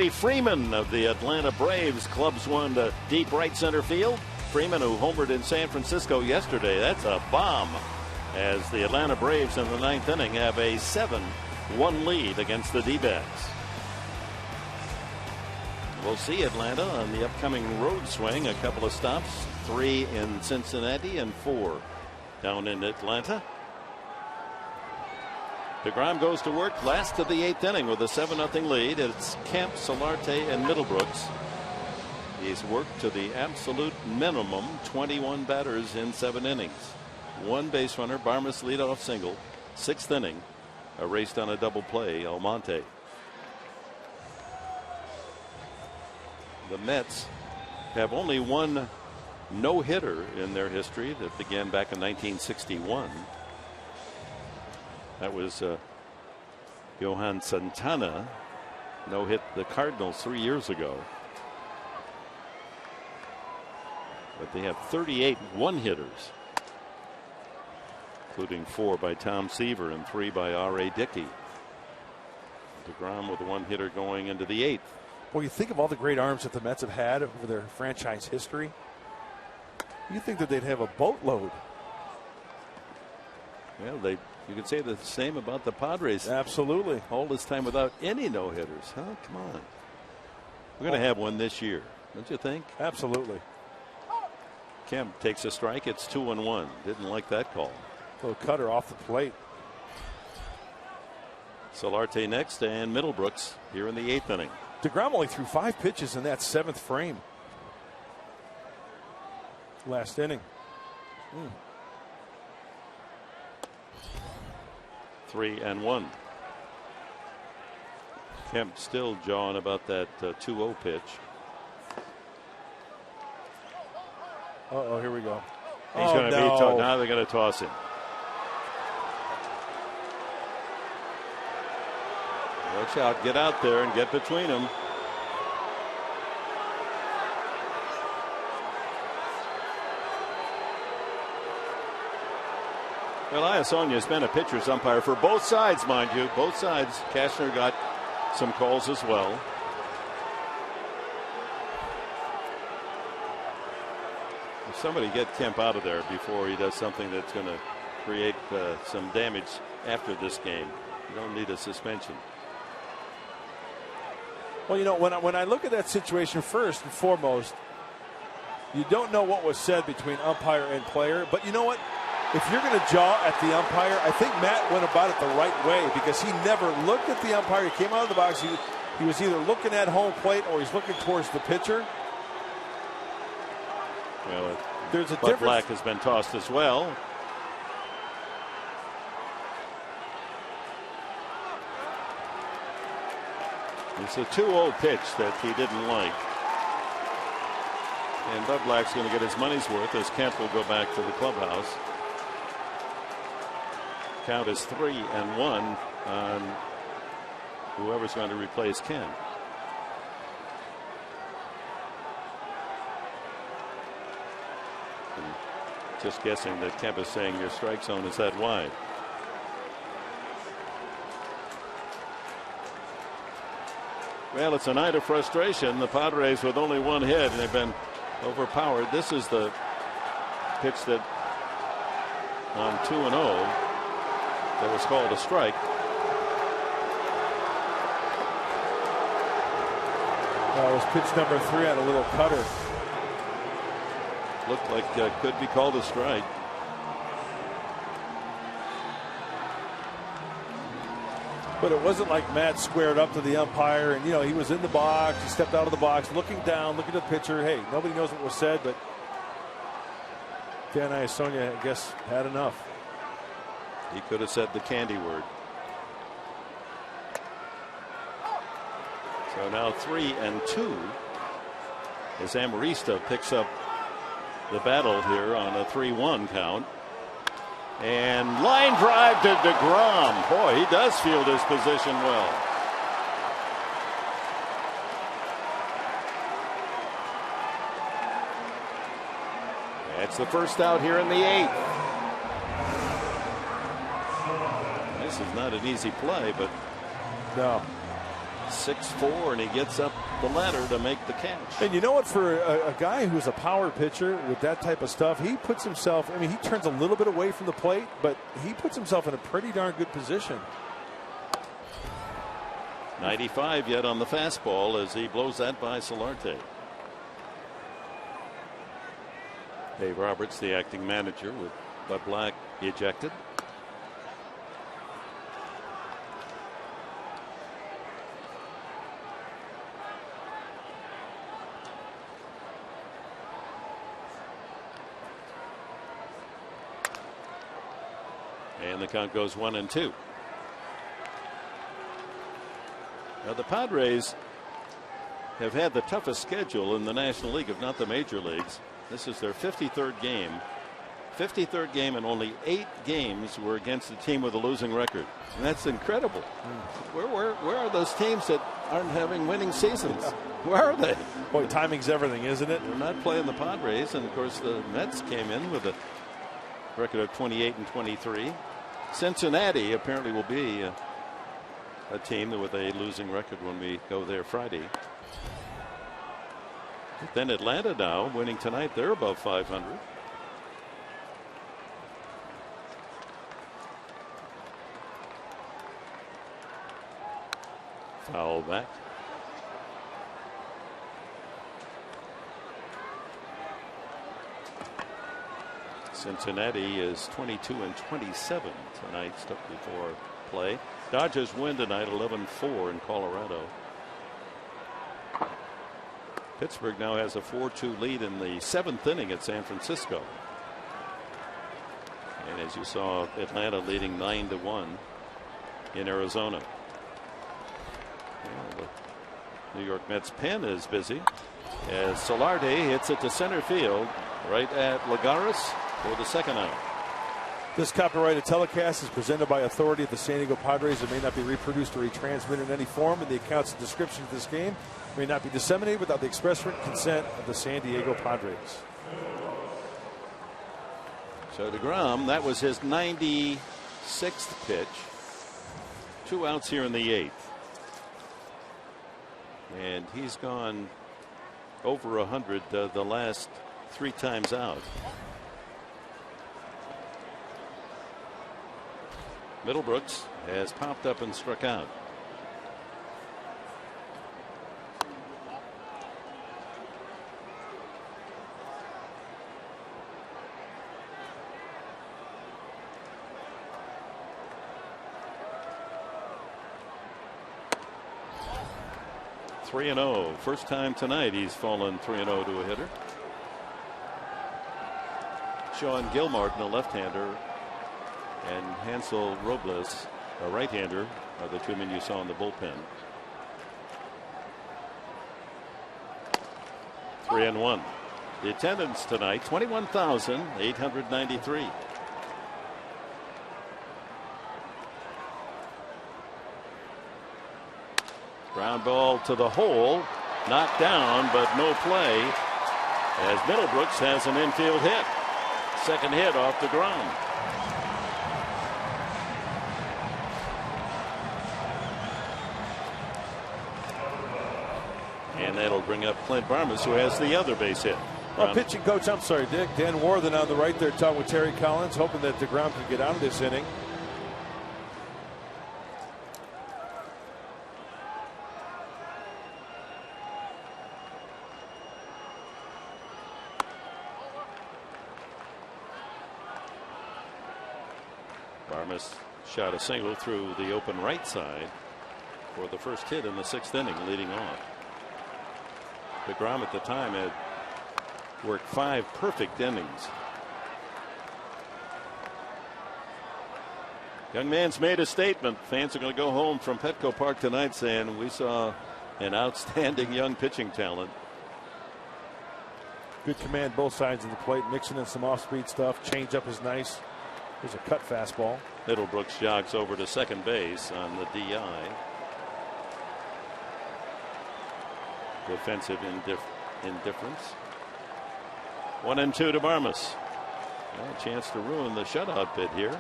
Freeman of the Atlanta Braves clubs one to deep right center field. Freeman, who homered in San Francisco yesterday, that's a bomb. As the Atlanta Braves in the 9th inning have a 7-1 lead against the D-backs. We'll see Atlanta on the upcoming road swing. A couple of stops, 3 in Cincinnati and 4 down in Atlanta. DeGrom goes to work last of the 8th inning with a 7-0 lead. It's Kemp, Solarte, and Middlebrooks. He's worked to the absolute minimum, 21 batters in 7 innings. 1 base runner, Barmas leadoff single. 6th inning, erased on a double play, Almonte. The Mets have only one no-hitter in their history that began back in 1961. That was Johan Santana. No-hit the Cardinals 3 years ago. But they have 38 one-hitters, including 4 by Tom Seaver and 3 by R.A. Dickey. DeGrom with a one-hitter going into the 8th. Well, you think of all the great arms that the Mets have had over their franchise history. You think that they'd have a boatload. Well, you could say the same about the Padres. Absolutely. All this time without any no-hitters. Huh? Come on. We're going to have one this year, don't you think? Absolutely. Kemp takes a strike. It's 2-1. Didn't like that call. Little cutter off the plate. Solarte next, and Middlebrooks here in the 8th inning. DeGrom only threw 5 pitches in that 7th frame. Last inning. 3-1. Kemp still jawing about that 2-0 pitch. Uh-oh, here we go. He's going to be now they're going to toss him. Watch out, get out there and get between them. Well, Iasonia has been a pitcher's umpire for both sides, mind you. Both sides. Cashner got some calls as well. If somebody get Kemp out of there before he does something that's going to create some damage after this game. You don't need a suspension. Well, you know, when I look at that situation, first and foremost, you don't know what was said between umpire and player. But you know what? If you're going to jaw at the umpire, I think Matt went about it the right way because he never looked at the umpire. He came out of the box. He was either looking at home plate or he's looking towards the pitcher. Well, there's a Bud difference. Black has been tossed as well. It's a 2-0 pitch that he didn't like. And Bud Black's going to get his money's worth as Kemp will go back to the clubhouse. Count is 3-1 on whoever's going to replace Kemp. And just guessing that Kemp is saying your strike zone is that wide. Well, it's a night of frustration. The Padres with only 1 hit, and they've been overpowered. This is the pitch that on 2-0 that was called a strike. That was pitch number 3 on a little cutter. Looked like could be called a strike. But it wasn't like Matt squared up to the umpire and, you know, he was in the box. He stepped out of the box, looking down, looking at the pitcher. Hey, nobody knows what was said, but Dan Iasonia, I guess, had enough. He could have said the candy word. So now 3-2 as Amarista picks up the battle here on a 3-1 count. And line drive to DeGrom. Boy, he does field his position well. That's the first out here in the 8th. This is not an easy play, but no. 6'4", and he gets up the ladder to make the catch. And you know what? For a guy who's a power pitcher with that type of stuff, he puts himself, I mean, he turns a little bit away from the plate, but he puts himself in a pretty darn good position. 95 yet on the fastball as he blows that by Solarte. Dave Roberts, the acting manager, with Bud Black ejected. And the count goes 1-2. Now the Padres have had the toughest schedule in the National League, if not the major leagues. This is their 53rd game. 53rd game, and only 8 games were against a team with a losing record. And that's incredible. Where are those teams that aren't having winning seasons? Where are they? Boy, timing's everything, isn't it? They're not playing the Padres, and of course the Mets came in with a record of 28-23. Cincinnati apparently will be a team with a losing record when we go there Friday. But then Atlanta now winning tonight, they're above 500. Foul back. Cincinnati is 22-27 tonight, stuck before play. Dodgers win tonight 11-4 in Colorado. Pittsburgh now has a 4-2 lead in the 7th inning at San Francisco. And as you saw, Atlanta leading 9-1 in Arizona. Well, the New York Mets pen is busy as Solarte hits it to center field right at Lagares for the second out. This copyrighted telecast is presented by authority of the San Diego Padres. It may not be reproduced or retransmitted in any form, and the accounts and description of this game may not be disseminated without the express written consent of the San Diego Padres. So DeGrom, that was his 96th pitch. 2 outs here in the 8th. And he's gone over 100 the last 3 times out. Middlebrooks has popped up and struck out. (3-0). First time tonight he's fallen 3-0 to a hitter. Sean Gilmartin, a left-hander, and Hansel Robles, a right-hander, are the 2 men you saw in the bullpen. 3-1. The attendance tonight, 21,893. Ground ball to the hole, knocked down, but no play, as Middlebrooks has an infield hit. Second hit off the ground. And that'll bring up Clint Barmas, who has the other base hit. Well, pitching coach, I'm sorry, Dick. Dan Worthen on the right there talking with Terry Collins, hoping that DeGrom can get out of this inning. Barmas shot a single through the open right side for the first hit in the 6th inning, leading off. DeGrom at the time had worked 5 perfect innings. Young man's made a statement. Fans are going to go home from Petco Park tonight saying we saw an outstanding young pitching talent. Good command both sides of the plate, mixing in some off-speed stuff. Change up is nice. There's a cut fastball. Middlebrooks jogs over to second base on the DI. Defensive indifference. 1-2 to Barmas. Well, a chance to ruin the shutout bid here.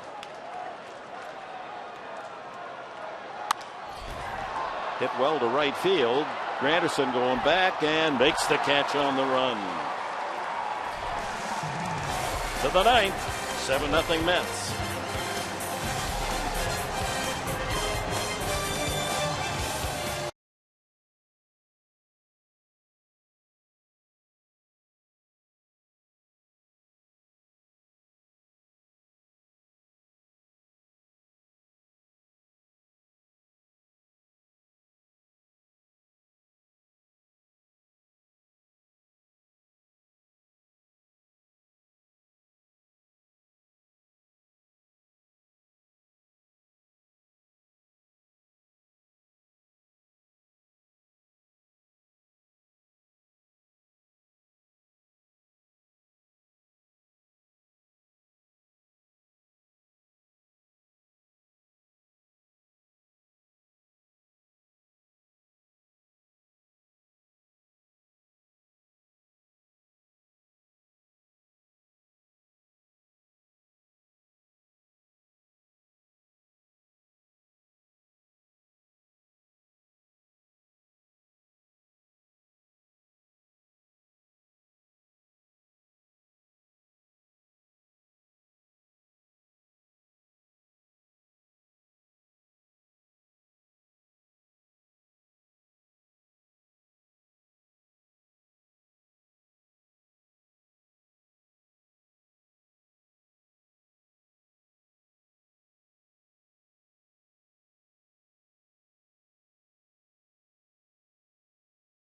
Hit well to right field. Granderson going back and makes the catch on the run. To the ninth, 7-0 Mets.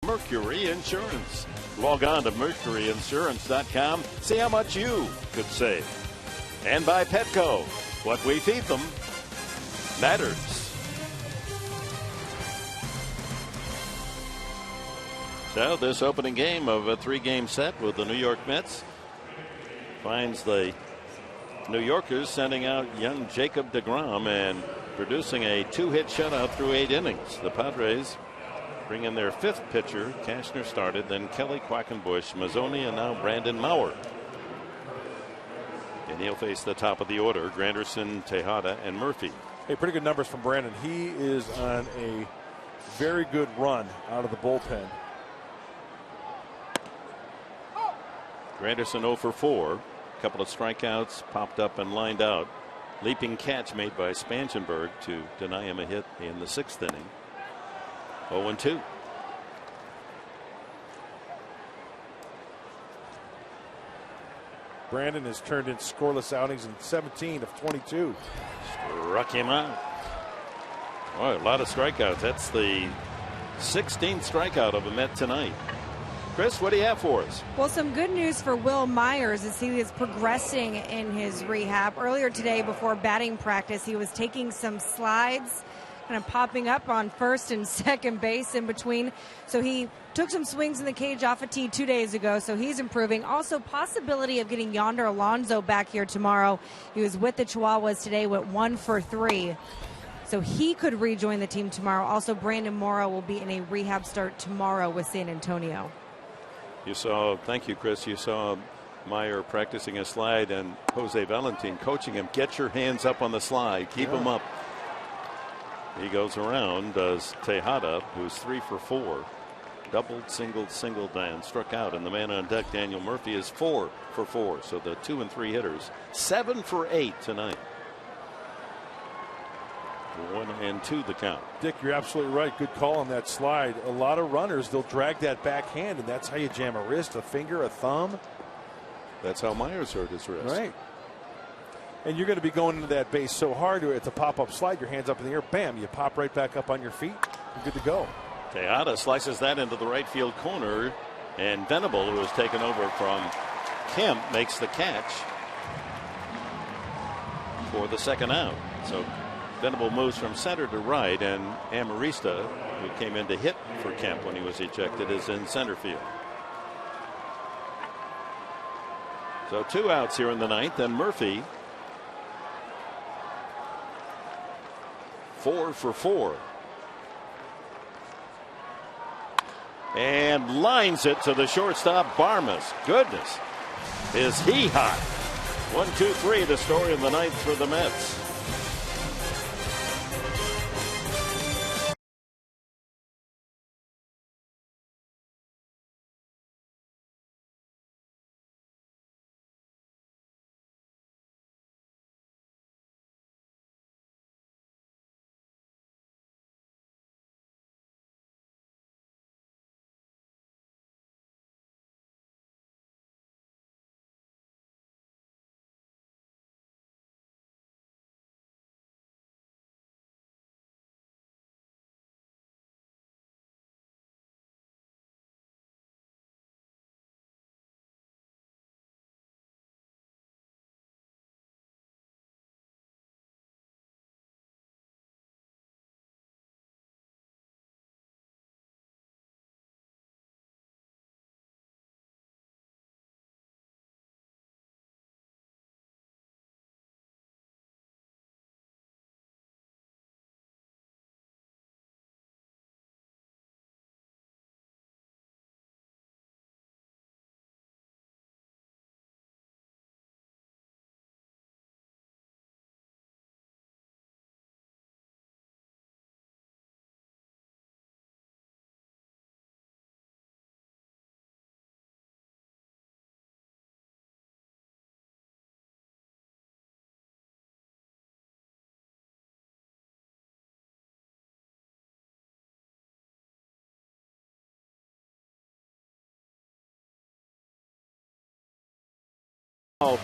Mercury Insurance. Log on to mercuryinsurance.com. See how much you could save. And by Petco. What we feed them matters. So this opening game of a 3-game set with the New York Mets finds the New Yorkers sending out young Jacob deGrom and producing a 2-hit shutout through 8 innings. The Padres bring in their 5th pitcher. Cashner started, then Kelly, Quackenbush, Mazzoni, and now Brandon Maurer. And he'll face the top of the order, Granderson, Tejada, and Murphy. Hey, pretty good numbers from Brandon. He is on a very good run out of the bullpen. Granderson 0 for 4. A couple of strikeouts, popped up and lined out. Leaping catch made by Spangenberg to deny him a hit in the 6th inning. 0-2. Brandon has turned in scoreless outings in 17 of 22. Struck him out. Boy, a lot of strikeouts. That's the 16th strikeout of a Met tonight. Chris, what do you have for us? Well, some good news for Will Myers as he is progressing in his rehab. Earlier today, before batting practice, he was taking some slides, kind of popping up on first and second base in between. So he took some swings in the cage off a tee 2 days ago, so he's improving. Also, possibility of getting Yonder Alonso back here tomorrow. He was with the Chihuahuas today, went 1 for 3. So he could rejoin the team tomorrow. Also, Brandon Morrow will be in a rehab start tomorrow with San Antonio. You saw, thank you, Chris, you saw Meyer practicing a slide and Jose Valentin coaching him. Get your hands up on the slide. Keep them up. He goes around, does Tejada, who's 3 for 4. Doubled, singled, and struck out. And the man on deck, Daniel Murphy, is 4 for 4. So the 2 and 3 hitters, 7 for 8 tonight. 1-2 the count. Dick, you're absolutely right. Good call on that slide. A lot of runners, they'll drag that backhand, and that's how you jam a wrist, a finger, a thumb. That's how Myers hurt his wrist. Right. And you're going to be going into that base so hard it's a pop-up slide, your hands up in the air, bam, you pop right back up on your feet. You're good to go. Tejada slices that into the right field corner, and Venable, who has taken over from Kemp, makes the catch for the second out. So Venable moves from center to right, and Amarista, who came in to hit for Kemp when he was ejected, is in center field. So 2 outs here in the 9th, and Murphy 4 for 4. And lines it to the shortstop, Barmas. Goodness, is he hot? 1-2-3, the story of the 9th for the Mets.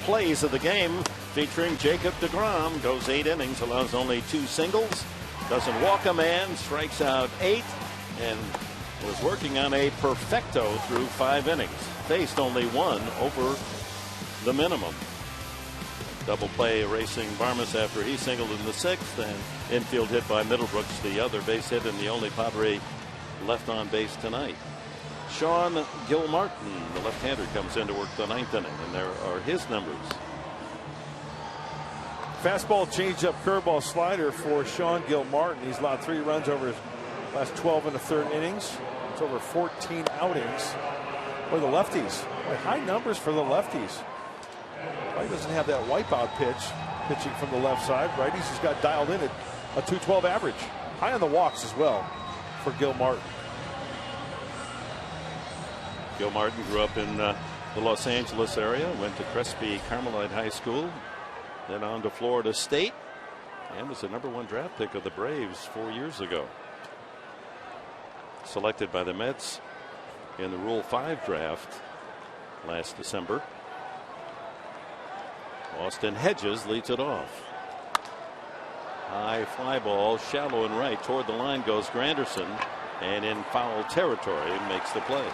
plays of the game featuring Jacob deGrom. Goes 8 innings, allows only 2 singles, doesn't walk a man, strikes out 8, and was working on a perfecto through 5 innings. Faced only 1 over the minimum. Double play erasing Barmes after he singled in the 6th, and infield hit by Middlebrooks, the other base hit and the only Padre left on base tonight. Sean Gilmartin, the left-hander, comes in to work the 9th inning, and there are his numbers. Fastball, changeup, curveball, slider for Sean Gilmartin. He's allowed 3 runs over his last 12 and a third innings. It's over 14 outings for the lefties. Boy, high numbers for the lefties. He doesn't have that wipeout pitching from the left side. Righties, he's got dialed in at a 212 average. High on the walks as well for Gilmartin. Gilmartin grew up in the Los Angeles area, went to Crespi Carmelite High School, then on to Florida State, and was the #1 draft pick of the Braves 4 years ago. Selected by the Mets in the Rule 5 draft last December. Austin Hedges leads it off. High fly ball, shallow and right. Toward the line goes Granderson, and in foul territory makes the play.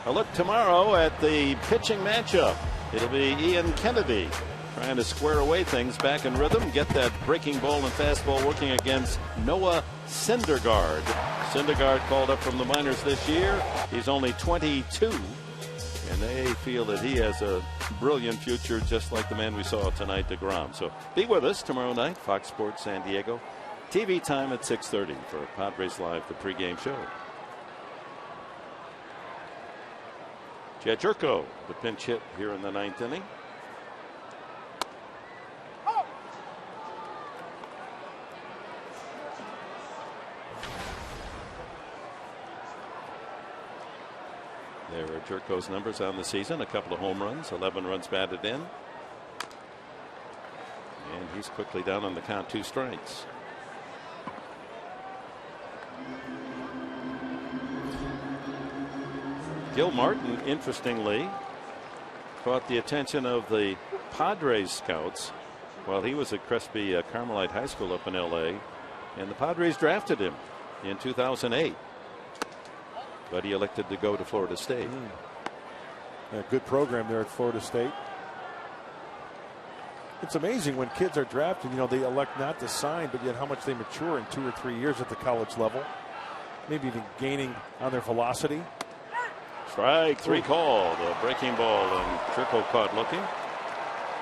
A look tomorrow at the pitching matchup. It'll be Ian Kennedy trying to square away things back in rhythm, get that breaking ball and fastball working against Noah Syndergaard. Syndergaard called up from the minors this year. He's only 22, and they feel that he has a brilliant future, just like the man we saw tonight, deGrom. So be with us tomorrow night, Fox Sports San Diego. TV time at 6:30 for Padres Live, the pregame show. Jed Jerko, the pinch hit here in the 9th inning. There are Jerko's numbers on the season. A couple of home runs, 11 runs batted in. And he's quickly down on the count, 2 strikes. Gilmartin, interestingly, caught the attention of the Padres scouts while he was at Crespi Carmelite High School up in L.A. And the Padres drafted him in 2008. But he elected to go to Florida State. A good program there at Florida State. It's amazing when kids are drafted, they elect not to sign, but yet how much they mature in 2 or 3 years at the college level. Maybe even gaining on their velocity. Strike 3 called. A breaking ball, and Jerko caught looking.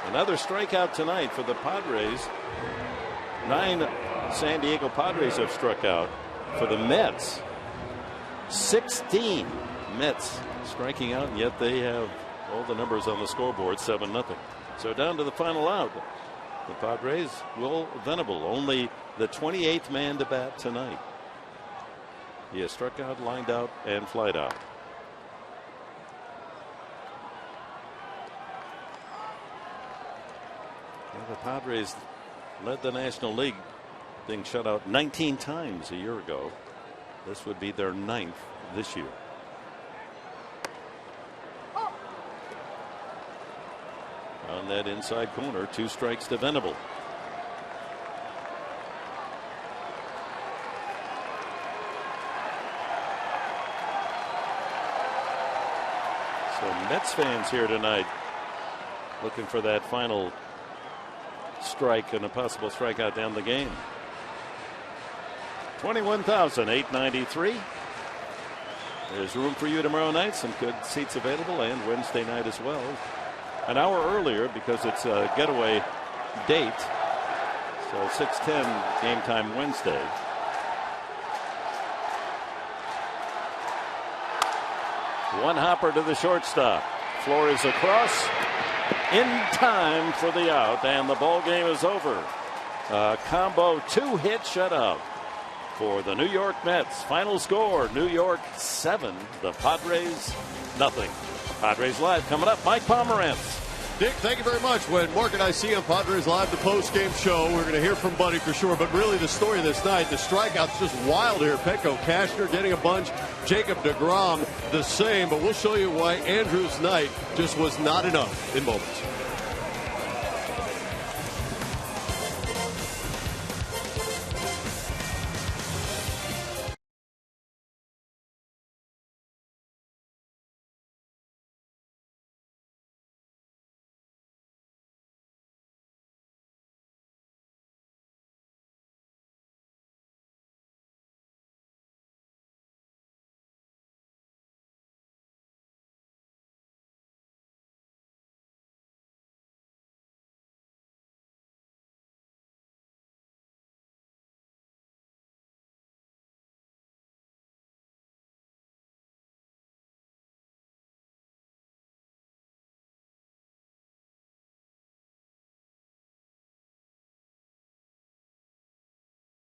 Another strikeout tonight for the Padres. 9 San Diego Padres have struck out. For the Mets, 16 Mets striking out, and yet they have all the numbers on the scoreboard, 7-0. So down to the final out. The Padres, Will Venable, only the 28th man to bat tonight. He has struck out, lined out, and flied out. And the Padres led the National League, being shut out 19 times a year ago. This would be their 9th this year. On that inside corner, 2 strikes to Venable. So Mets fans here tonight looking for that final strike and a possible strikeout down the game. 21,893. There's room for you tomorrow night. Some good seats available, and Wednesday night as well. An hour earlier because it's a getaway date. So 6:10 game time Wednesday. One hopper to the shortstop. Flores across in time for the out, and the ball game is over. Combo 2-hit shutout for the New York Mets. Final score, New York 7, the Padres nothing. Padres Live coming up. Mike Pomerantz. Dick, thank you very much. When Mark and I see on Padres Live, the post-game show, we're going to hear from Buddy for sure. But really, the story of this night, the strikeouts just wild here. Petco Cashner getting a bunch. Jacob deGrom the same. But we'll show you why Andrew's night just was not enough in moments.